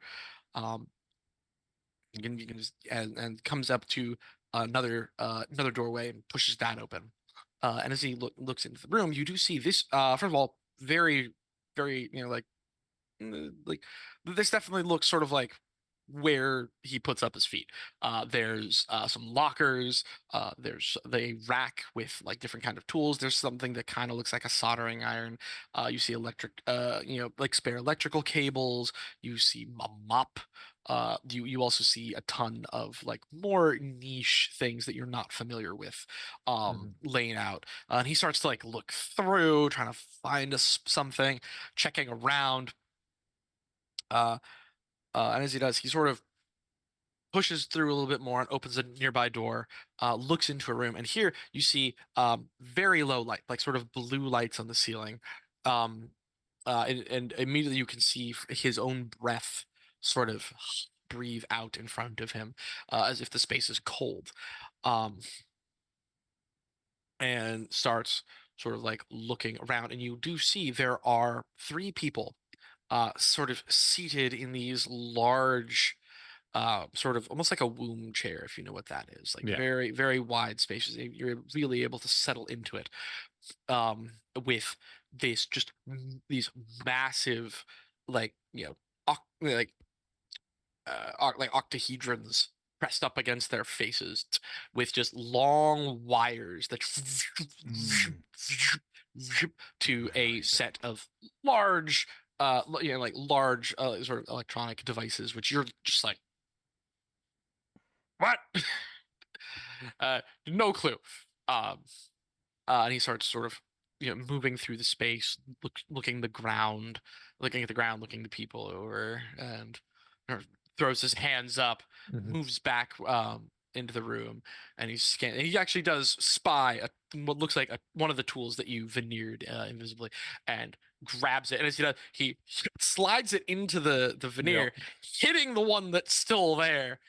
you can just, and comes up to another doorway and pushes that open. And as he looks into the room, you do see this. First of all, very, very, like this definitely looks sort of like where he puts up his feet. There's some lockers. There's the rack with like different kind of tools. There's something that kind of looks like a soldering iron. You see electric, like spare electrical cables. You see a mop. You also see a ton of like more niche things that you're not familiar with, laying out. And he starts to like look through, trying to find something, checking around. And as he does, he sort of pushes through a little bit more and opens a nearby door, looks into a room, and here you see very low light, like sort of blue lights on the ceiling, and immediately you can see his own breath sort of breathe out in front of him, as if the space is cold, um, and starts sort of like looking around. And you do see there are 3 people, sort of seated in these large, sort of almost like a womb chair, if you know what that is, like Yeah. very, very wide spaces. You're really able to settle into it, with this just these massive, like, like like octahedrons pressed up against their faces, with just long wires that Mm. to a set of large, like large, sort of electronic devices, which you're just like, what? No clue. Um, and he starts sort of, moving through the space, looking the ground, looking at the ground, looking the people over, and throws his hands up, moves back, into the room, and he's scanning. He actually does spy what looks like one of the tools that you veneered, invisibly, and grabs it. And as he does, he slides it into the veneer, hitting the one that's still there.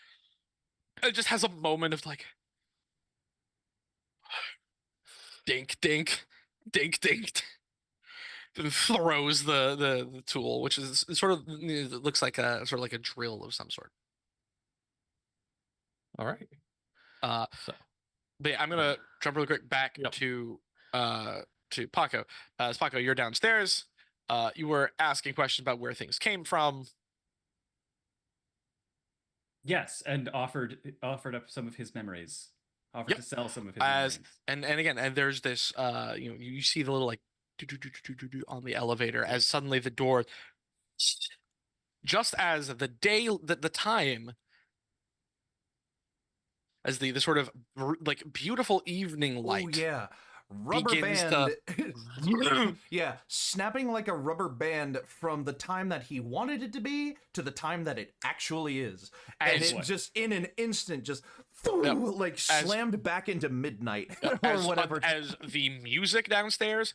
It just has a moment of like, dink, dink, dink, dink. And throws the tool, which is sort of, it looks like a sort of like a drill of some sort. All right. So But yeah, I'm gonna jump really quick back to Paco. So Paco, you're downstairs. You were asking questions about where things came from. Yes, and offered up some of his memories. Offered Yep. to sell some of his As memories. and again, and there's this, you see the little like on the elevator, as suddenly the door, just as the time, as the sort of like beautiful evening light. Oh yeah, rubber begins band. to Yeah, snapping like a rubber band from the time that he wanted it to be to the time that it actually is, and As- it just in an instant just Yep. like slammed back into midnight or as whatever. as the music downstairs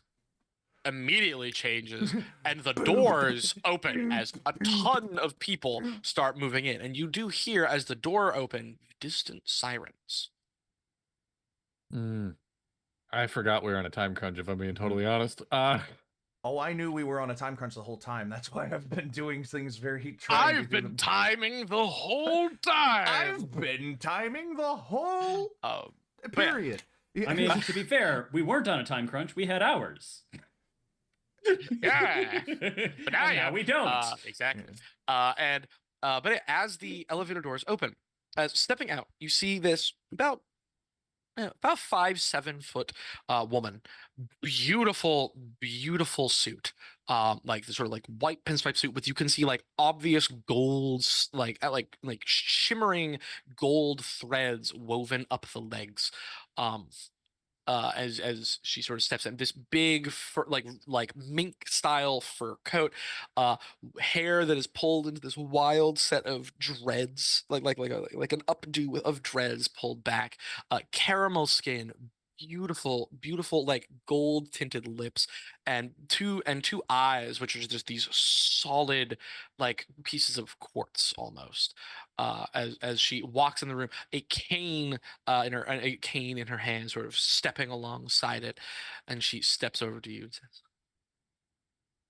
immediately changes and the doors open as a ton of people start moving in, and you do hear, as the door open, distant sirens. I forgot we were on a time crunch, if I'm being totally honest. Oh, I knew we were on a time crunch the whole time. That's why I've been doing things very. I've been timing the whole time. I've been timing the whole period. I mean, to be fair, we weren't on a time crunch. We had hours. Yeah, but now we don't. Exactly. But as the elevator doors open, as stepping out, you see this about 5'7" woman, beautiful, beautiful suit, like the sort of like white pinstripe suit with, you can see like obvious golds, like shimmering gold threads woven up the legs. As she sort of steps in, this big fur, like mink style fur coat, hair that is pulled into this wild set of dreads, like an updo of dreads pulled back, caramel skin, beautiful, beautiful, like gold tinted lips, and two eyes, which are just these solid, like pieces of quartz almost. As she walks in the room, a cane in her hand, sort of stepping alongside it, and she steps over to you and says,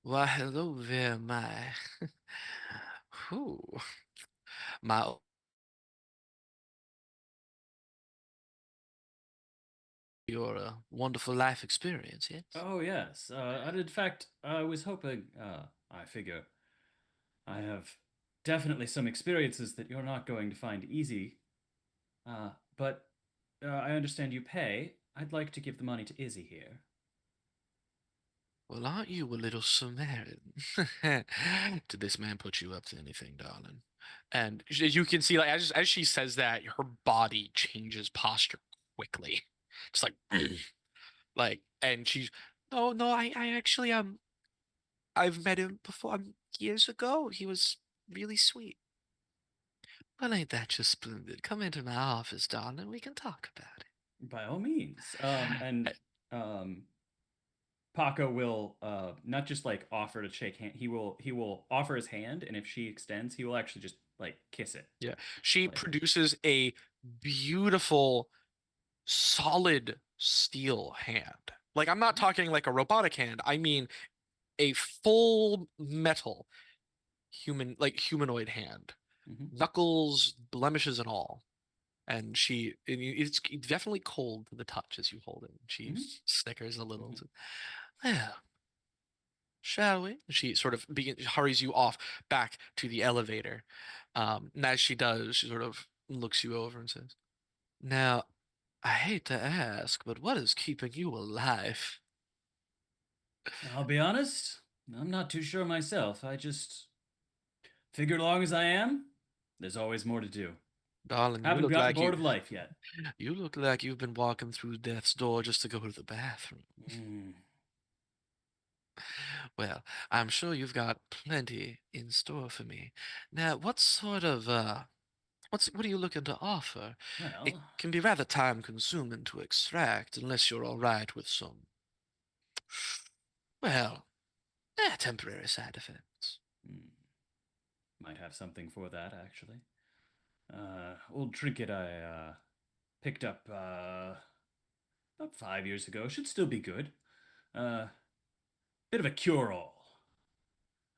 "Why, hello there, my, whew, my your wonderful life experience, yes?" Oh yes. And in fact, I was hoping. I figure I have definitely some experiences that you're not going to find easy. But I understand you pay. I'd like to give the money to Izzy here. Well, aren't you a little Samaritan? Did this man put you up to anything, darling? And you can see, like, as she says that, her body changes posture quickly. Just like, like, and she's, no, I actually, I've met him before, years ago. He was really sweet. Well, ain't that just splendid? Come into my office, darling. We can talk about it. By all means. And Paco will not just like offer to shake hand. He will offer his hand, and if she extends, he will actually just like kiss it. Yeah. She Like- produces a beautiful, solid steel hand. Like, I'm not talking like a robotic hand. I mean a full metal humanoid hand. Mhm. Knuckles, blemishes and all. And it's definitely cold to the touch as you hold it. She Mhm. snickers a little. Mhm. Well, shall we? She sort of hurries you off back to the elevator. And as she does, she sort of looks you over and says, "Now, I hate to ask, but what is keeping you alive?" I'll be honest, I'm not too sure myself. I just figure, long as I am, there's always more to do. Darling, Haven't gotten bored of life yet. you look like you've been walking through death's door just to go to the bathroom. Mm. Well, I'm sure you've got plenty in store for me. Now, what are you looking to offer? It Well, can be rather time consuming to extract unless you're all right with some, well, temporary side effects. mm, might have something for that, actually. Old trinket I picked up about 5 years ago. Should still be good. Uh, bit of a cure-all.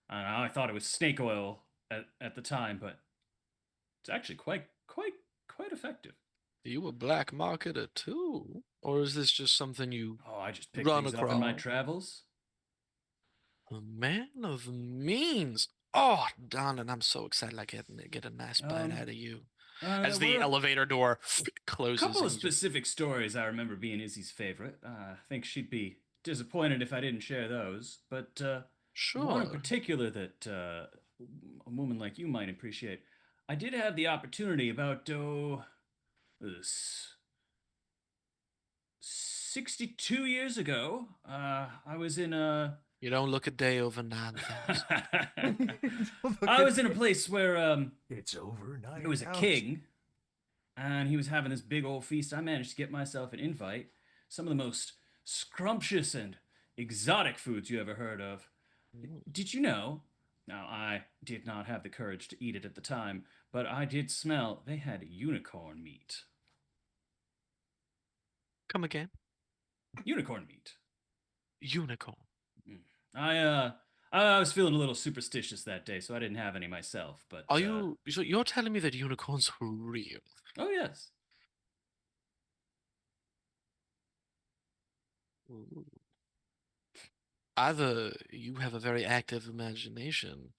I don't know, I thought it was snake oil at the time, but it's actually quite effective. Are you a black marketer too? Or is this just something you Oh, I just picked run these up in my across? travels. A man of means. Oh, darling, I'm so excited I get a nice bite out of you. As the We're elevator door a closes. couple of and you just- specific stories I remember being Izzy's favorite. I think she'd be disappointed if I didn't share those, but one in Sure. particular that a woman like you might appreciate. I did have the opportunity about 62 years ago. I was in a You don't look a day over 9,000. I was in a place where It's over there was a 9,000. king, and he was having this big old feast. I managed to get myself an invite. Some of the most scrumptious and exotic foods you ever heard of. Did you know? Now, I did not have the courage to eat it at the time, but I did smell they had unicorn meat. Come again? Unicorn meat. Unicorn. I uh I was feeling a little superstitious that day, so I didn't have any myself, but Are you so you're telling me that unicorns are real? oh yes. Ooh. Either you have a very active imagination,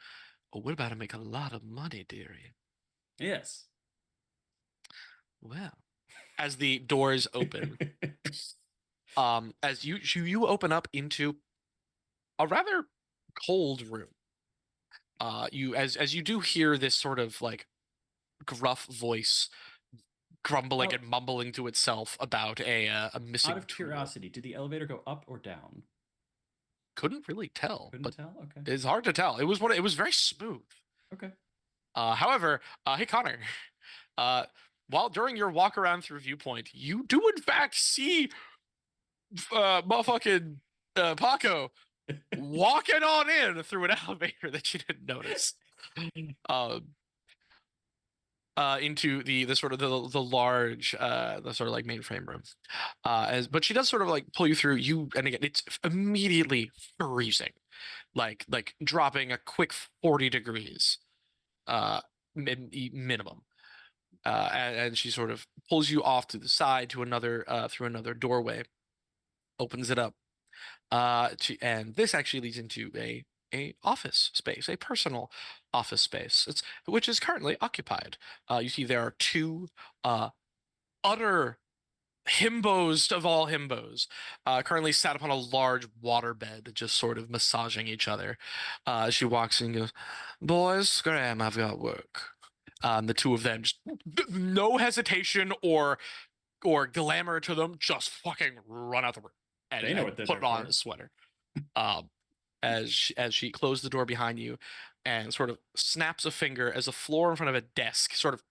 or we're about to make a lot of money, dearie. Yes. Well, as the doors open, as you open up into a rather cold room. You as you do hear this sort of like gruff voice grumbling Oh. and mumbling to itself about a missing Out of tool. curiosity, did the elevator go up or down? Couldn't really tell, Couldn't but tell? Okay. it's hard to tell. It was very smooth. Okay. However, hey Connor, while during your walk around through viewpoint, you do in fact see motherfucking Paco walking on in through an elevator that you didn't notice. Into the sort of the large the sort of like mainframe room. But she does sort of like pull you through. And again, it's immediately freezing, like dropping a quick 40 degrees minimum. And she sort of pulls you off to the side to another through another doorway, opens it up. And this actually leads into a office space, a personal office space, which is currently occupied. You see there are two utter himbos of all himbos, currently sat upon a large water bed, just sort of massaging each other. She walks in and goes, "Boys, scram, I've got work." The two of them, just no hesitation or glamour to them, just fucking run out the room and, They know what they're put there on for. a sweater. As she closed the door behind you and sort of snaps a finger as the floor in front of a desk sort of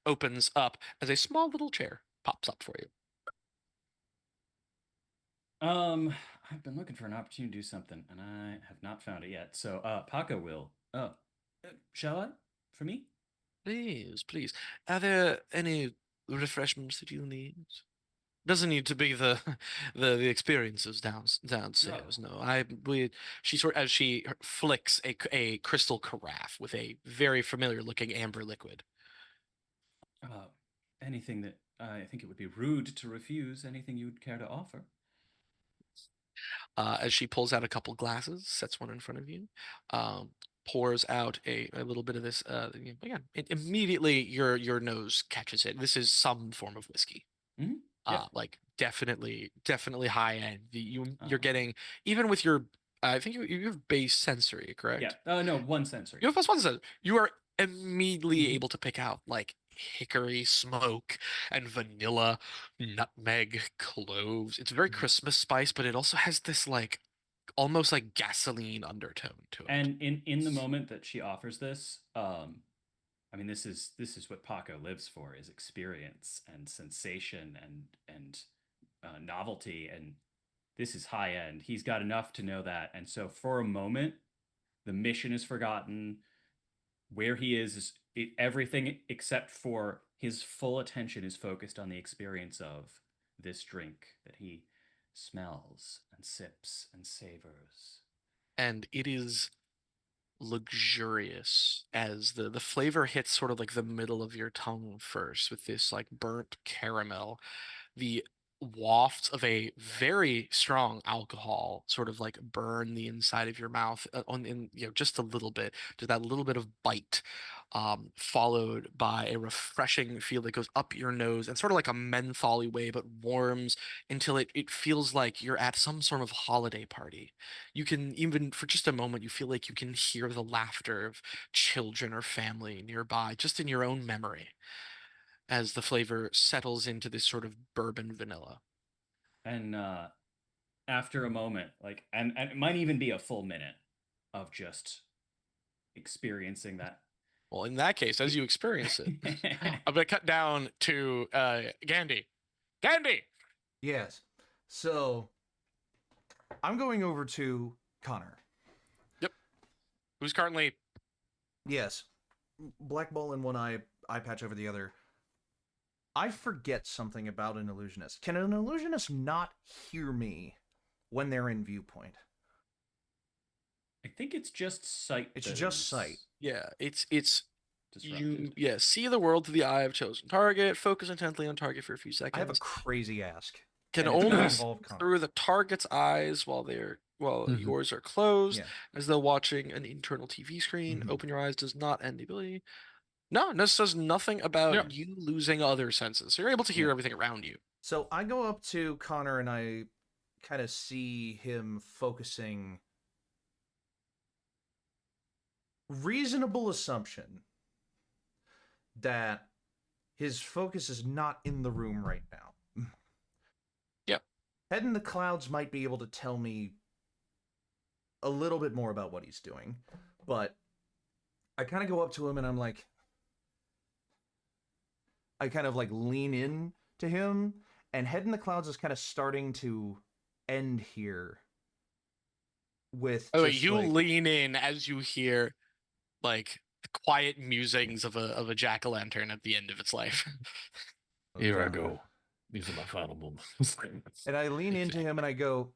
opens up as a small little chair pops up for you. I've been looking for an opportunity to do something, and I have not found it yet. So, Paco will. Oh, shall I? For me? Please, please. Are there any refreshments that you need? Doesn't need to be the the experiences downstairs. No, she sort as she flicks a crystal carafe with a very familiar looking amber liquid. Anything that I think it would be rude to refuse. Anything you'd care to offer? As she pulls out a couple glasses, sets one in front of you, pours out a little bit of this. Again, immediately your nose catches it. This is some form of whiskey. Mm-hmm. Yeah. Like definitely high end. You're Uh-huh. getting, even with your, I think you have base sensory, correct? Yeah. No, one sensory. You have plus one sensory. You are immediately Mhm. able to pick out like hickory smoke and vanilla, nutmeg, cloves. It's very Mhm. Christmas spice, but it also has this like almost like gasoline undertone to it. And in the moment that she offers this, I mean, this is what Paco lives for: is experience and sensation and novelty. And this is high end. He's got enough to know that. And so, for a moment, the mission is forgotten. Where he is everything except for his full attention is focused on the experience of this drink that he smells and sips and savors. And it is luxurious as the flavor hits sort of like the middle of your tongue first with this like burnt caramel, the wafts of a very strong alcohol sort of like burn the inside of your mouth on in just a little bit, to that little bit of bite, followed by a refreshing feel that goes up your nose and sort of like a mentholy way, but warms until it feels like you're at some sort of holiday party. You can, even for just a moment, you feel like you can hear the laughter of children or family nearby, just in your own memory, as the flavor settles into this sort of bourbon vanilla. And after a moment, like, and it might even be a full minute of just experiencing that. Well, in that case, as you experience it, I'm gonna cut down to Gandhi. Gandhi! Yes. So I'm going over to Connor. Yep. Who's currently... Yes. Black ball in one eye patch over the other. I forget something about an illusionist. Can an illusionist not hear me when they're in viewpoint? I think it's just sight. It's just sight. Yeah, it's disrupted. you see the world through the eye of chosen target. Focus intently on target for a few seconds. I have a crazy ask. Can and it's only gonna see involve Connor. through the target's eyes while yours are closed, Yeah. as though watching an internal TV screen. Mhm. Open your eyes does not end the ability. No, this says nothing about Yeah. you losing other senses. So you're able to hear Yeah. everything around you. So I go up to Connor and I kind of see him focusing. Reasonable assumption that his focus is not in the room right now. Yep. Head in the clouds might be able to tell me a little bit more about what he's doing, but I kind of go up to him and I'm like, I kind of like lean in to him, and Head in the Clouds is kind of starting to end here with Oh, just, you like, lean in as you hear like the quiet musings of a jack-o'-lantern at the end of its life. Here I go. These are my final moments. And I lean into him and I go,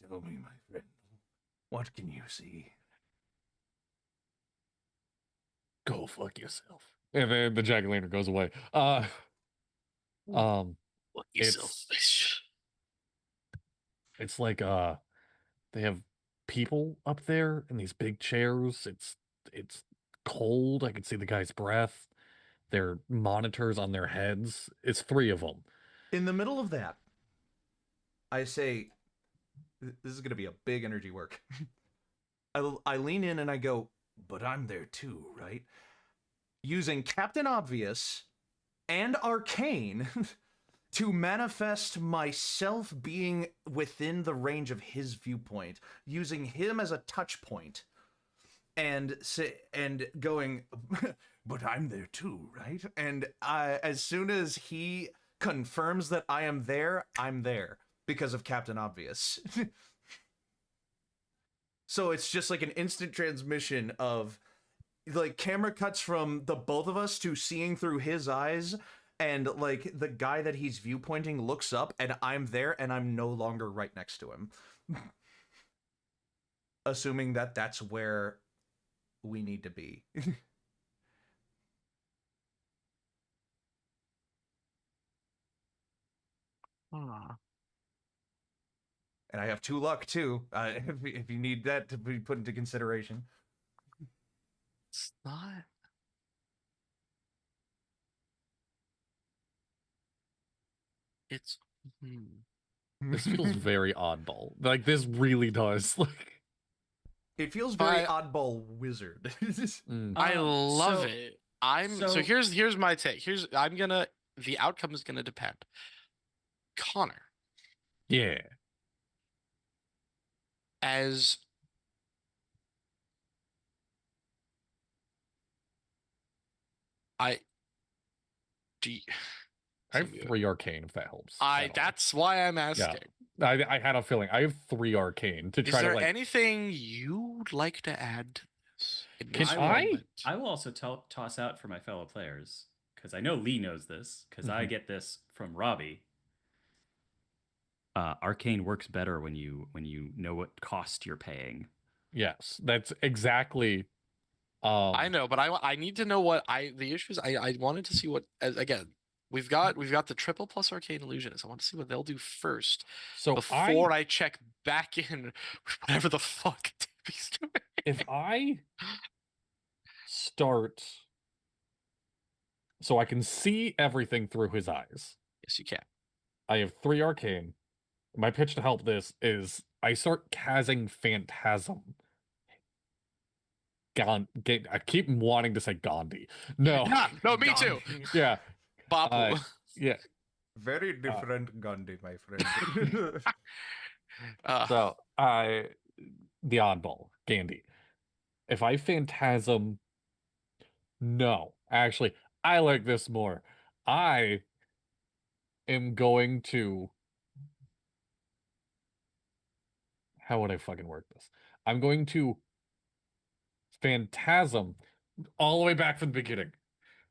tell me, my friend, what can you see? Go fuck yourself. And then the jack-o'-lantern goes away. What you It's- selfish. It's like they have people up there in these big chairs. It's cold. I can see the guy's breath. Their monitors on their heads. It's 3 of them. In the middle of that, I say, this is going to be a big energy work. I lean in and I go, but I'm there too, right? Using Captain Obvious and Arcane to manifest myself being within the range of his viewpoint, using him as a touch point, and going, but I'm there too, right? And as soon as he confirms that I am there, I'm there because of Captain Obvious. So it's just like an instant transmission of like camera cuts from the both of us to seeing through his eyes, and like the guy that he's viewpointing looks up, and I'm there, and I'm no longer right next to him. Assuming that that's where we need to be. Ah. And I have 2 luck too, if you need that to be put into consideration. It's not. It's. This feels very oddball. Like this really does. Like It feels very I- oddball wizard. I love so- it. so- Here's my take. The outcome is gonna depend. Connor, yeah. as I do you- I have 3 arcane if that helps. I at all. that's why I'm asking. I had a feeling. I have 3 arcane to Is try there to like anything you'd like to add to this? in Can this I- moment? I will also toss out for my fellow players, because I know Lee knows this, because I Mhm. get this from Robby. Arcane works better when you know what cost you're paying. Yes, that's exactly I know, but I need to know what the issue is. I wanted to see what again. We've got the triple plus arcane illusionist. I want to see what they'll do first so before I check back in with whatever the fuck Tippy's doing. if I start so I can see everything through his eyes. Yes, you can. I have 3 arcane. My pitch to help this is I start casting Phantasm. I keep wanting to say Gandhi. No. Yeah, no, me too. Yeah. Bapu. Yeah. Very different Gandhi, my friend. So the oddball, Gandhi. If I Phantasm, no, actually, I like this more. I am going to. How would I fucking work this? I'm going to Phantasm all the way back from the beginning.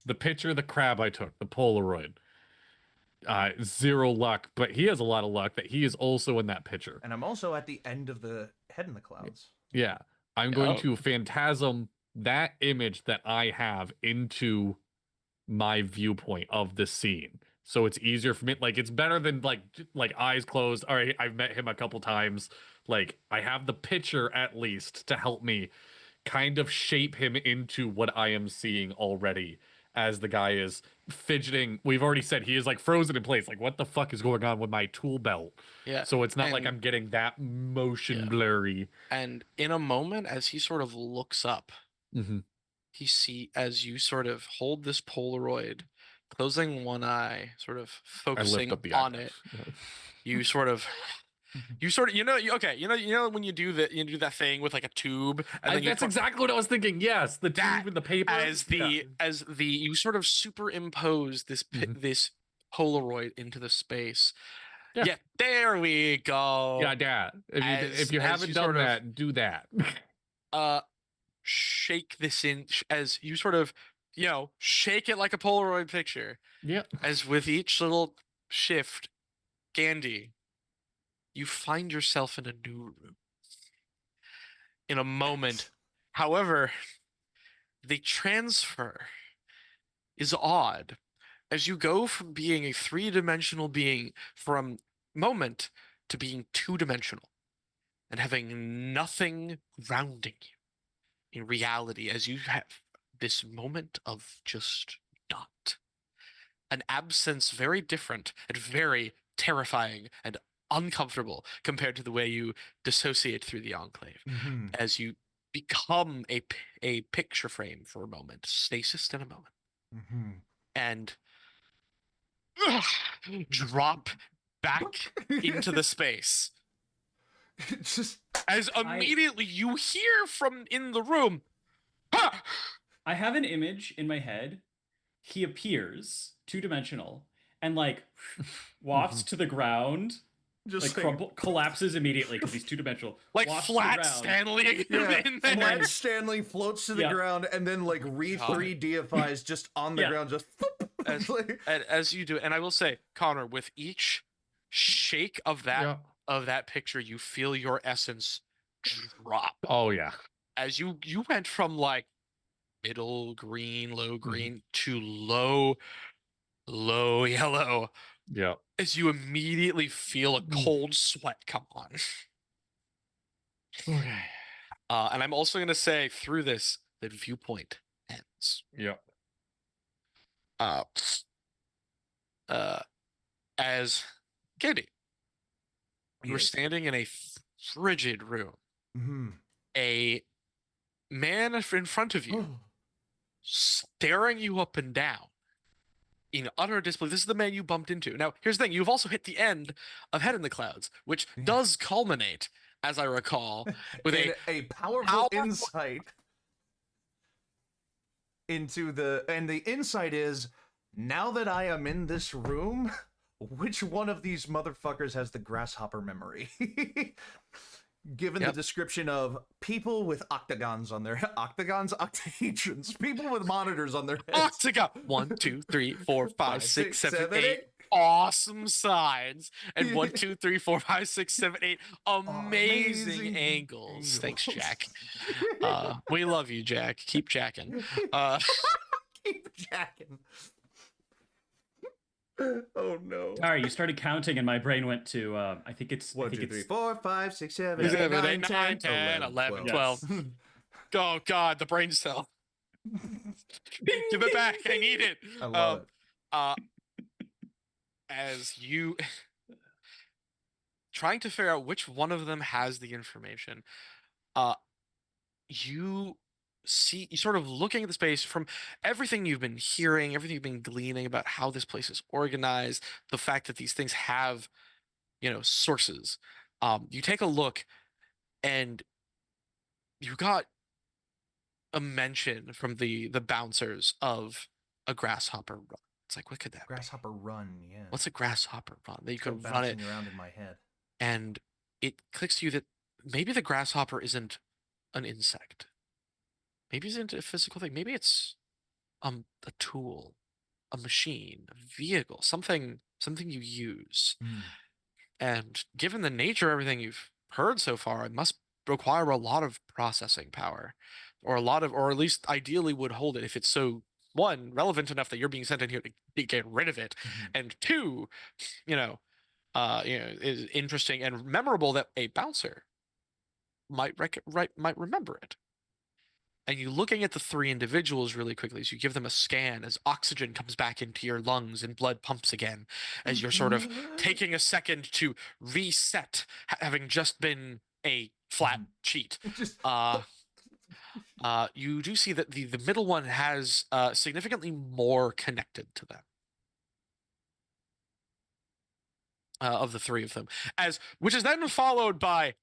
The picture of the crab I took, the Polaroid. 0 luck, but he has a lot of luck that he is also in that picture. And I'm also at the end of the head in the clouds. Yeah. I'm going Oh. to Phantasm that image that I have into my viewpoint of the scene. So it's easier for me. Like, it's better than like eyes closed. All right, I've met him a couple times. Like, I have the picture at least to help me kind of shape him into what I am seeing already as the guy is fidgeting. We've already said he is like frozen in place. Like, what the fuck is going on with my tool belt? Yeah. So it's not like and- I'm getting that motion Yeah. blurry. And in a moment, as he sort of looks up, Mm-hmm. as you sort of hold this Polaroid, closing one eye, sort of I lift focusing up the on eyebrows. it, you sort of when you do that thing with like a tube, and then you That's put- exactly what I was thinking. Yes, the That tube and the paper. as the you sort of superimpose this Mhm. this Polaroid into the space. Yeah. Yeah, there we go. Yeah. If you as haven't you done sort of- that, do that. Shake this in as you sort of shake it like a Polaroid picture. Yep. As with each little shift, Gandhi, you find yourself in a new room in a moment. However, the transfer is odd as you go from being a 3-dimensional being from moment to being 2-dimensional and having nothing grounding you in reality, as you have this moment of just not. An absence very different and very terrifying and uncomfortable compared to the way you dissociate through the enclave Mhm. as you become a picture frame for a moment, stasis in a moment, Mhm. and drop back into the space It's just as immediately you hear from in the room, "Ha!" I have an image in my head. He appears 2-dimensional and like wafts to the ground Just Like collapses immediately because he's two-dimensional. Like Flops to the flat ground. Stanley yeah, in there. Flat Stanley floats to the Yeah. ground and then like re-3Difies just on the Yeah. ground, just As, like, as you do it. And I will say, Connor, with each shake of that picture, you feel your essence drop. Oh yeah. As you went from like middle green, low Mm-hmm. green to low yellow. Yeah. As you immediately feel a cold sweat come on. Okay. And I'm also going to say through this that viewpoint ends. Yeah. As Katie, you were Yes. standing in a frigid room. Mm-hmm. A man in front of you, staring you up and down in utter disbelief. This is the man you bumped into. Now, here's the thing. You've also hit the end of Head in the Clouds, which does culminate, as I recall, with a powerful insight into the insight is, now that I am in this room, which one of these motherfuckers has the grasshopper memory? Given the description of people with octagons on their octahedrons, people with monitors on their heads. Octagon. 1, 2, 3, 4, 5, 6, 7, 8. Awesome sides. And 1, 2, 3, 4, 5, 6, 7, 8. Amazing angles. Thanks, Jack. We love you, Jack. Keep jacking. Keep jacking. Oh no. Sorry, you started counting and my brain went to I think it's 1, 2, 3, 4, 5, 6, 7, 8, 7, 9, 8, 9, 10, 11, 12. Oh God, the brain cell. Give it back. I need it. I love it. As you trying to figure out which one of them has the information, you see, you sort of looking at the space from everything you've been hearing, everything you've been gleaning about how this place is organized, the fact that these things have, sources. You take a look and you got a mention from the bouncers of a grasshopper run. It's like, what could that grasshopper run? Yeah. What's a grasshopper run? That you Still could run it bouncing around in my head. and it clicks to you that maybe the grasshopper isn't an insect. Maybe it isn't a physical thing. Maybe it's a tool, a machine, a vehicle, something you use. And given the nature of everything you've heard so far, it must require a lot of processing power, or at least ideally would hold it if it's so, one, relevant enough that you're being sent in here to get rid of it, and two, is interesting and memorable that a bouncer might remember it. And you looking at the three individuals really quickly as you give them a scan, as oxygen comes back into your lungs and blood pumps again, as you're sort of taking a second to reset, having just been a flat sheet. You do see that the middle one has significantly more connected to them. Of the three of them, which is then followed by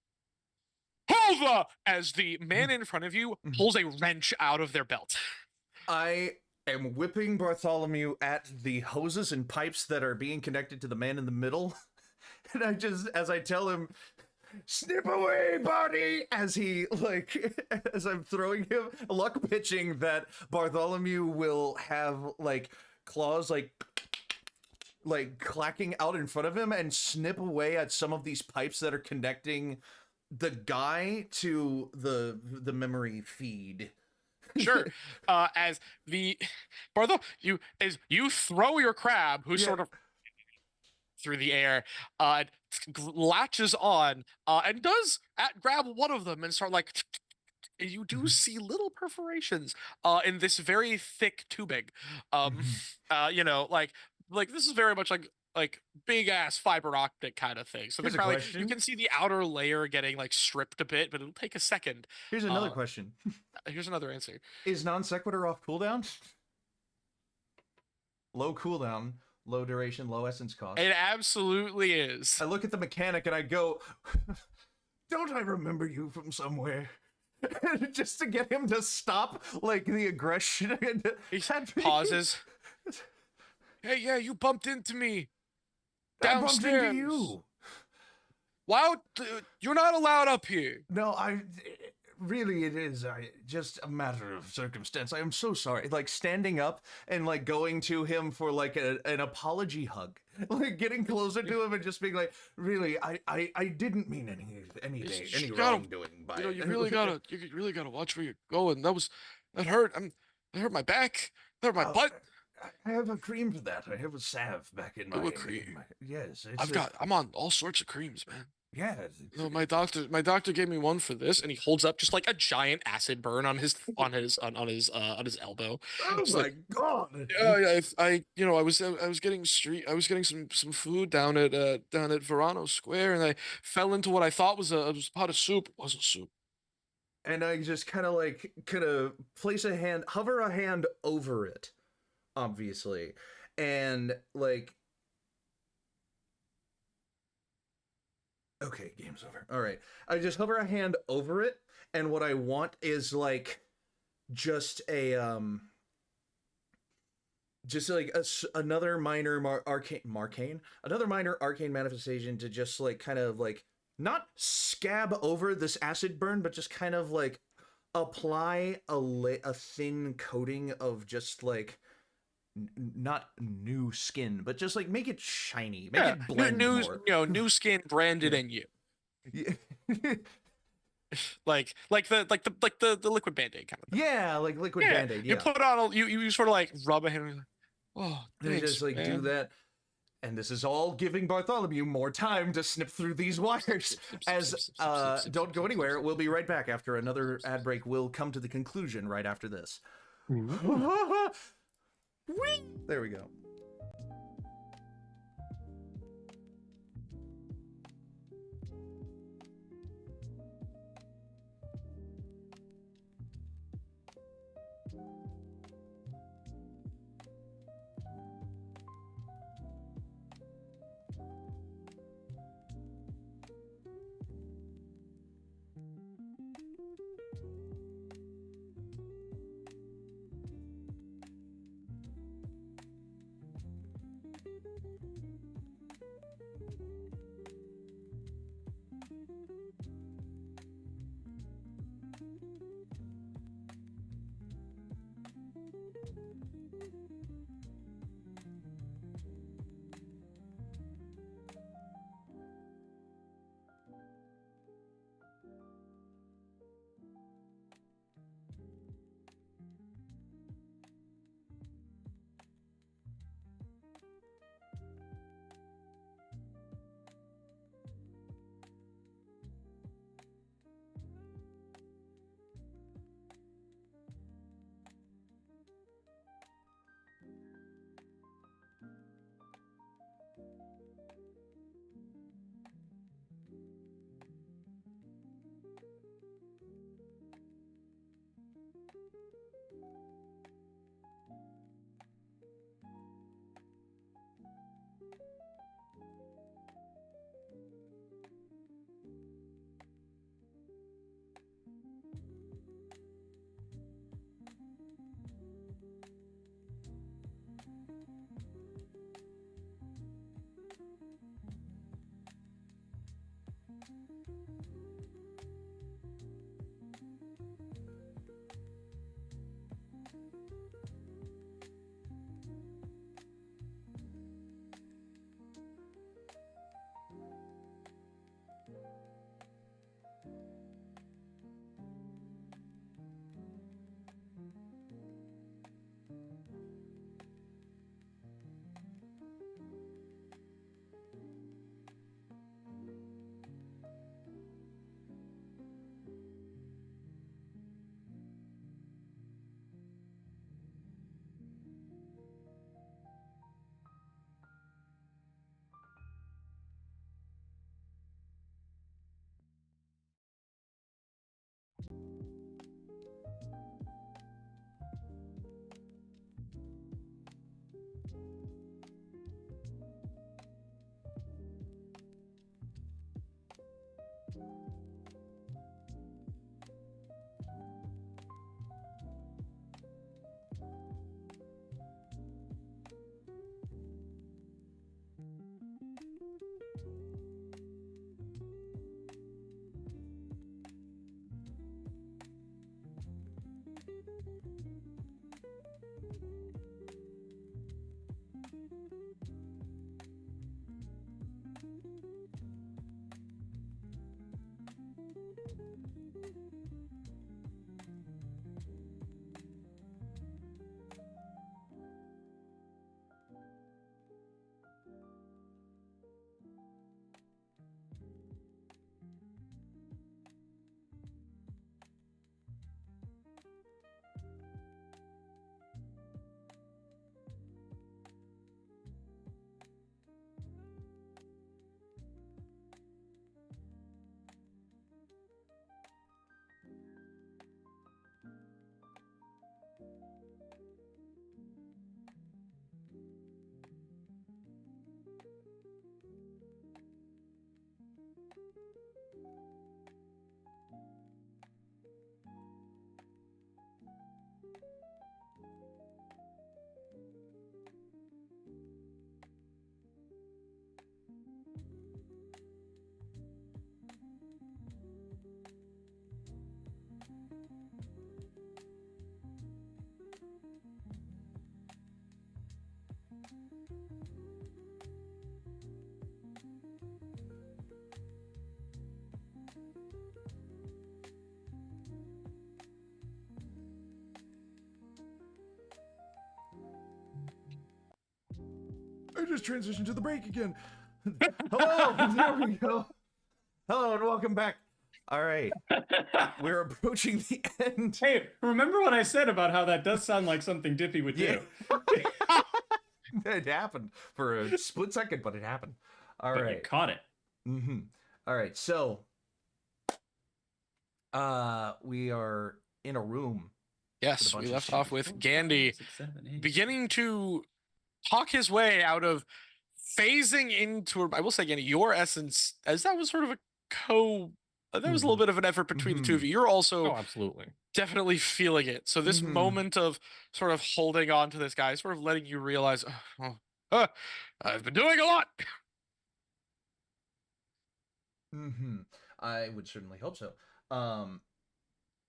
Hova, as the man in front of you pulls a wrench out of their belt. I am whipping Bartholomew at the hoses and pipes that are being connected to the man in the middle. And as I tell him, snip away, buddy, as I'm throwing him, luck pitching that Bartholomew will have claws clacking out in front of him and snip away at some of these pipes that are connecting the guy to the memory feed. Sure. As you throw your crab, who sort of through the air, latches on, and does grab one of them and start you do see little perforations in this very thick tubing. This is very much like big ass fiber optic kind of thing. So you can see the outer layer getting stripped a bit, but it'll take a second. Here's another question. Here's another answer. Is non sequitur off cooldown? Low cooldown, low duration, low essence cost. It absolutely is. I look at the mechanic and I go, don't I remember you from somewhere? Just to get him to stop the aggression. He pauses. Hey, yeah, you bumped into me downstairs. I bumped into you. You're not allowed up here. No, really it is just a matter of circumstance. I am so sorry. Like standing up and like going to him for like an apology hug, like getting closer to him and just being like, really, I didn't mean any wrongdoing by it. You really gotta watch where you're going. That hurt. That hurt my back. That hurt my butt. I have a cream for that. I have a salve back in my. Cream. Yes, I'm on all sorts of creams, man. Yeah. No, my doctor gave me one for this, and he holds up just like a giant acid burn on his elbow. Oh It's my like, god. yeah, I was getting some food down at Verano Square, and I fell into what I thought was a pot of soup. It wasn't soup. And I just kind of hover a hand over it, obviously, and like. Okay, game's over. All right. I just hover a hand over it, and what I want is like just a another minor arcane manifestation to just like kind of like not scab over this acid burn, but just kind of like apply a thin coating of just like not new skin, but just like make it shiny, make it blend more. New skin branded in you. Yeah. like the liquid Band-Aid kind of thing. Yeah, like liquid Band-Aid. Yeah. You put on you sort of like rub a hand and you're like, oh, thanks, just like man. do that. And this is all giving Bartholomew more time to snip through these wires. Don't go anywhere. We'll be right back after another ad break. We'll come to the conclusion right after this. There we go. I just transitioned to the break again. Hello, there we go. Hello and welcome back. All right, we're approaching the end. Hey, remember what I said about how that does sound like something Dippy would do? It happened for a split second, but it happened. All But right. you caught it. Mm-hmm. All right, so we are in a room. Yes, bunch we of left shit. off with Gandy beginning to talk his way out of phasing into, I will say, Gandy, your essence, as that was sort of a there was a little bit of an effort between the two of you. You're also Oh, absolutely. definitely feeling it. So this Mhm. moment of sort of holding on to this guy, sort of letting you realize, I've been doing a lot. Mm-hmm. I would certainly hope so.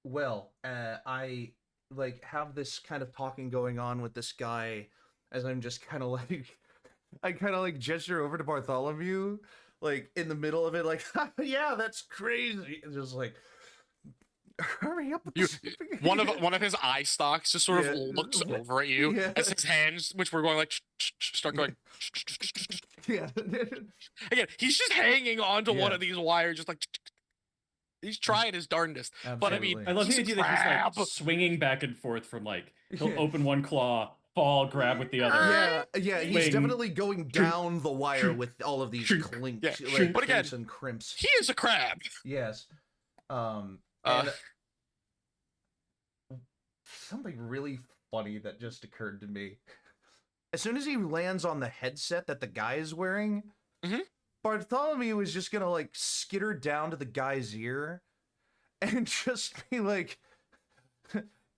Well, I like have this kind of talking going on with this guy as I'm just kind of like, I kind of like gesture over to Bartholomew, like in the middle of it, like, yeah, that's crazy. It's just like, hurry up with You, this. one of his eye stalks just sort Yeah. of looks over at you Yeah. as his hands, which were going like, start going. Yeah. Again, he's just hanging on to one Yeah. of these wires, just like he's trying his darndest. But I mean, Absolutely. I love he's the a idea that he's crab. like swinging back and forth from like he'll Yeah. open one claw, fall, grab with the other. Yeah, he's Swing. definitely going down the wire with all of these Shink. clinks, Yeah. like But again, clinks and crimps. He is a crab. Yes. Uh, And something really funny that just occurred to me. As soon as he lands on the headset that the guy is wearing, Mhm. Bartholomew is just gonna like skitter down to the guy's ear and just be like,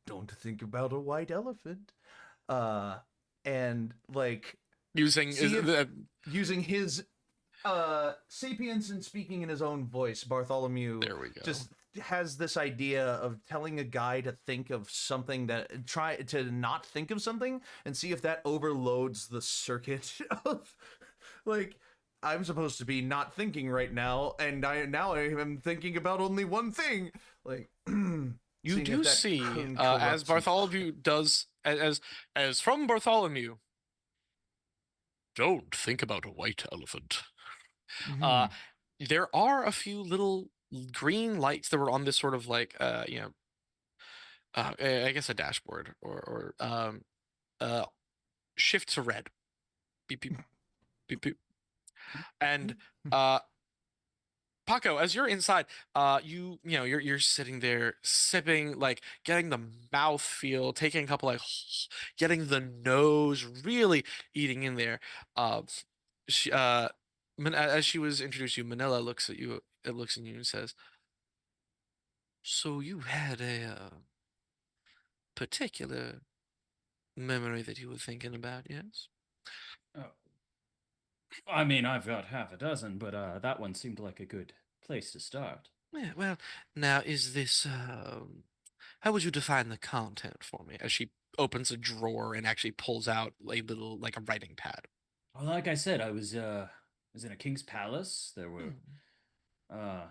"Don't think about a white elephant," and like using see if- the using his sapience and speaking in his own voice, Bartholomew there we go. just has this idea of telling a guy to think of something that try to not think of something and see if that overloads the circuit of like I'm supposed to be not thinking right now and I am thinking about only one thing, like You seeing do if that see, corrupts as him. Bartholomew does, as from Bartholomew, don't think about a white elephant. Mhm. There are a few little green lights that were on this sort of like, I guess a dashboard or shift to red, beep beep beep beep, and Paco, as you're inside, you're sitting there sipping, like getting the mouth feel, taking a couple like, getting the nose really eating in there. She as she was introduced to you, Manila looks at you. It looks at you and says, "So you had a particular memory that you were thinking about, yes?" Oh. I mean, I've got half a dozen, but that one seemed like a good place to start. Yeah. Well, now is this how would you define the content for me? As she opens a drawer and actually pulls out a little, like a writing pad. Well, like I said, I was in a king's palace. There were uh,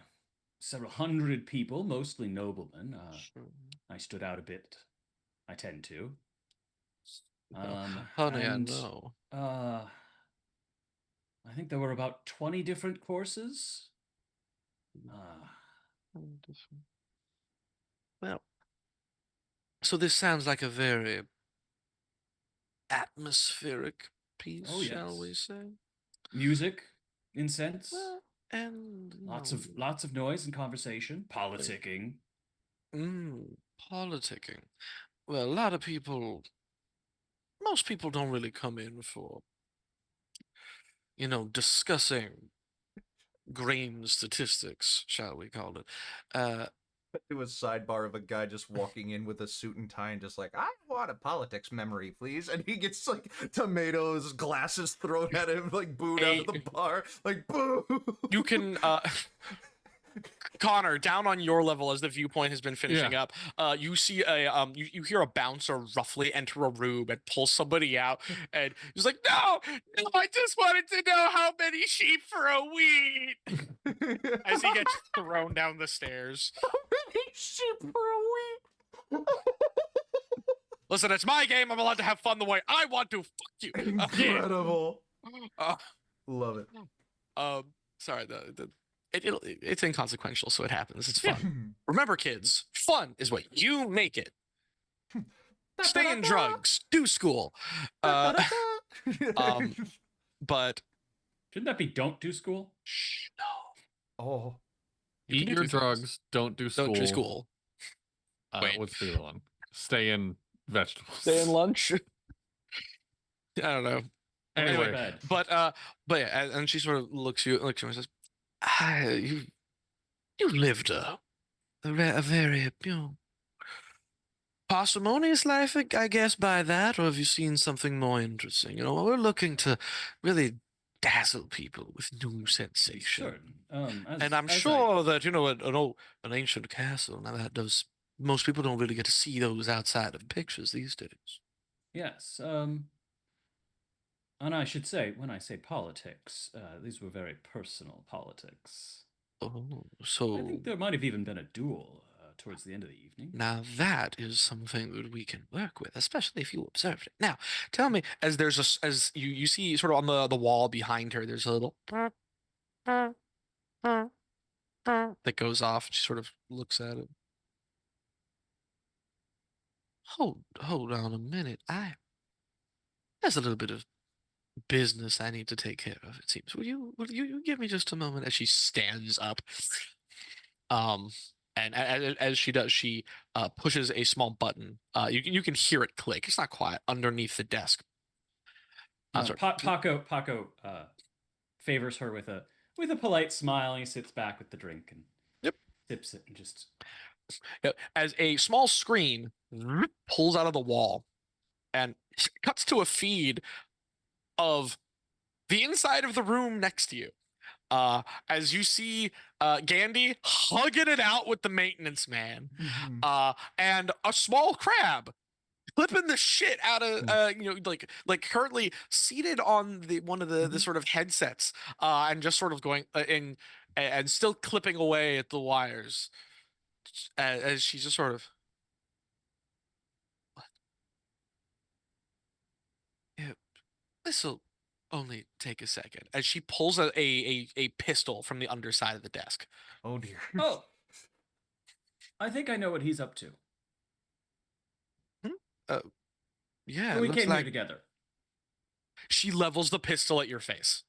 several hundred people, mostly noblemen. Sure. I stood out a bit. I tend to. Honey, I And, know. I think there were about 20 different courses. Well, so this sounds like a very atmospheric piece, Oh, shall we yes. say? Music, incense, Well, and lots of noise and conversation, politicking. politicking. Well, a lot of people, most people don't really come in for, discussing grain statistics, shall we call it. To a sidebar of a guy just walking in with a suit and tie and just like, I want a politics memory, please. And he gets like tomatoes, glasses thrown at him, like booed out of the bar, like boo. You can, Connor, down on your level as the viewpoint has been finishing up, you see you hear a bouncer roughly enter a room and pull somebody out, and he's like, no, I just wanted to know how many sheep for a week. As he gets thrown down the stairs. How many sheep for a week? Listen, it's my game. I'm allowed to have fun the way I want to. Fuck you. Incredible. Love it. Sorry, it's inconsequential, so it happens. It's fun. Remember, kids, fun is what you make it. Stay in drugs. Do school. But Shouldn't that be don't do school? shh, no. Oh. Eat your drugs. Don't do school. Don't do school. Wait. What's the other one? Stay in vegetables. Stay in lunch. I don't know. Anyway, Bed. But yeah, and she sort of looks at you and says, you lived a very, parsimonious life, I guess, by that, or have you seen something more interesting? We're looking to really dazzle people with new sensation. Certain. And I'm sure that, an ancient castle, now most people don't really get to see those outside of pictures these days. Yes. And I should say, when I say politics, these were very personal politics. Oh, so I think there might have even been a duel towards the end of the evening. now that is something that we can work with, especially if you observed it. Now, tell me, as as you see sort of on the wall behind her, there's a little that goes off. She sort of looks at it. Hold on a minute. There's a little bit of business I need to take care of, it seems. Will you give me just a moment? As she stands up. And as she does, she pushes a small button. You can hear it click. It's not quiet underneath the desk. Paco favors her with a polite smile, and he sits back with the drink and sips it and just. Yep. As a small screen pulls out of the wall and cuts to a feed of the inside of the room next to you. As you see Gandhi hugging it out with the maintenance man, and a small crab clipping the shit out of like currently seated on one of the sort of headsets, and just sort of going and still clipping away at the wires, as she's just sort of. What? Yeah, this'll only take a second. As she pulls a pistol from the underside of the desk. Oh dear. Oh, I think I know what he's up to. Yeah, So we looks came like here together. she levels the pistol at your face.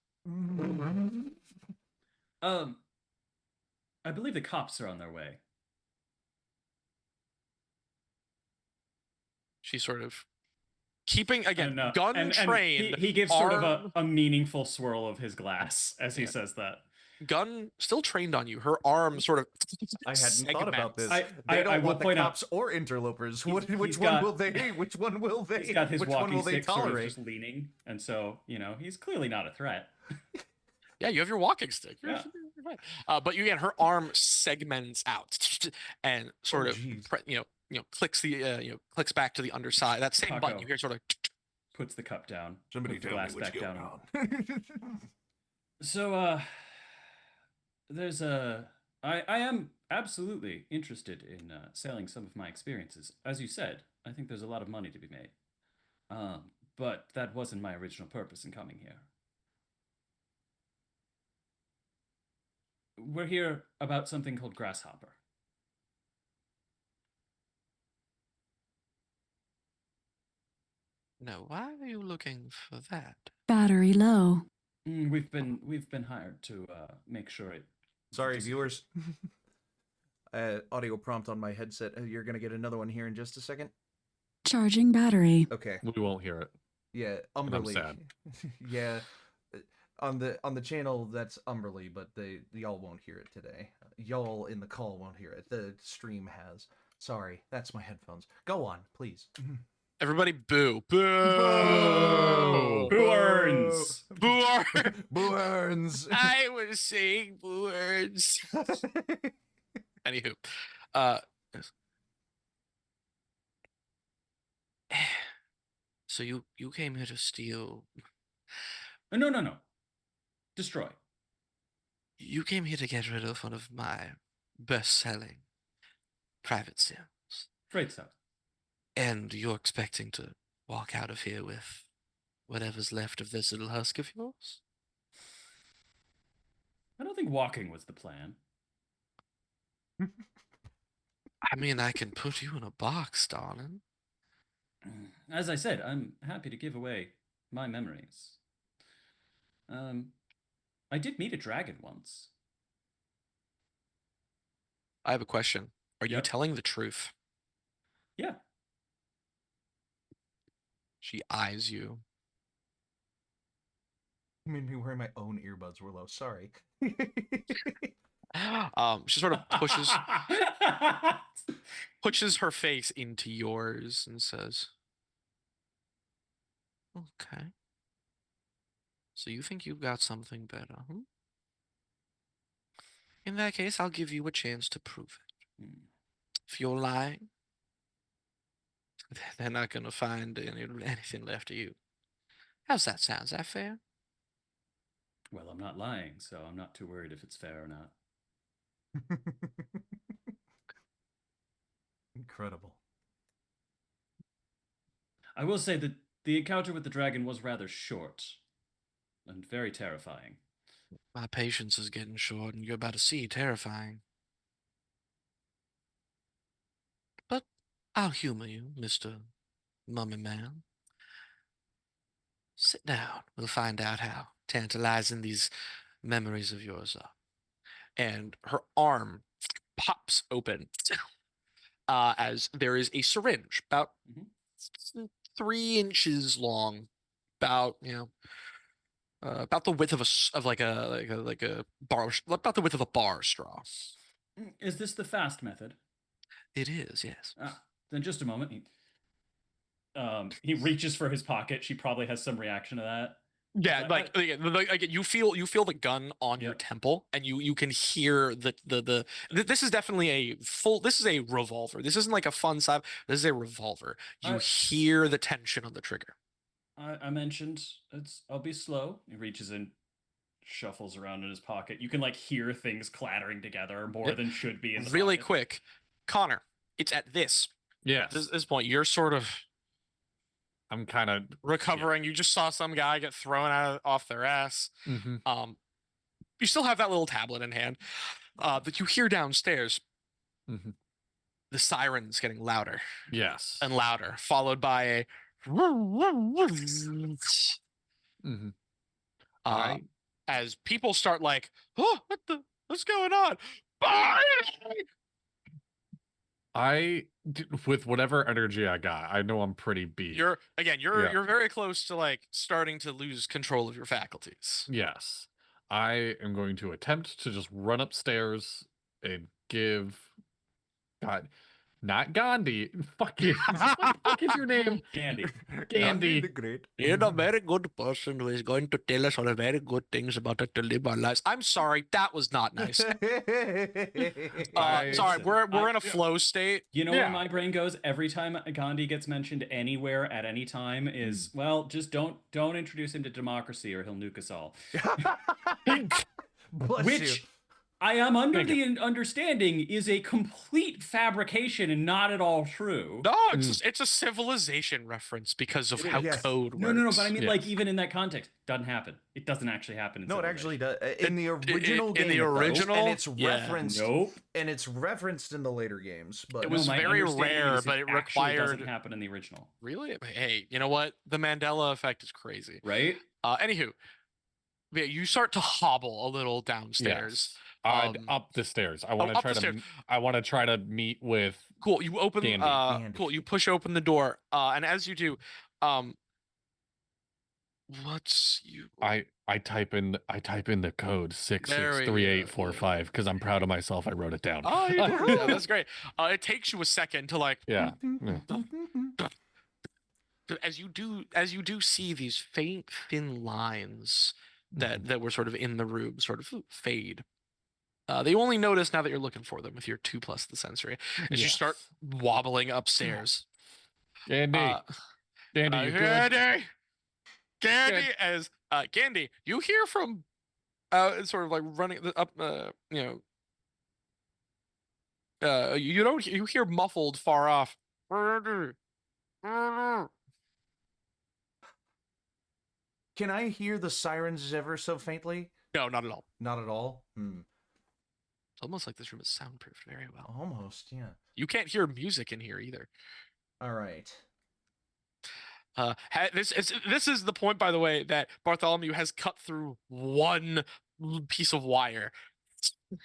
I believe the cops are on their way. She sort of keeping And, gun trained. He gives sort of a meaningful swirl of his glass as he says that. Gun still trained on you. Her arm sort of. I hadn't thought about this. I They don't will want the point out- cops or interlopers. He's Which one got- will they? Which one will they? He's got his Which one walking will they stick sort of tolerate? just leaning, and so he's clearly not a threat. Yeah, you have your walking stick. Yeah. But you get her arm segments out and sort of jeez. clicks clicks back to the underside. That same button Paco. you hear sort of. Puts the cup down. Somebody puts the tell me glass what's back going down. on. So, there's a. I am absolutely interested in selling some of my experiences. As you said, I think there's a lot of money to be made. But that wasn't my original purpose in coming here. We're here about something called Grasshopper. No, why are you looking for that? Battery low. We've been hired to make sure it. Sorry, dis- viewers. Audio prompt on my headset. You're gonna get another one here in just a second. Charging battery. Okay. We won't hear it. Yeah, I'm Umberly. sad. Yeah, on the channel that's Umberly, but y'all won't hear it today. Y'all in the call won't hear it. The stream has. Sorry, that's my headphones. Go on, please. Everybody boo. Boo! Who earns? Boo! Boo earns. I was saying boo earns. Anywho, yes. So you came here to steal. No. Destroy. You came here to get rid of one of my best-selling private sales. Afraid so. And you're expecting to walk out of here with whatever's left of this little husk of yours? I don't think walking was the plan. I mean, I can put you in a box, darling. As I said, I'm happy to give away my memories. I did meet a dragon once. I have a question. Are you Yep. telling the truth? Yeah. She eyes you. You made me wear my own earbuds, Willow. Sorry. She sort of pushes her face into yours and says, "Okay. So you think you've got something better, huh? In that case, I'll give you a chance to prove it. If you're lying, they're not going to find anything left of you. How's that sound? Is that fair?" Well, I'm not lying, so I'm not too worried if it's fair or not. Incredible. I will say that the encounter with the dragon was rather short and very terrifying. My patience is getting short, and you're about to see terrifying. But I'll humor you, Mr. Mummy Man. Sit down. We'll find out how tantalizing these memories of yours are. And her arm pops open as there is a syringe about 3 inches long, about about the width of a bar, about the width of a bar straw. Is this the fast method? It is, yes. Then just a moment. He reaches for his pocket. She probably has some reaction to that. Yeah, like you feel the gun on your temple, and you can hear this is definitely this is a revolver. This isn't like a fun side. This is a revolver. You hear the tension on the trigger. I mentioned I'll be slow. He reaches in, shuffles around in his pocket. You can like hear things clattering together more than should be in the really pocket. quick. Connor, it's at this point you're sort of I'm kind of recovering. You just saw some guy get thrown off their ass. You still have that little tablet in hand that you hear downstairs. The sirens getting louder. Yes. And louder, followed by a as people start like, "Oh, what's going on?" With whatever energy I got, I know I'm pretty beat. You're very close to like starting to lose control of your faculties. Yes. I am going to attempt to just run upstairs and give God. not Gandhi. Fuck you. What the fuck is your name? Candy. Gandhi. the Great. You're a very good person who is going to tell us all the very good things about it to live our lives. I'm sorry, that was not nice. Sorry, we're in a flow state. You know Yeah. where my brain goes every time Gandhi gets mentioned anywhere at any time is, well, just don't introduce him to democracy or he'll nuke us all. Bless Which you. I am under Thank the understanding is a complete fabrication and not at all true. No, it's a civilization reference because of how Yes. code works. No, but I mean, Yeah. like, even in that context, doesn't happen. It doesn't actually happen. In No, it actually does. In the original in game, the it does, original? and it's Yeah. referenced. Nope. And it's referenced in the later games, but It was my very understanding rare, is but it actually doesn't required- happen in the original, Really? Hey, you know what? The Mandela effect is crazy. right? Anywho, yeah, you start to hobble a little downstairs. Up the stairs. I want up to try the to. stairs. I want to try to meet with. Cool. You open. Dandy. Cool. You push open the door, and as you do, what's you? I type in the code There we 663845 because I'm proud of myself. I wrote it down. Oh, you did. Yeah, that's great. It takes you a second to like. Yeah. As you do see these faint, thin lines that were sort of in the room sort of fade. They only notice now that you're looking for them with your 2+ the sensory as you start wobbling upstairs. Gandhi. Gandhi, you good? Gandhi, as Gandhi, you hear from sort of like running up, you hear muffled far off. can I hear the sirens ever so faintly? No, not at all. Not at all. It's almost like this room is soundproofed very well. Almost, yeah. You can't hear music in here either. All right. This is the point, by the way, that Bartholomew has cut through one piece of wire. I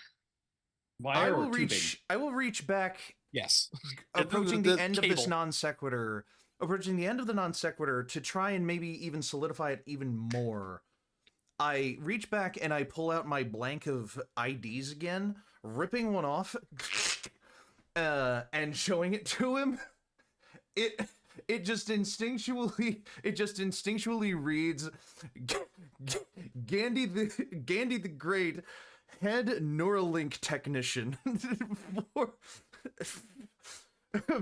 Wire will or tubing? I will reach back, Yes. approaching the end of this cable. non sequitur. Approaching the end of the non sequitur to try and maybe even solidify it even more. I reach back and I pull out my blank of IDs again, ripping one off, and showing it to him. It just instinctually reads Gandhi the Great, head Neuralink technician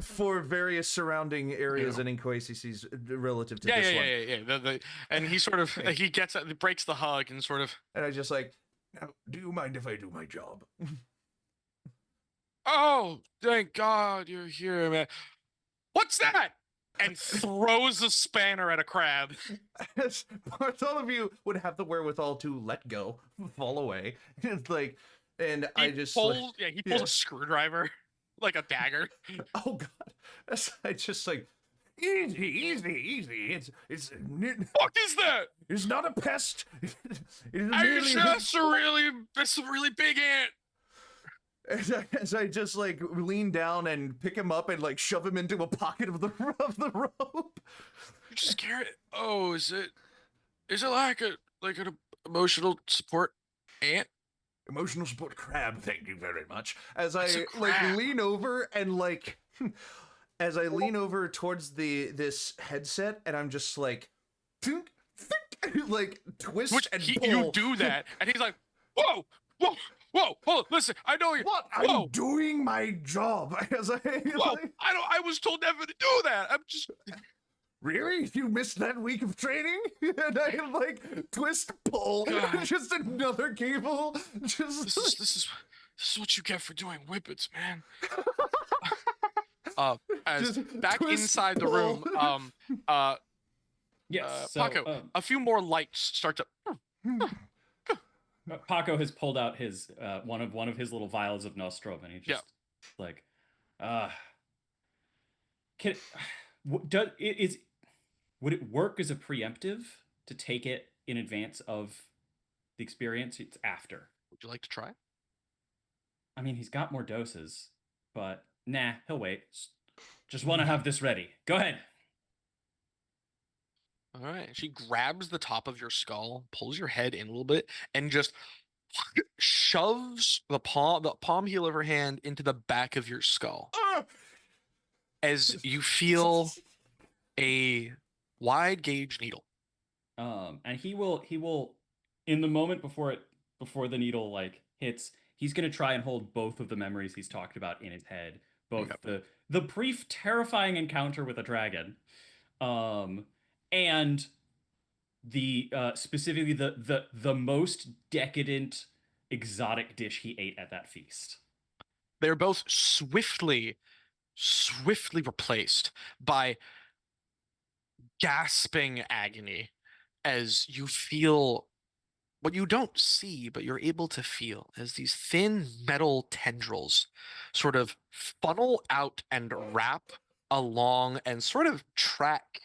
for various surrounding areas and inquiries relative to this one. Yeah. And he sort of he gets it, breaks the hug and sort of. And I just like, Now, do you mind if I do my job? Oh, thank God you're here, man. What's that? And throws a spanner at a crab. Bartholomew would have the wherewithal to let go, fall away. It's like, and I just pulls a screwdriver like a dagger. oh god, I just like easy. It's What is that? it's not a pest. It is I merely just that's a really big ant. as I just like lean down and pick him up and like shove him into a pocket of the rope. You just scare it. Oh, is it like an emotional support ant? Emotional support crab, thank you very much. As It's I a like crab. lean over and like as I lean over towards this headset and I'm just like like twist Which and you pull. do that, and he's like, whoa, hold on, listen, I know you. What? Whoa. I'm doing my job. As I Whoa, like, I was told never to do that. I'm just. really? You missed that week of training? And I like twist pull. God. Just another cable. Just This is what you get for doing whippets, man. As Just back twist, inside the room, pull. Yes. Paco, a few more lights start to. Paco has pulled out his one of his little vials of Nostrum, and he just like, would it work as a preemptive to take it in advance of the experience? It's after. Would you like to try? I mean, he's got more doses, but nah, he'll wait. Just want to have this ready. Go ahead. All right. She grabs the top of your skull, pulls your head in a little bit, and just shoves the palm heel of her hand into the back of your skull. as you feel a wide gauge needle. And he will in the moment before the needle like hits, he's gonna try and hold both of the memories he's talked about in his head, both the brief terrifying encounter with a dragon, and the specifically the most decadent exotic dish he ate at that feast. They're both swiftly replaced by gasping agony as you feel what you don't see, but you're able to feel as these thin metal tendrils sort of funnel out and wrap along and sort of track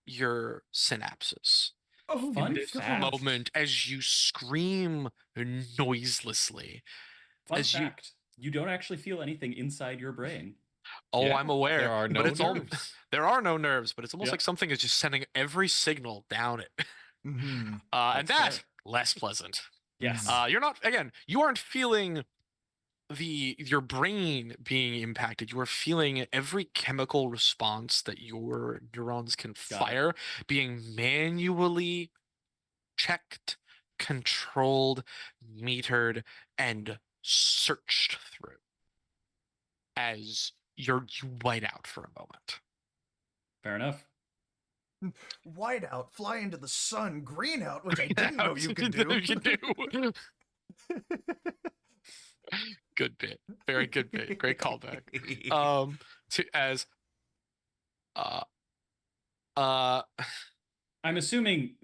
your synapses. Oh, Fun in this fact. moment as you scream noiselessly. Fun as fact, you don't actually feel anything inside your brain. Oh, Yeah, I'm aware. there are no but it's nerves. there are no nerves, but it's almost Yep. like something is just sending every signal down it. Mm-hmm. And That's that fair. less pleasant. Yes. You're not, again, you aren't feeling your brain being impacted. You are feeling every chemical response that your neurons can Got it. fire being manually checked, controlled, metered, and searched through as you white out for a moment. Fair enough. White out, fly into the sun, green out, which I didn't know you could do. You can do. Good bit. Very good bit. Great callback. I'm assuming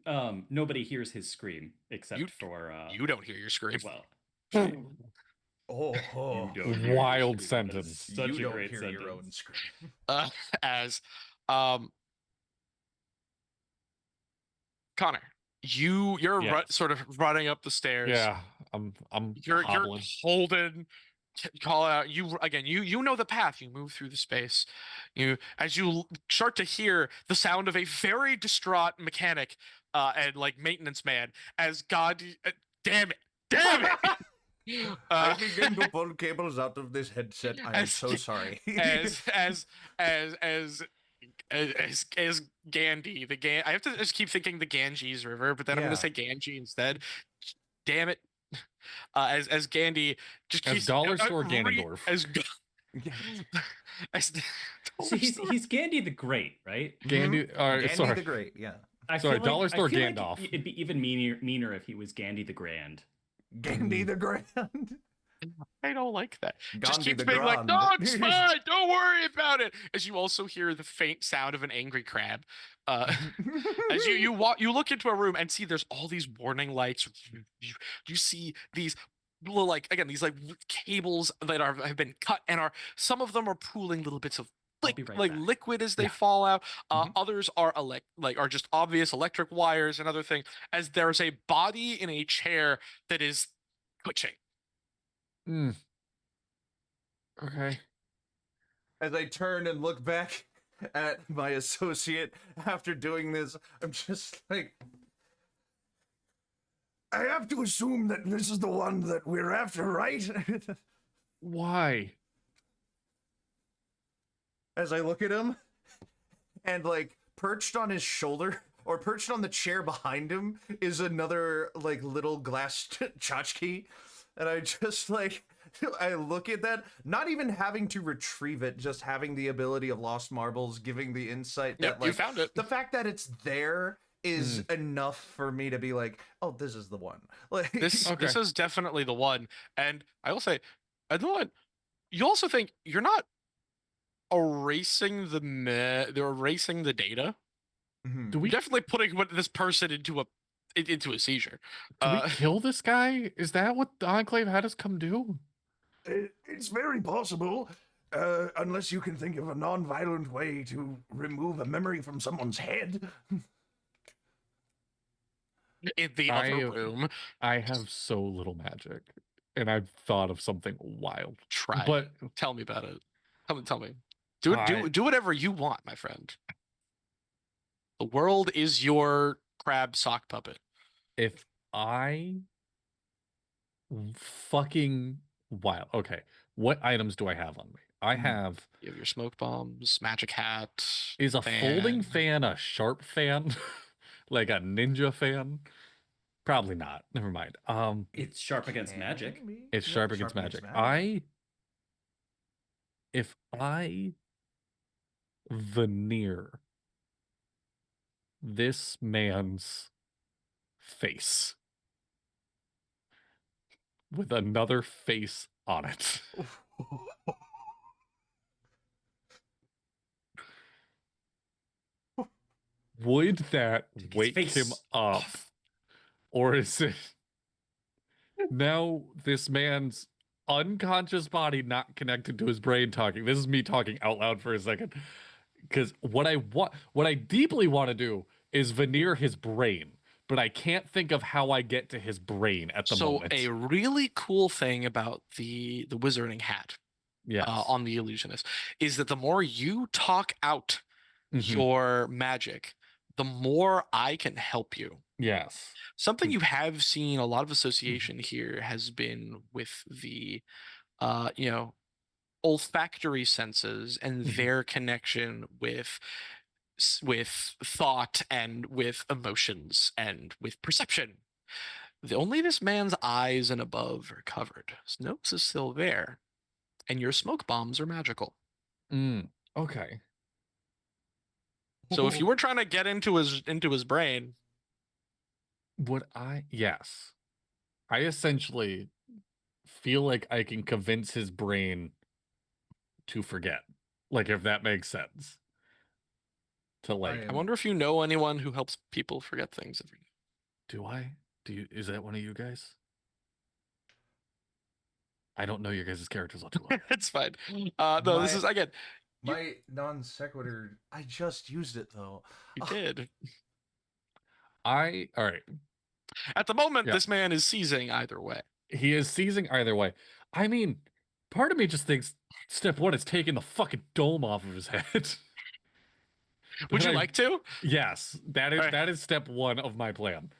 nobody hears his scream except for You don't hear your scream. well. Oh, You don't hear your Wild scream. That is sentence. Such you a don't great hear sentence. your own scream. As Connor, you're Yes. sort of running up the stairs. Yeah, I'm You're hobbling. holding, call out. You know the path. You move through the space. As you start to hear the sound of a very distraught mechanic and like maintenance man. As God, damn it. I begin to pull cables out of this headset. I am so sorry. as Gandhi, I have to just keep thinking the Ganges River, but then I'm Yeah. gonna say Ganji instead. Damn it. As Gandhi just As keeps Dollar Store Ganondorf. So he's Gandhi the Great, right? Gandhi. Gandhi Sorry. the Great, yeah. I Sorry, feel Dollar Store I feel Gandalf. Like it'd be even meaner if he was Gandhi the Grand. Gandhi the Grand. I don't like that. Just Gandhi keeps the being like, Grand. no, it's fine. Don't worry about it. As you also hear the faint sound of an angry crab. As you look into a room and see there's all these warning lights. You see these these cables that have been cut and some of them are pooling little bits of be right like back. liquid as they Yeah. fall out. Mhm. Others are are just obvious electric wires and other things. As there's a body in a chair that is twitching. Okay. As I turn and look back at my associate after doing this, I'm just like, I have to assume that this is the one that we're after, right? Why? As I look at him, and like perched on his shoulder or perched on the chair behind him is another like little glass tchotchke, and I just like I look at that, not even having to retrieve it, just having the ability of Lost Marbles, giving the insight that Yep, you found it. the fact that it's there is enough for me to be like, oh, this is the one. Like This Okay. is definitely the one. And I will say, I know what you also think you're not erasing they're erasing the data. Mhm. Do we You're definitely putting this person into a seizure. do we kill this guy? Is that what the Enclave had us come do? It's very possible, unless you can think of a non-violent way to remove a memory from someone's head. In the other room. I have so little magic, and I've thought of something wild. Try. But Tell me about it. Tell me. Do whatever you want, my friend. The world is your crab sock puppet. if I fucking wild. Okay, what items do I have on me? I have. You have your smoke bombs, magic hat. Is a folding fan a sharp fan? Like a ninja fan? Probably not. Never mind. It's sharp against magic. It's sharp against magic. If I veneer this man's face with another face on it. Would that wake him up? Or is it now this man's unconscious body not connected to his brain talking? This is me talking out loud for a second. Because what I deeply want to do is veneer his brain, but I can't think of how I get to his brain at the moment. So a really cool thing about the wizarding hat Yes. On the illusionist is that the more you talk out your magic, the more I can help you. Yes. Something you have seen a lot of association here has been with the olfactory senses and their connection with thought and with emotions and with perception. Only this man's eyes and above are covered. His nose is still there, and your smoke bombs are magical. Okay. So if you were trying to get into his brain, yes. I essentially feel like I can convince his brain to forget. Like, if that makes sense. I wonder if you know anyone who helps people forget things every day. Do I? Is that one of you guys? I don't know your guys' characters all too well. It's fine. No, this is again. My non sequitur. I just used it though. You did. All right. At the moment, this man is seizing either way. He is seizing either way. I mean, part of me just thinks step one is taking the fucking dome off of his head. Would you like to? Yes, that is step one of my plan.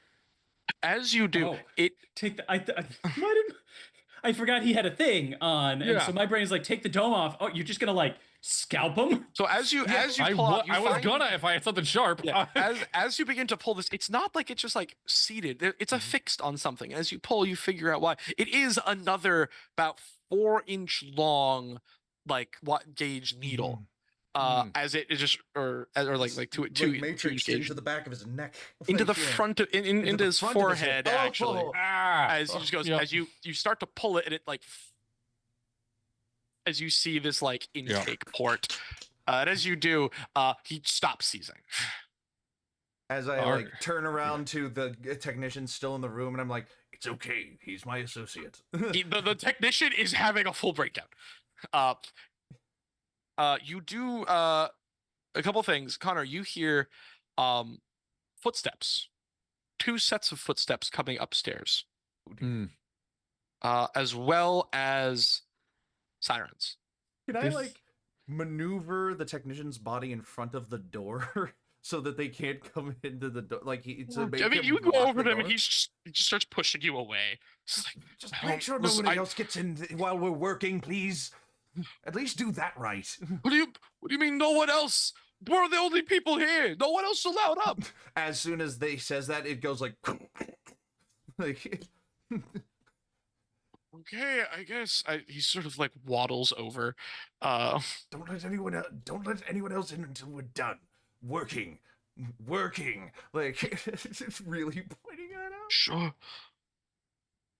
As you do, take the. I forgot he had a thing on, and so my brain is like, take the dome off. Oh, you're just gonna like scalp him? So as you pull out, I was gonna if I had something sharp. Yeah, as you begin to pull this, it's not like it's just like seated. It's affixed on something. As you pull, you figure out why. It is another about 4-inch long, like what gauge needle. As it is just or like two matrix into the back of his neck, into the front of into his forehead actually. As he just goes, as you start to pull it, and it like as you see this like intake port, and as you do, he stops seizing. As I turn around to the technician still in the room, and I'm like, "It's okay, he's my associate." The technician is having a full breakdown. You do a couple things. Connor, you hear footsteps. 2 sets of footsteps coming upstairs. As well as sirens. Can I maneuver the technician's body in front of the door so that they can't come into the door? You go over to him and he just starts pushing you away. Just make sure nobody else gets in while we're working, please. At least do that right. What do you mean no one else? We're the only people here. No one else allowed up. As soon as they says that, it goes like okay, I guess he sort of like waddles over. Don't let anyone else in until we're done working. Like it's really pointing that out. Sure.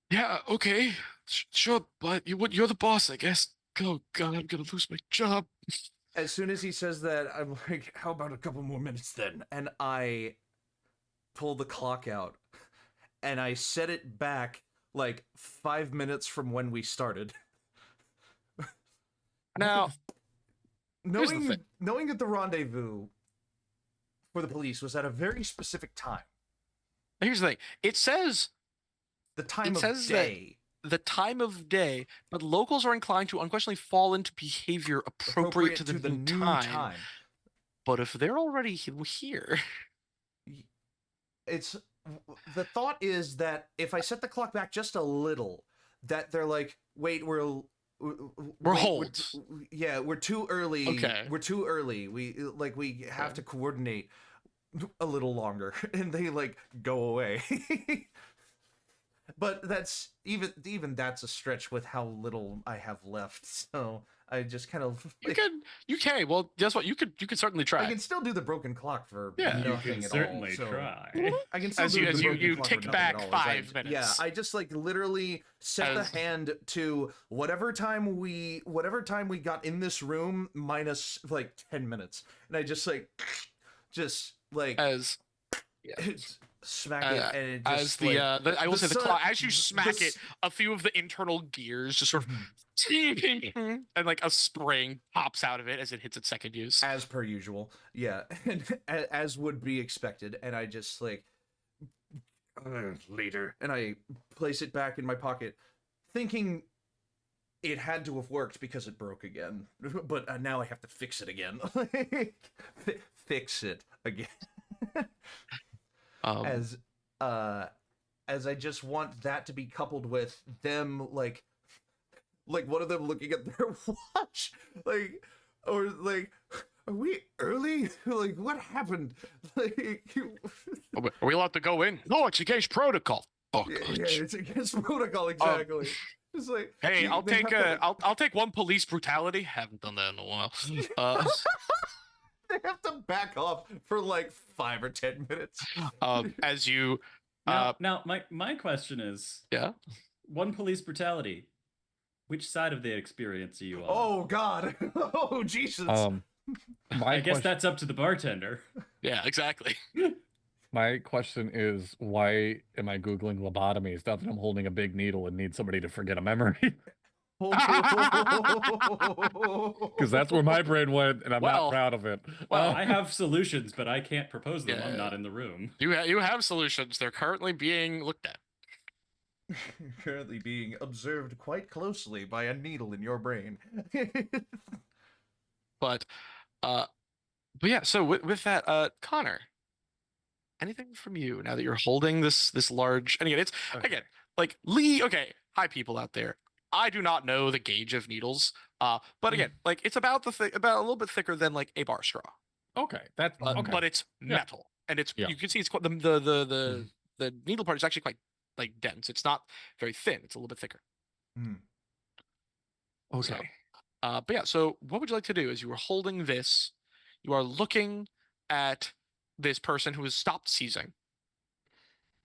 Yeah. Okay. Sure. But you're the boss, I guess. Oh God, I'm gonna lose my job. As soon as he says that, I'm like, how about a couple more minutes then? And I pull the clock out and I set it back like 5 minutes from when we started. Now, knowing that the rendezvous for the police was at a very specific time. Here's the thing. It says the time of day. The time of day, but locals are inclined to unquestionably fall into behavior appropriate to the new time. But if they're already here, it's the thought is that if I set the clock back just a little, that they're like, wait, we're We're wait, hold. Yeah, we're too early. Okay. We're too early. We have to coordinate a little longer, and they like go away. But that's even that's a stretch with how little I have left. So I just kind of You can. Well, guess what? You could certainly try. I can still do the broken clock for Yeah. You nothing can at certainly all. So try. I can still As do you- the as you- broken you clock tick for nothing back at all. 5 Yeah, minutes. I just like literally set As- the hand to whatever time we got in this room minus like 10 minutes, and I just like as smack it, and it as just the like, I will the say the sun- clock as you the smack s- it, a few of the internal gears just sort of Mhm. and like a spring pops out of it as it hits its second use. as per usual. Yeah, and as would be expected, and I just like later, and I place it back in my pocket, thinking it had to have worked because it broke again. But now I have to fix it again. Fix it again. Um, As I just want that to be coupled with them like one of them looking at their watch, like, or like, are we early? Like, what happened? Like, are we allowed to go in? No, it's against protocol. Fuck. yeah, it's against protocol, exactly. It's like, Hey, you- I'll they take have to, I'll take one police brutality. Haven't done that in a while. they have to back off for like 5 or 10 minutes. As you Now, my question is, yeah. one police brutality. Which side of the experience are you on? Oh God! Oh Jesus! My I guess question, that's up to the bartender. Yeah, exactly. my question is, why am I Googling lobotomies now that I'm holding a big needle and need somebody to forget a memory? Because that's where my brain went, and I'm Well, not proud of it. Well, I have solutions, but I can't propose them. Yeah. I'm not in the room. You have solutions. They're currently being looked at. Currently being observed quite closely by a needle in your brain. But yeah, so with that, Connor, anything from you now that you're holding this large, and again, it's again, like Lee, okay, hi people out there. I do not know the gauge of needles. But again, like it's about about a little bit thicker than like a bar straw. Okay, that's okay. But it's metal. And it's Yeah. you can see it's quite the needle part is actually quite like dense. It's not very thin, it's a little bit thicker. Okay. But yeah, so what would you like to do? As you are holding this, you are looking at this person who has stopped seizing.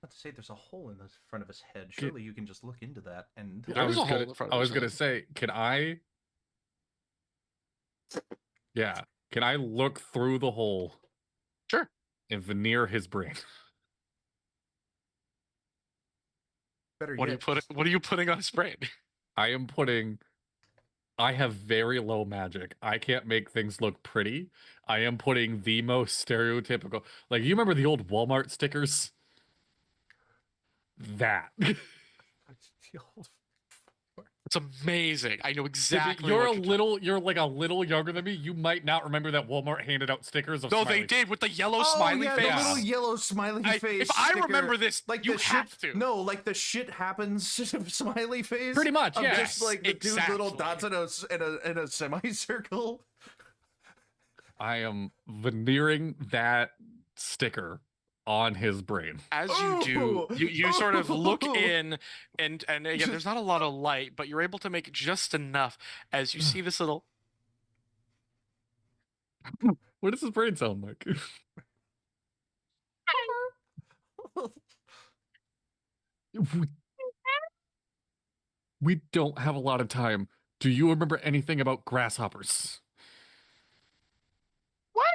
I have to say, there's a hole in the front of his head. Surely you can just look into that and. There is a hole in the front of I was his gonna head. say, can I? Yeah, can I look through the hole? Sure. And veneer his brain? Better What are you putting on his brain? I am putting. I have very low magic. I can't make things look pretty. I am putting the most stereotypical. Like, you remember the old Walmart stickers? That. It's amazing. I know exactly. You're what you're like a little younger than me. You might not remember that Walmart handed out stickers of No, smiley they did with the yellow Oh, smiley yeah, face. the little yellow smiley face. If I sticker, remember this, like you the have shit, to. No, like the shit happens smiley face. Pretty much, of yeah. Just like the two little Exactly. dots in a semicircle. I am veneering that sticker on his brain. As you do, Ooh! you sort of look Ooh! in, and again, there's not a lot of light, but you're able to make just enough as you see this little. What does his brain sound like? We don't have a lot of time. Do you remember anything about grasshoppers? What?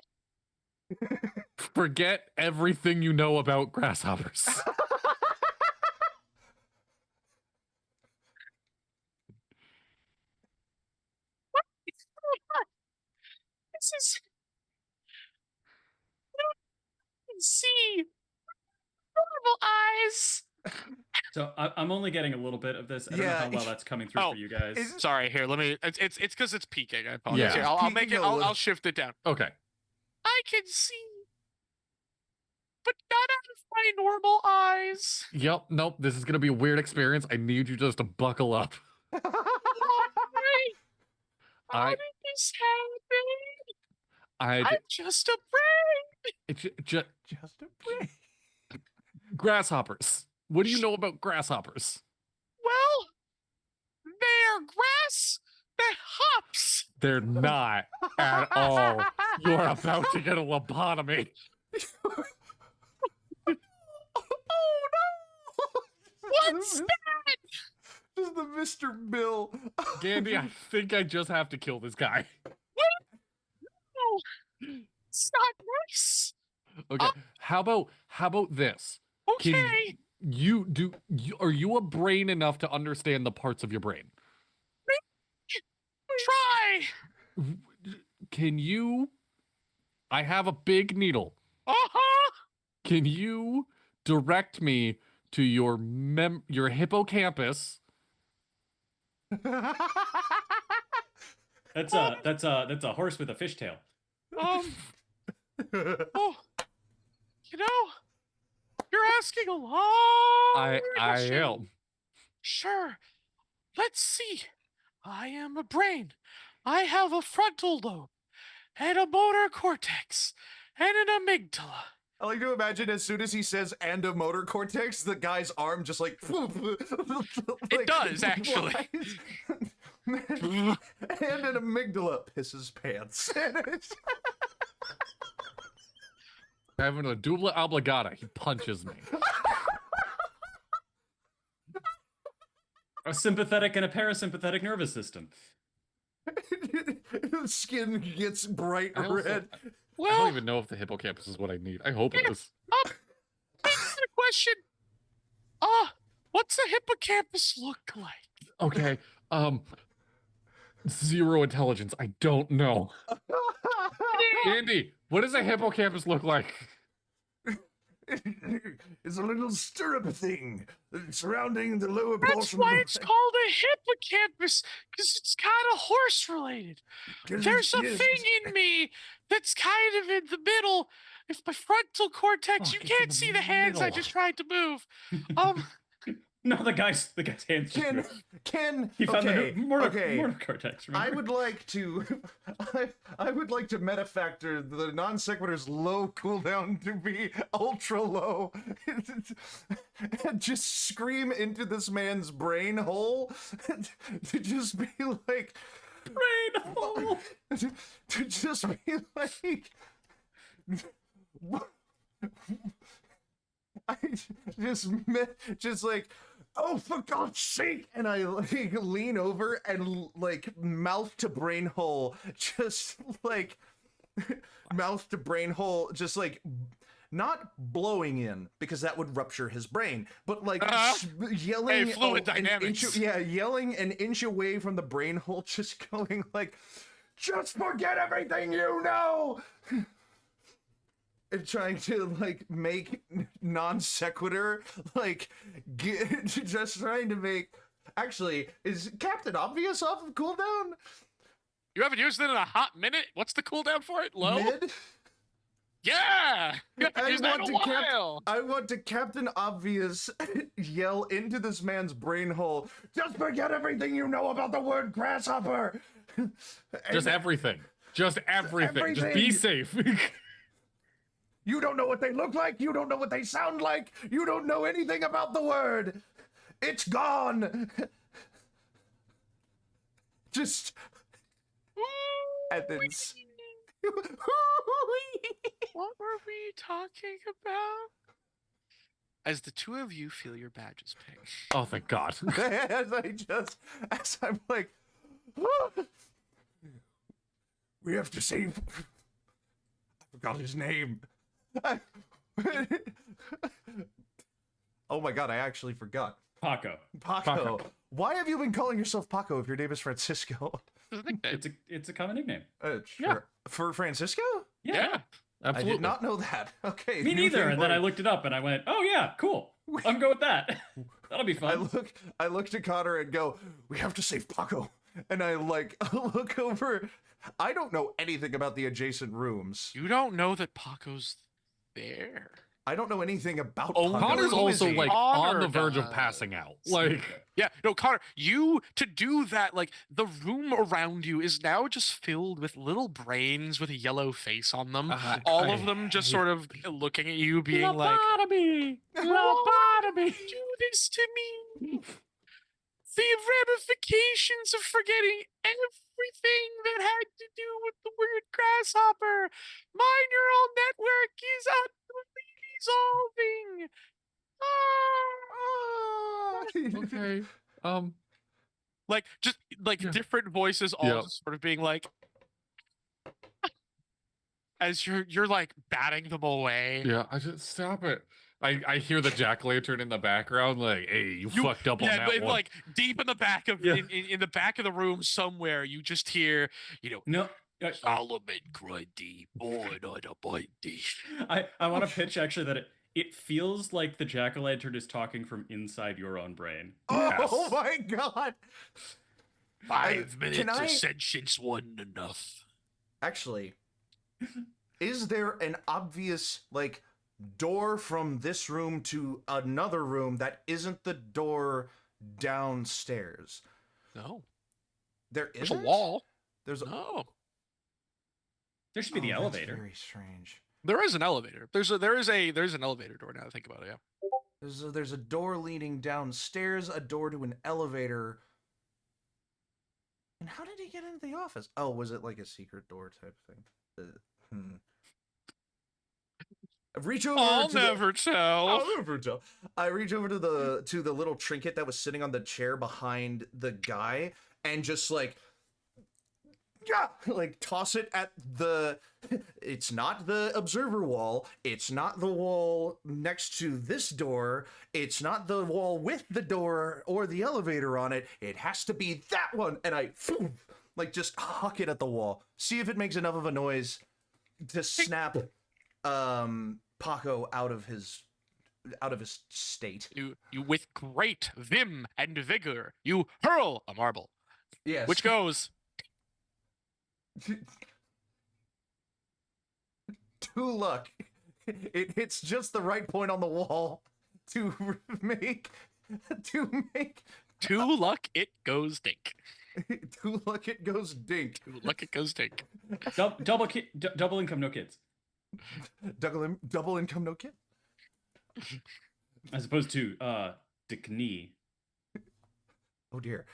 Forget everything you know about grasshoppers. This is. I can see. Normal eyes. So I'm only getting a little bit of this. I don't know Yeah. how well that's coming through Oh, for you guys. is- Sorry, here. Let me. It's because it's peaking. I apologize. Yeah. Here, I'll make it. Peaking a I'll little. shift it down. Okay. I can see, but not out of my normal eyes. Yep. Nope. This is going to be a weird experience. I need you just to buckle up. How I- did this happen? I I'm just a brain. just Just a break. grasshoppers. What do you know about grasshoppers? Well, they're grass that hops. They're not at all. You're about to get a lobotomy. Oh no! What's that? Just the Mr. Bill. Gandy, I think I just have to kill this guy. No, it's not nice. Okay. How about this? Can Okay. are you a brain enough to understand the parts of your brain? Try. Can you I have a big needle. Uh-huh. Can you direct me to your hippocampus? That's a horse with a fishtail. Oh, you know, you're asking a lot. I am. Sure. Let's see. I am a brain. I have a frontal lobe and a motor cortex and an amygdala. I like to imagine as soon as he says "and a motor cortex," the guy's arm just like. It does, actually. And an amygdala pisses pants. Having a dubla obligata. He punches me. A sympathetic and a parasympathetic nervous system. The skin gets bright I also- red. I don't Well, even know if the hippocampus is what I need. I hope it is. that's the question. What's a hippocampus look like? Okay. 0 intelligence. I don't know. Andy, what does a hippocampus look like? It's a little stirrup thing surrounding the lower That's portion. why of it's called a hippocampus, because it's kind of horse related. There's a thing in me that's kind of in the middle. If my frontal cortex, Fuck, you it's in can't the see the hands I middle. just tried to move. No, the guy's hands just moved. Can He found okay, the motor okay. cortex. I Remember? would like to, I would like to meta factor the non sequitur's low cooldown to be ultra low, and just scream into this man's brain hole, to just be like, brain hole. to just be like, I just like, oh, for God's sake! And I like lean over and like mouth to brain hole, just like mouth to brain hole, just like not blowing in because that would rupture his brain, but like yelling, Hey, fluid an dynamics. inch, yeah, yelling an inch away from the brain hole, just going like, just forget everything you know. And trying to like make non sequitur like just trying to make. Actually, is Captain Obvious off of cooldown? You haven't used it in a hot minute? What's the cooldown for it? Low? Mid? Yeah! You haven't used that in a while! I want to Captain Obvious yell into this man's brain hole. Just forget everything you know about the word grasshopper. Just everything. Just everything. Just be safe. You don't know what they look like. You don't know what they sound like. You don't know anything about the word. It's gone. Just. And then. What were we talking about? As the two of you feel your badges ping. Oh, thank God. as I'm like, We have to save. I forgot his name. oh my God, I actually forgot. Paco. Paco. Why have you been calling yourself Paco if your name is Francisco? It's a common nickname. Sure. Yeah. For Francisco? Yeah. Absolutely. I did not know that. Okay. Me new neither. thing And then I learned. looked it up and I went, oh yeah, cool. I'm going with that. That'll be fun. I looked at Connor and go, we have to save Paco. And I like look over. I don't know anything about the adjacent rooms. You don't know that Paco's there. I don't know anything about Oh, Paco. Connor's Who is also he? like on Connor the verge of does. passing out. Like, Yeah, no, Connor, you to do that, like the room around you is now just filled with little brains with a yellow face on them. All of them just sort of looking at you, being like, lobotomy, "Why lobotomy. do this to me? The ramifications of forgetting everything that had to do with the word grasshopper. My neural network is dissolving. Okay. Like just like Yeah. different voices all Yep. just sort of being like as you're like batting them away. Yeah, I just stop it. I hear the jack-o'-lantern in the background, like, hey, you fucked up on Yeah, that but, one. like deep in the back of Yeah. in the back of the room somewhere, you just hear, No, Solomon Grundy, born on a Monday. I want to pitch actually that it feels like the jack-o'-lantern is talking from inside your own brain. Oh my god! 5 can minutes I- of sentience wasn't enough. Actually, is there an obvious, like, door from this room to another room that isn't the door downstairs? No, There there's isn't? a wall. There's a... No, There should be the Oh, that's elevator. very strange. there is an elevator. There's an elevator door now that I think about it. Yeah. There's a door leading downstairs, a door to an elevator. And how did he get into the office? Oh, was it like a secret door type thing? I reach over I'll to the- never tell. I'll never tell. I reach over to the little trinket that was sitting on the chair behind the guy and just like toss it at the... It's not the observer wall. It's not the wall next to this door. It's not the wall with the door or the elevator on it. It has to be that one. And I like just huck it at the wall. See if it makes enough of a noise to snap Paco out of his state. You with great vim and vigor, you hurl a marble, Yes. which goes. To luck. It hits just the right point on the wall to make To luck, it goes dink. to luck it goes dink. To luck, it goes dink. Double income, no kids, Double income, no kid. as opposed to Dickney. Oh dear.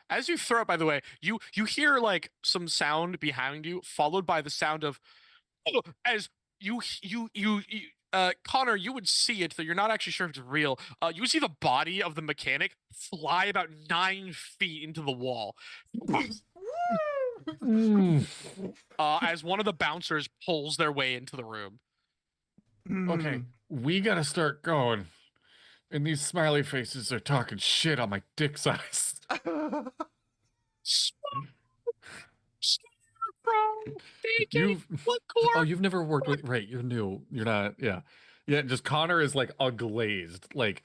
As you throw it, by the way, you hear like some sound behind you, followed by the sound of as you Connor, you would see it, though you're not actually sure if it's real. You would see the body of the mechanic fly about 9 feet into the wall. As one of the bouncers pulls their way into the room. Okay, we gotta start going. And these smiley faces are talking shit on my dick size. You've never worked with, right? You're new. You're not. Yeah, yeah. Just Connor is like a glazed. Like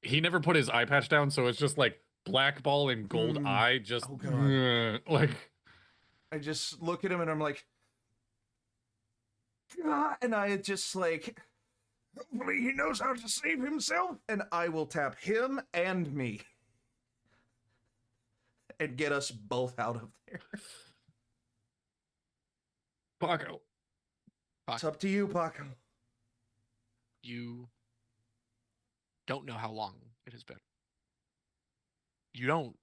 he never put his eye patch down, so it's just like black ball and gold eye. Just Oh, God. like I just look at him and I'm like, "God," and I just like, hopefully he knows how to save himself, and I will tap him and me and get us both out of there. Paco. It's up to you, Paco. You don't know how long it has been. You don't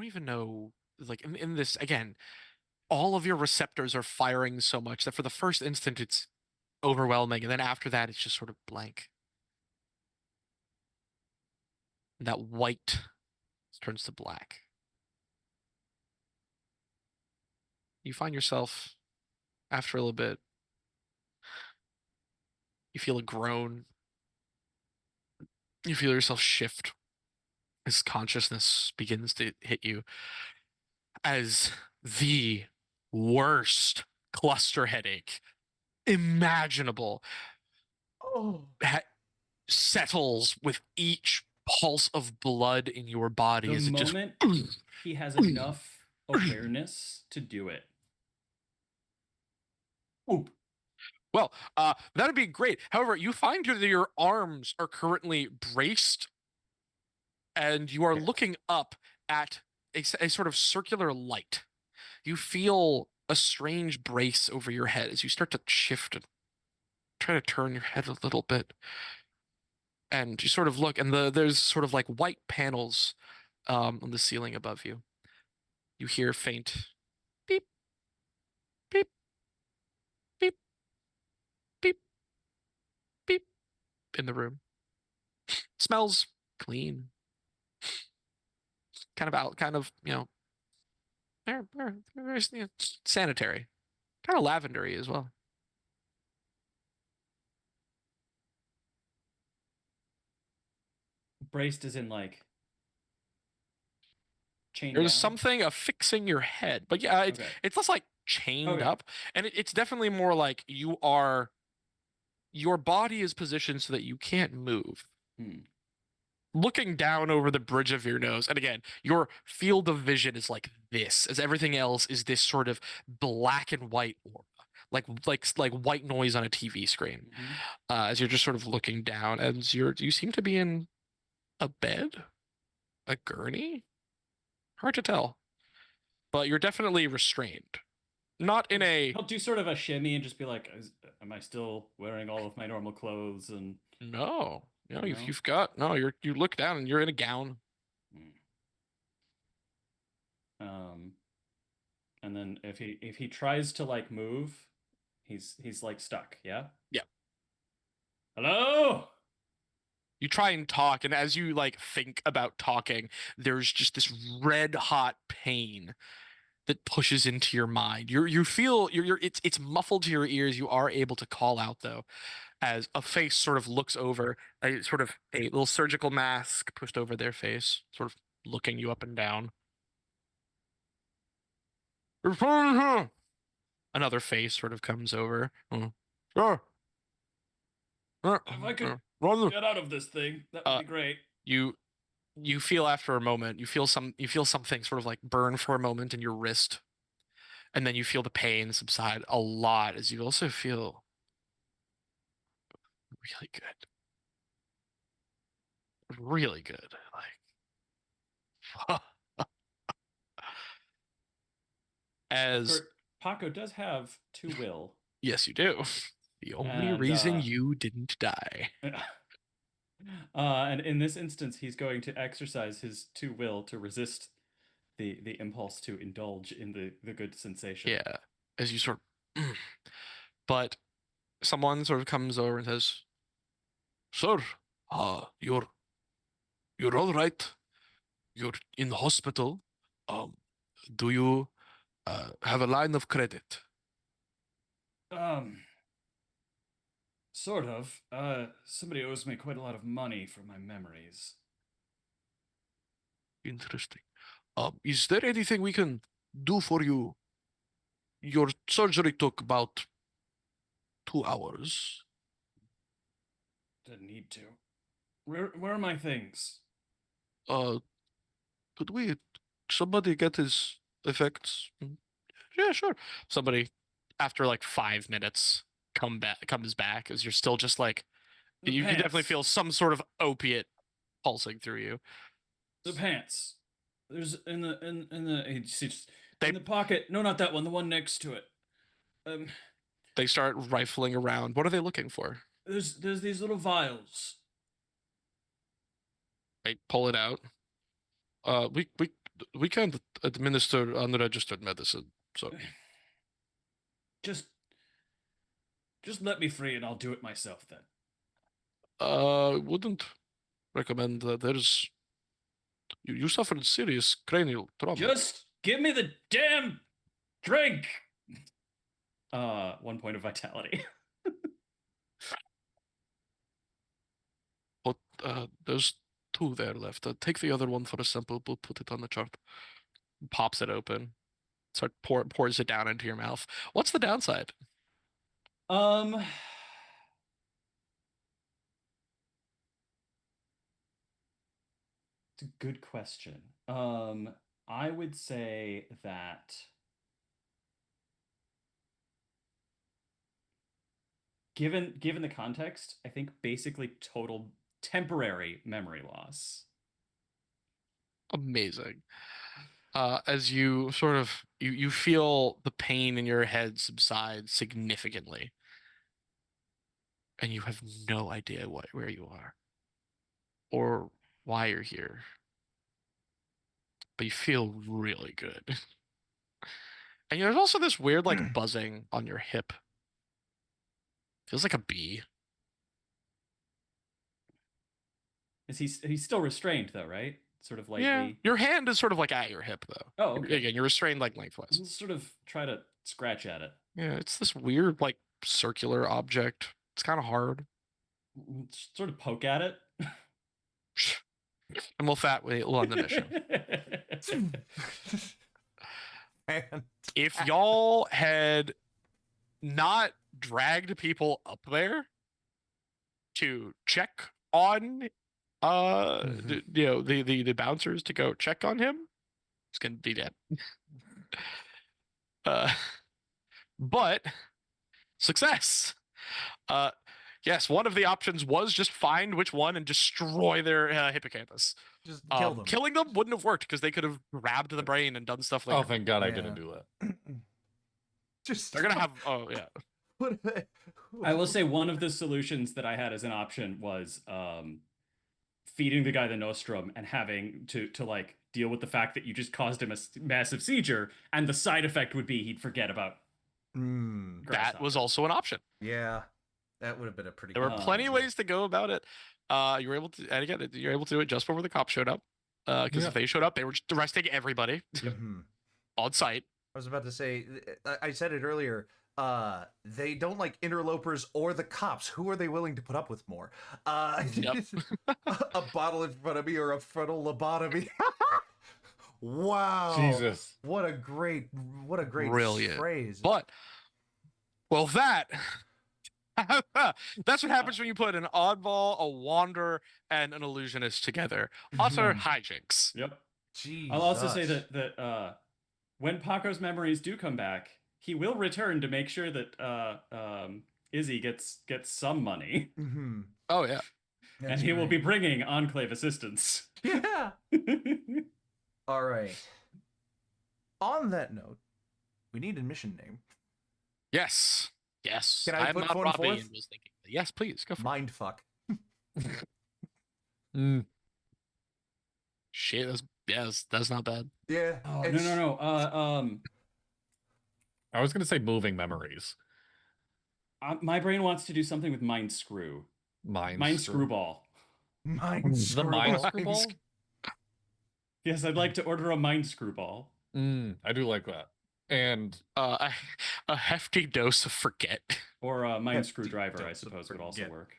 even know, like in this, again, all of your receptors are firing so much that for the first instant it's overwhelming, and then after that it's just sort of blank. And that white turns to black. You find yourself, after a little bit, you feel a groan. You feel yourself shift as consciousness begins to hit you as the worst cluster headache imaginable settles with each pulse of blood in your body The as it moment just he has enough awareness to do it, Oop. Well, that'd be great. However, you find that your arms are currently braced, and you are looking up at a sort of circular light. You feel a strange brace over your head as you start to shift and try to turn your head a little bit. And you sort of look, and there's sort of like white panels on the ceiling above you. You hear faint beep, beep, beep, beep, beep in the room. Smells clean, kind of out, kind of, very sanitary, kind of lavendery as well. Braced is in like chained There's down. something affixing your head, but yeah, it's less like chained up, and it's definitely more like your body is positioned so that you can't move. Looking down over the bridge of your nose, and again, your field of vision is like this, as everything else is this sort of black and white aura, like white noise on a TV screen. As you're just sort of looking down, and you seem to be in a bed, a gurney. Hard to tell, but you're definitely restrained. Not in a. He'll do sort of a shimmy and just be like, "Am I still wearing all of my normal clothes?" And No, No? you've got no. You look down and you're in a gown. And then if he tries to like move, he's like stuck. Yeah. Yeah. Hello. You try and talk, and as you like think about talking, there's just this red hot pain that pushes into your mind. You feel it's muffled to your ears. You are able to call out though, as a face sort of looks over, a sort of a little surgical mask pushed over their face, sort of looking you up and down. Another face sort of comes over. Sure. If I could get out of this thing, that would be great. You feel after a moment, you feel something sort of like burn for a moment in your wrist, and then you feel the pain subside a lot as you also feel really good. Really good. Like as Paco does have 2 will. Yes, you do. The only reason you didn't die. And in this instance, he's going to exercise his 2 will to resist the impulse to indulge in the good sensation. Yeah, as you sort of, but someone sort of comes over and says, "Sir, you're all right. You're in the hospital. Do you have a line of credit?" Sort of. Somebody owes me quite a lot of money for my memories. Interesting. Is there anything we can do for you? Your surgery took about 2 hours. Didn't need to. Where are my things? Could somebody get his effects? Yeah, sure. Somebody, after like 5 minutes, comes back as you're still just like, you can definitely feel some sort of opiate pulsing through you. The pants. There's in the pocket. No, not that one. The one next to it. They start rifling around. What are they looking for? There's these little vials. They pull it out. We can't administer unregistered medicine, so Just let me free and I'll do it myself then. wouldn't recommend that. You suffered serious cranial trauma. Just give me the damn drink. 1 point of vitality. But there's 2 there left. Take the other one for a sample. We'll put it on the chart. Pops it open. Pours it down into your mouth. What's the downside? It's a good question. I would say that given the context, I think basically total temporary memory loss. Amazing. As you sort of you feel the pain in your head subside significantly, and you have no idea where you are or why you're here, but you feel really good. And there's also this weird like buzzing on your hip. Feels like a bee. He's still restrained though, right? Sort of lightly. Yeah, your hand is sort of like at your hip though. Oh, okay. Again, you're restrained like lengthwise. Let's sort of try to scratch at it. Yeah, it's this weird like circular object. It's kind of hard. Sort of poke at it. And we'll end the mission. And If y'all had not dragged people up there to check on the bouncers to go check on him, he's gonna be dead. But success. Yes, one of the options was just find which one and destroy their hippocampus. just kill them. Killing them wouldn't have worked because they could have grabbed the brain and done stuff like Oh, that. thank God I Yeah. didn't do that. Just They're gonna have yeah. I will say one of the solutions that I had as an option was feeding the guy the nostrum and having to like deal with the fact that you just caused him a massive seizure, and the side effect would be he'd forget about That was Grasshopper. also an option. Yeah, that would have been a pretty. There were Oh, plenty of yeah. ways to go about it. You were able to, and again, you're able to do it just before the cops showed up. Because Yeah. if they showed up, they were just arresting everybody Mhm. on site. I was about to say, I said it earlier. They don't like interlopers or the cops. Who are they willing to put up with more? Yep. A bottle in front of me or a frontal lobotomy. Wow. Jesus. What a great Brilliant. phrase. But, well, that's what happens when you put an oddball, a wanderer, and an illusionist together. Utter hijinks. Yep. Jesus. I'll also say that when Paco's memories do come back, he will return to make sure that Izzy gets some money, Mhm. Oh yeah. and That's he will be great. bringing Enclave assistance. Yeah. All right. On that note, we need a mission name. Yes. Yes. Can I I'm put not one Robby forth? and was thinking. Yes, please go for it. Mindfuck. Mm. Shit, that's not bad. Yeah. Oh it's- no. I was gonna say moving memories. My brain wants to do something with mind screw. Mind screwball. Mind The mind screwball. screwball? Yes, I'd like to order a mind screwball. I do like that. And A hefty dose of forget. Or a mind Yeah, screwdriver, I dose of suppose, would also forget. work.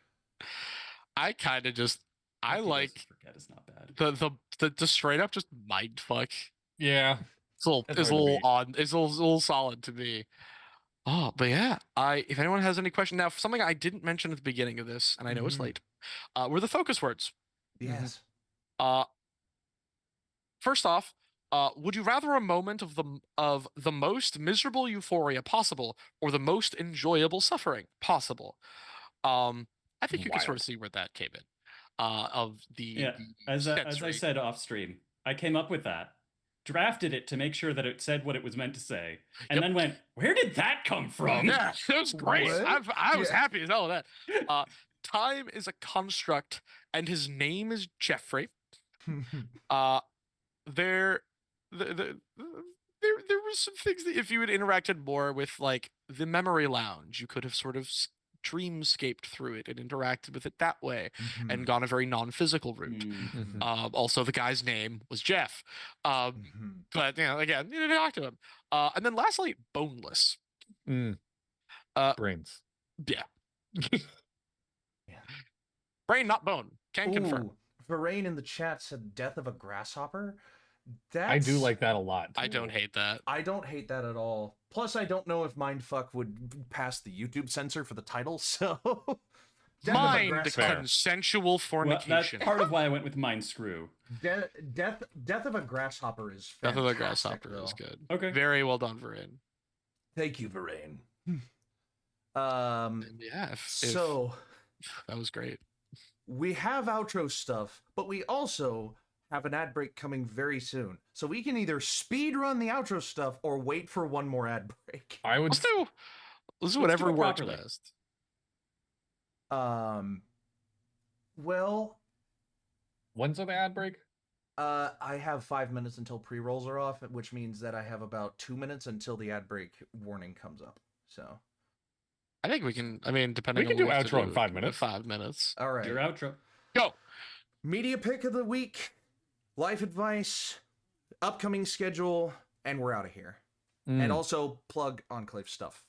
I kind of just I 50 like doses of forget is not bad. the straight up just mind fuck. yeah, It's a little That's it's a hard to little beat. odd. It's a little solid to me. Oh, but yeah, if anyone has any question now, something I didn't mention at the beginning of this, and I know it's Mhm. late, were the focus words. Yes. First off, would you rather a moment of the most miserable euphoria possible or the most enjoyable suffering possible? I think you can sort Wild. of see where that came in. Of the Yeah, the as I sensory- said off stream, I came up with that, drafted it to make sure that it said what it was meant to say, and Yep. then went, "Where did that come from?" Yeah, it was great. What? I was Yeah. happy as hell with that. Time is a construct, and his name is Jeffrey. There were some things that if you had interacted more with like the memory lounge, you could have sort of dreamscaped through it and interacted with it that way and gone a very non-physical route. Mm. Also, the guy's name was Jeff. Mhm. But again, you didn't talk to him. And then lastly, boneless. brains. Yeah. Yeah. Brain, not bone. Can confirm. Ooh, Varane in the chat said "Death of a Grasshopper." I do That's- like that a lot. I don't hate that. I don't hate that at all. Plus, I don't know if Mindfuck would pass the YouTube censor for the title. So, Death of a Mind Grasshopper. consensual Well, that's fornication. part of why I went with mind screw. Death of a Grasshopper is Death fantastic, of the Grasshopper though. is good. Okay. Very well done, Varin. Thank you, Varane. Yeah, So that was great. we have outro stuff, but we also have an ad break coming very soon. So we can either speed run the outro stuff or wait for one more ad break. I would. Let's do do whatever it works properly. best. Well, When's the ad break? I have 5 minutes until pre-rolls are off, which means that I have about 2 minutes until the ad break warning comes up. So I think we can. I mean, depending can on do what we have to outro in 5 minutes. 5 minutes. all right. Your outro. Go. Media pick of the week, life advice, upcoming schedule, and we're out of here. Mm. And also plug Enclave stuff.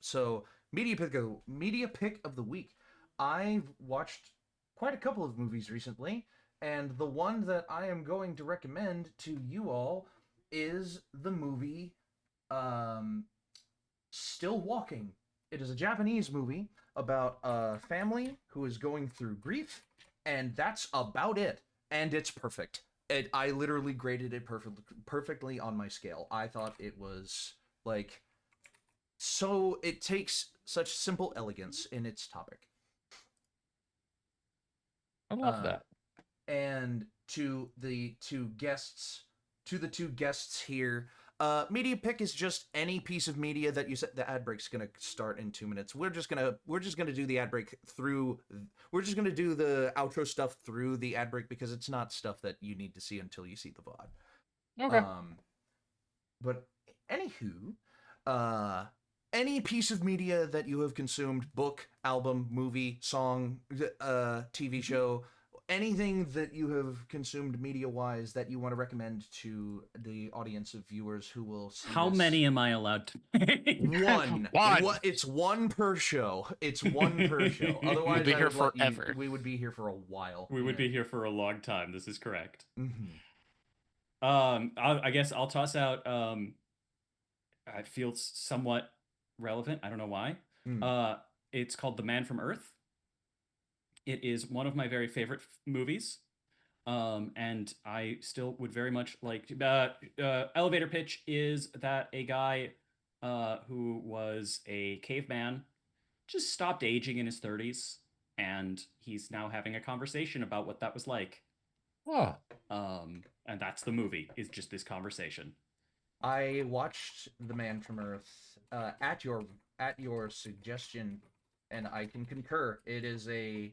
So media pick of the week. I've watched quite a couple of movies recently, and the one that I am going to recommend to you all is the movie Still Walking. It is a Japanese movie about a family who is going through grief, and that's about it. And it's perfect. I literally graded it perfectly on my scale. I thought it was like, so it takes such simple elegance in its topic. I love that. And to the two guests here, media pick is just any piece of media that you said. The ad break's gonna start in 2 minutes. We're just gonna do the ad break through. We're just gonna do the outro stuff through the ad break because it's not stuff that you need to see until you see the VOD. Okay. But anywho, any piece of media that you have consumed, book, album, movie, song, TV show, anything that you have consumed media-wise that you want to recommend to the audience of viewers who will see How this? many am I allowed to make? One. One. It's one per show. It's one per show. Otherwise, We'll be I here would let forever. we would be here for a while. We would be here for a long time. This is correct. Mm-hmm. I guess I'll toss out. It feels somewhat relevant. I don't know why. It's called The Man from Earth. It is one of my very favorite movies. And I still would very much like elevator pitch is that a guy who was a caveman just stopped aging in his 30s, and he's now having a conversation about what that was like. Oh. And that's the movie, is just this conversation. I watched The Man from Earth at your suggestion, and I can concur. It is a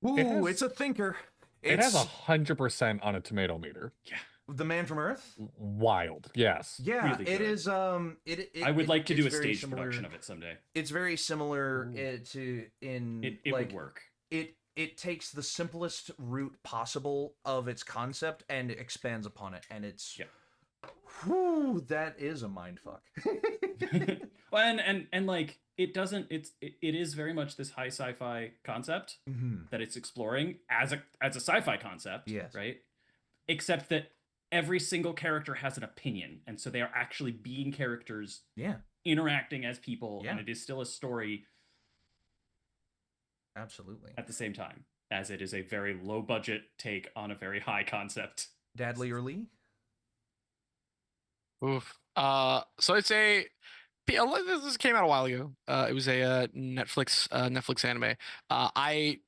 it's a thinker. It has 100% on a tomato meter. Yeah. The Man from Earth? Wild. Yes. Yeah, Really it good. is I would like to do a very stage similar- production of it someday. It's very similar It like would work. it takes the simplest route possible of its concept and expands upon it, and it's whew, that is a mindfuck. Well, and like it is very much this high sci-fi concept that it's exploring as a sci-fi concept, Yes. right? Except that every single character has an opinion, and so they are actually being characters, interacting as people, and it is still a story. Absolutely. At the same time, as it is a very low budget take on a very high concept. Dadley or Lee? Oof. So it's a. This came out a while ago. It was a Netflix anime. I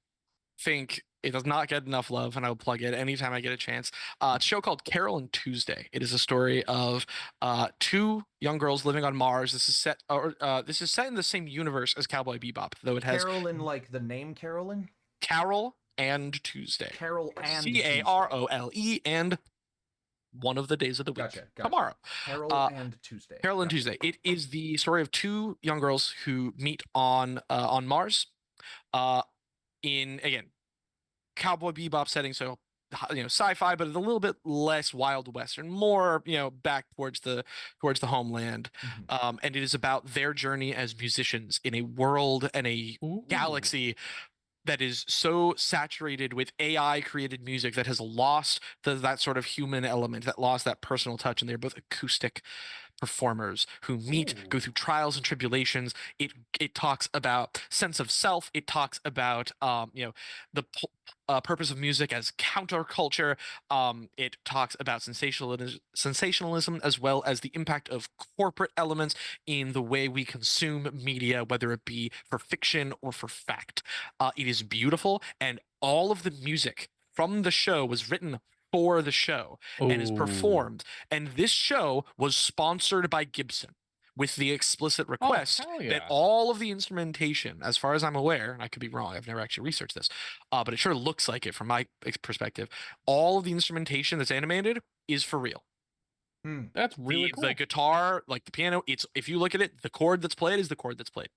think it does not get enough love, and I will plug it anytime I get a chance. It's a show called Carol and Tuesday. It is a story of two young girls living on Mars. This is set in the same universe as Cowboy Bebop, though it has Carolyn, like the name Carolyn? Carol and Tuesday. Carol and Carole and one of the days of the week. Gotcha. Tomorrow. Carol and Tuesday. Carol and Tuesday. It is the story of two young girls who meet on Mars. In again, Cowboy Bebop setting, so sci-fi, but a little bit less Wild Western, more back towards the homeland. And it is about their journey as musicians in a world and a galaxy that is so saturated with AI created music that has lost that sort of human element, that lost that personal touch, and they're both acoustic performers who go through trials and tribulations. It talks about sense of self. It talks about the purpose of music as counterculture. It talks about sensationalism as well as the impact of corporate elements in the way we consume media, whether it be for fiction or for fact. It is beautiful, and all of the music from the show was written for the show and is performed. And this show was sponsored by Gibson with the explicit request hell yeah. that all of the instrumentation, as far as I'm aware, and I could be wrong, I've never actually researched this, but it sure looks like it from my perspective, all of the instrumentation that's animated is for real. That's really cool. The guitar, like the piano, it's, if you look at it, the chord that's played is the chord that's played.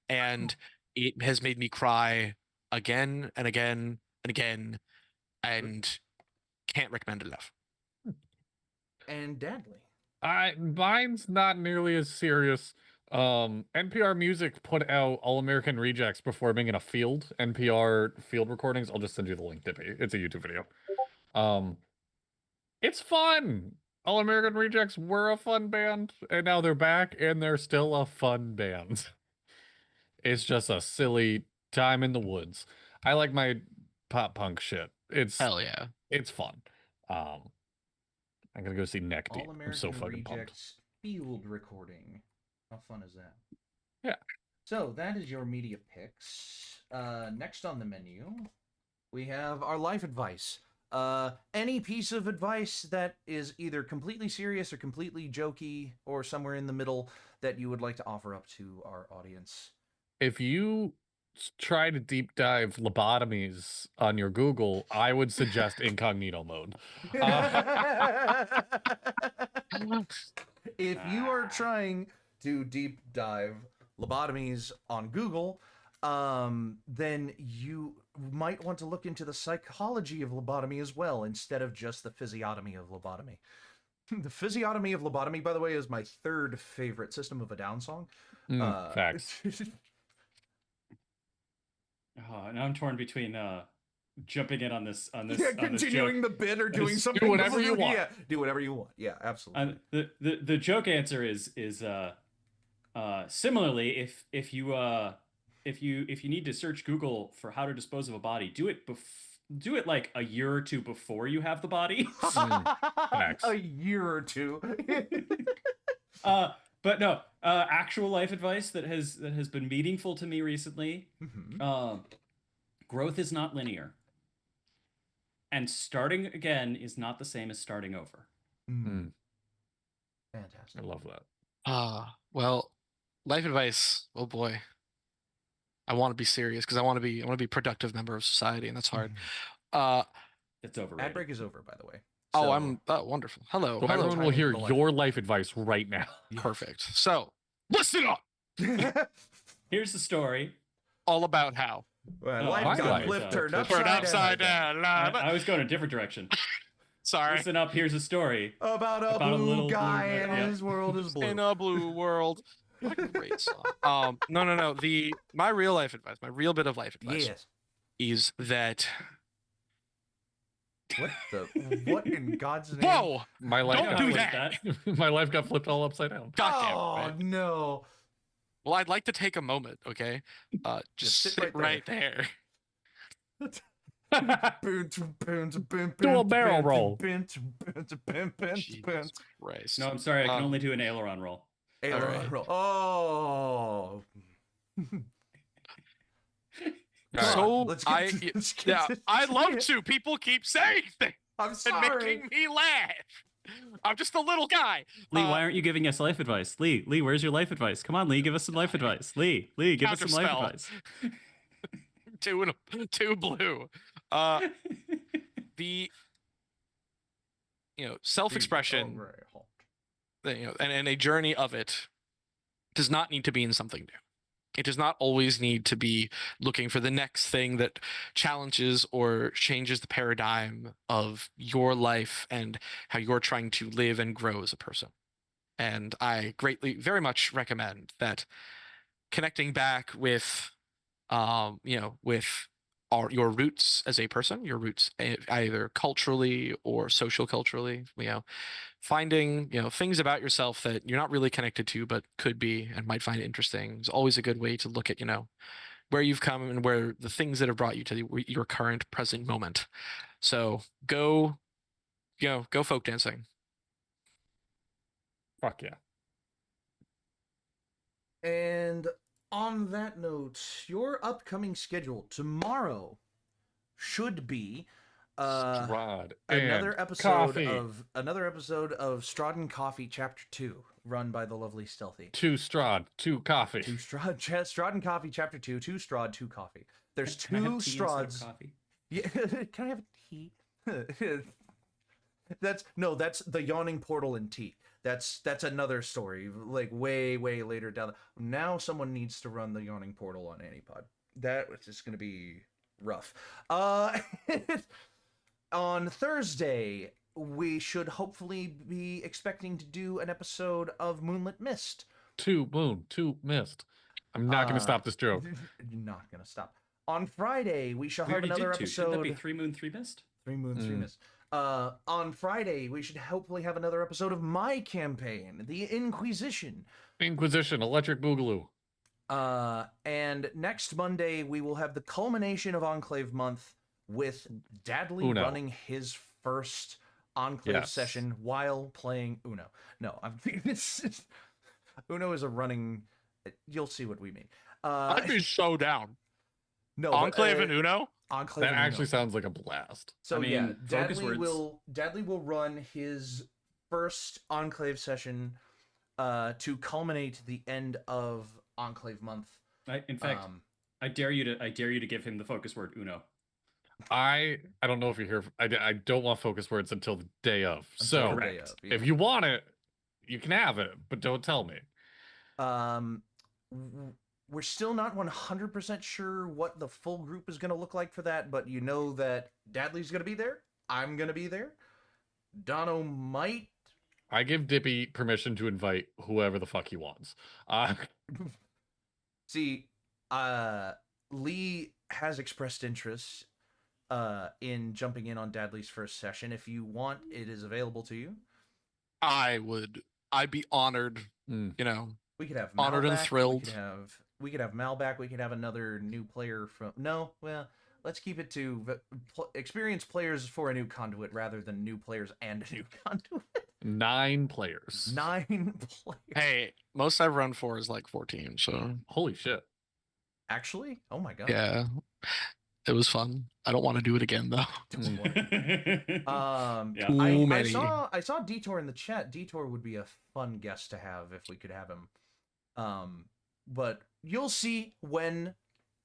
And it has made me cry again and again and again, and can't recommend it enough. And Dadley. Mine's not nearly as serious. NPR Music put out All American Rejects performing in a field. NPR field recordings. I'll just send you the link, Dippy. It's a YouTube video. It's fun. All American Rejects were a fun band, and now they're back, and they're still a fun band. It's just a silly time in the woods. I like my pop punk shit. It's hell yeah. It's fun. I'm gonna go see Neck Deep. All I'm so American fucking pumped. Rejects field recording. How fun is that? Yeah. So that is your media picks. Next on the menu, we have our life advice. Any piece of advice that is either completely serious or completely jokey or somewhere in the middle that you would like to offer up to our audience. If you try to deep dive lobotomies on your Google, I would suggest incognito mode. If you are trying to deep dive lobotomies on Google, then you might want to look into the psychology of lobotomy as well, instead of just the physiognomy of lobotomy. The physiognomy of lobotomy, by the way, is my third favorite System of a Down song. Facts. Now I'm torn between jumping in on this continuing the bit or doing Just something. do whatever you want. Yeah, do whatever you want. Yeah, absolutely. The joke answer is similarly, if you need to search Google for how to dispose of a body, do it like a year or two before you have the body. A year or two. But no, actual life advice that has been meaningful to me recently. Growth is not linear, and starting again is not the same as starting over. Fantastic. I love that. Well, life advice. Oh boy. I want to be serious because I want to be a productive member of society, and that's hard. It's overrated. Ad break is over, by the way. Oh, I'm wonderful. Hello. So Hello. everyone will hear your life advice right now. Perfect. So listen up. Here's the story. All about how. Well, Oh, life my got life. flipped, turned Turned upside down. down. I was going a different direction. Sorry. Listen up. Here's a story. About a About a blue little guy blue and guy. his world is blue. In a blue world. What a great song. No. My real life advice, my real bit of life advice Yes. is that. What in God's name? Whoa! My life Don't got do flipped. My life got flipped all upside down. God damn it. No. Well, I'd like to take a moment, okay? Just sit right there. Do a barrel roll. Jesus Christ. No, I'm sorry. I can only do an aileron roll. Aileron roll. Oh. So Let's get I'd love to. People keep saying things I'm and sorry. making me laugh. I'm just a little guy. Lee, why aren't you giving us life advice? Lee, where's your life advice? Come on, Lee, give us some life advice. Lee, give us some life Counterspell. advice. two blue. The self-expression, and a journey of it does not need to be in something new. It does not always need to be looking for the next thing that challenges or changes the paradigm of your life and how you're trying to live and grow as a person. And I very much recommend that connecting back with, with your roots as a person, your roots either culturally or social culturally, finding, things about yourself that you're not really connected to, but could be and might find interesting is always a good way to look at, where you've come and where the things that have brought you to your current present moment. So go folk dancing. Fuck yeah. And on that note, your upcoming schedule tomorrow should be Strahd another and episode coffee. of Strahd and Coffee Chapter 2, run by the lovely Stealthy. 2 Strahd, 2 coffee. 2 Strahd and Coffee Chapter 2, 2 Strahd, 2 coffee. There's Can I 2 have tea instead of Strahds. coffee? Yeah, can I have tea? That's the yawning portal and tea. That's another story, like way later down. Now someone needs to run the yawning portal on ANIpod. That is just gonna be rough. On Thursday, we should hopefully be expecting to do an episode of Moonlit Mist. 2 moon, 2 mist. I'm not going to stop this joke. Not gonna stop. On Friday, we shall We have already another did 2. Shouldn't that episode. be 3 Moon, 3 Mist? 3 Moon, 3 Mist. On Friday, we should hopefully have another episode of my campaign, The Inquisition. Inquisition, Electric Boogaloo. And next Monday, we will have the culmination of Enclave Month with Dadley Uno. running his first Enclave Yes. session while playing Uno. No, Uno is a running... You'll see what we mean. I'd be so down. No, Enclave and Uno? Enclave That and Uno. actually sounds like a blast. So I mean, yeah, focus Dadley words. will run his first Enclave session to culminate the end of Enclave Month. In fact, I dare you to give him the focus word Uno. I don't know if you're here. I don't want focus words until the day of. Until So the day of, yeah. if you want it, you can have it, but don't tell me. We're still not 100% sure what the full group is going to look like for that, but you know that Dadley's going to be there. I'm going to be there. Dono might. I give Dippy permission to invite whoever the fuck he wants. See, Lee has expressed interest in jumping in on Dadley's first session. If you want, it is available to you. I'd be honored, Mm. We could have Mal Honored and back, thrilled. We could have Mal back. We could have another new player from. No, well, let's keep it to experienced players for a new conduit rather than new players and a new conduit. 9 players. 9 players. Hey, most I've run for is like 14, so Holy shit. Actually, oh my god. yeah. It was fun. I don't want to do it again though. Yeah. Too many. I saw Detour in the chat. Detour would be a fun guest to have if we could have him. But you'll see when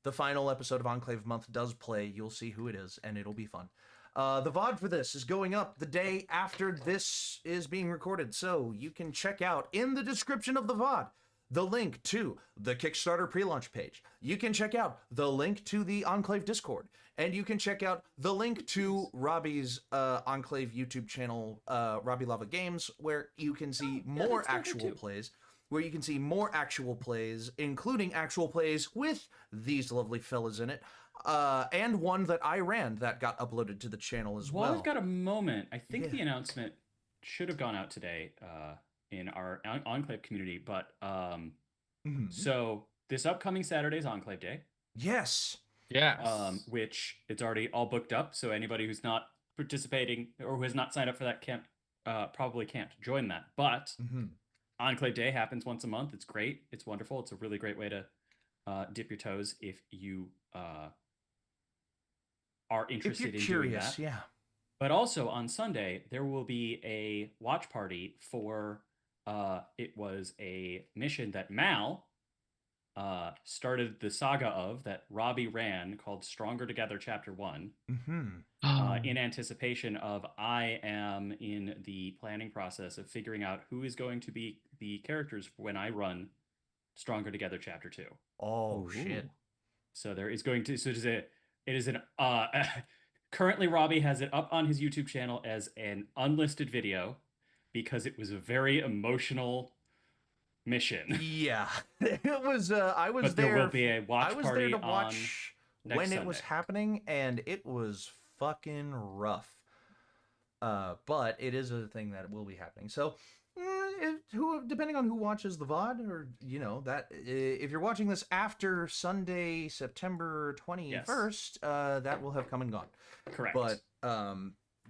the final episode of Enclave Month does play. You'll see who it is, and it'll be fun. The VOD for this is going up the day after this is being recorded, so you can check out in the description of the VOD the link to the Kickstarter pre-launch page. You can check out the link to the Enclave Discord, and you can check out the link to Robby's Enclave YouTube channel, Robby Lava Games, where you can see more actual plays. Where you can see more actual plays, including actual plays with these lovely fellas in it, and one that I ran that got uploaded to the channel as well. While I've got a moment, I think Yeah. the announcement should have gone out today in our Enclave community, but Mhm. so this upcoming Saturday is Enclave Day, Yes. Yes. which it's already all booked up, so anybody who's not participating or who has not signed up for that probably can't join that. But Mhm. Enclave Day happens once a month. It's great. It's wonderful. It's a really great way to dip your toes if you are If interested you're in curious, doing that. yeah. But also on Sunday, there will be a watch party for, it was a mission that Mal started the saga of, that Robby ran, called Stronger Together Chapter 1, Mm-hmm. in anticipation of I am in the planning process of figuring out who is going to be the characters when I run Stronger Together Chapter 2. Oh, shit. So there is going to, so it is an, currently Robby has it up on his YouTube channel as an unlisted video because it was a very emotional mission. Yeah. It was, I was But there. there will be a watch I was party there to on. watch when it was Sunday. happening, and it was fucking rough. But it is a thing that will be happening. So, depending on who watches the VOD, or that if you're watching this after Sunday, September 21st, that will have come and gone. Correct. But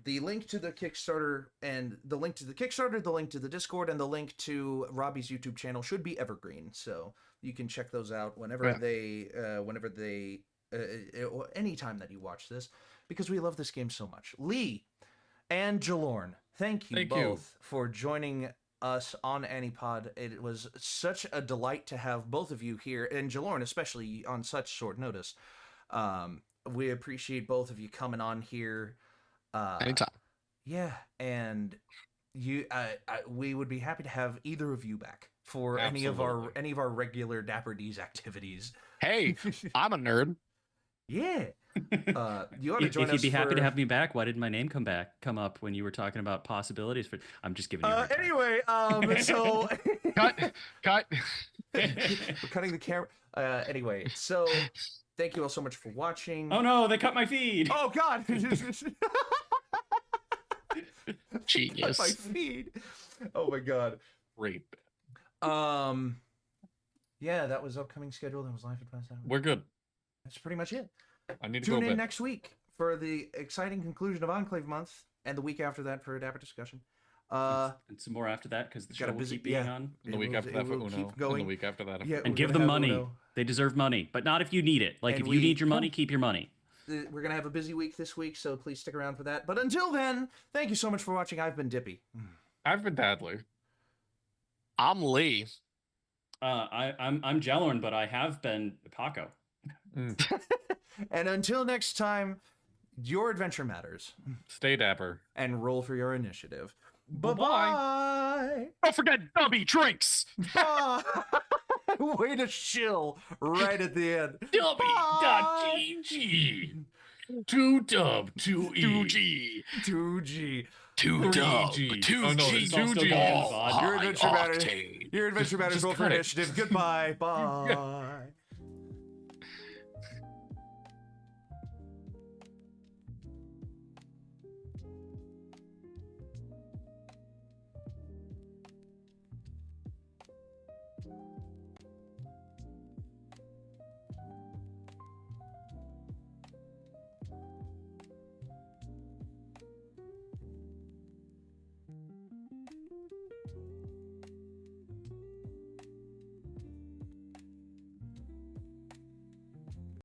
the link to the Kickstarter, the link to the Discord, and the link to Robby's YouTube channel should be evergreen. So you can check those out whenever they anytime that you watch this, because we love this game so much. Lee and Jallorn, thank you both for joining us on ANIpod. It was such a delight to have both of you here, and Jallorn especially on such short notice. We appreciate both of you coming on here. Anytime. Yeah, and we would be happy to have either of you back for any of our regular Dapper D's activities. Hey, I'm a nerd. Yeah. You ought to join if you'd be happy to for- have me back, why didn't my name come up when you were talking about possibilities for? I'm just giving you. A hard time. Anyway, so Cut. we're cutting the camera. Anyway, so thank you all so much for watching. Oh no, they cut my feed. Oh God! Genius. My feed. Oh my God. Great. Yeah, that was upcoming schedule. That was live at Past Hour. We're good. That's pretty much it. I need to Tune go in bed. next week for the exciting conclusion of Enclave Month, and the week after that for a Dapper discussion. And some more after that because the got show a will busy- keep being yeah. on. And the week after that for will Uno. keep And going. the week after that. Yeah, And we're give gonna them have money. Uno. They deserve money, but not if you need it. Like And if you we- need your money, keep your money. We're gonna have a busy week this week, so please stick around for that. But until then, thank you so much for watching. I've been Dippy. I've been Dadley. I'm Lee. I'm Jallorn, but I have been Paco. And until next time, your adventure matters. Stay dapper. And roll for your initiative. Bye-bye. Bye-bye. Don't forget Dubby drinks. Bye. Way to shill right at the end. Dubby.gg. 2-dub, 2E. 2G. 2G. 2-dub. 3G. 2G. Oh, no, it's all still 2G. going on the VOD. Your adventure matters. Octane. Your adventure matters. Just Roll for cut it. initiative. Goodbye. Bye.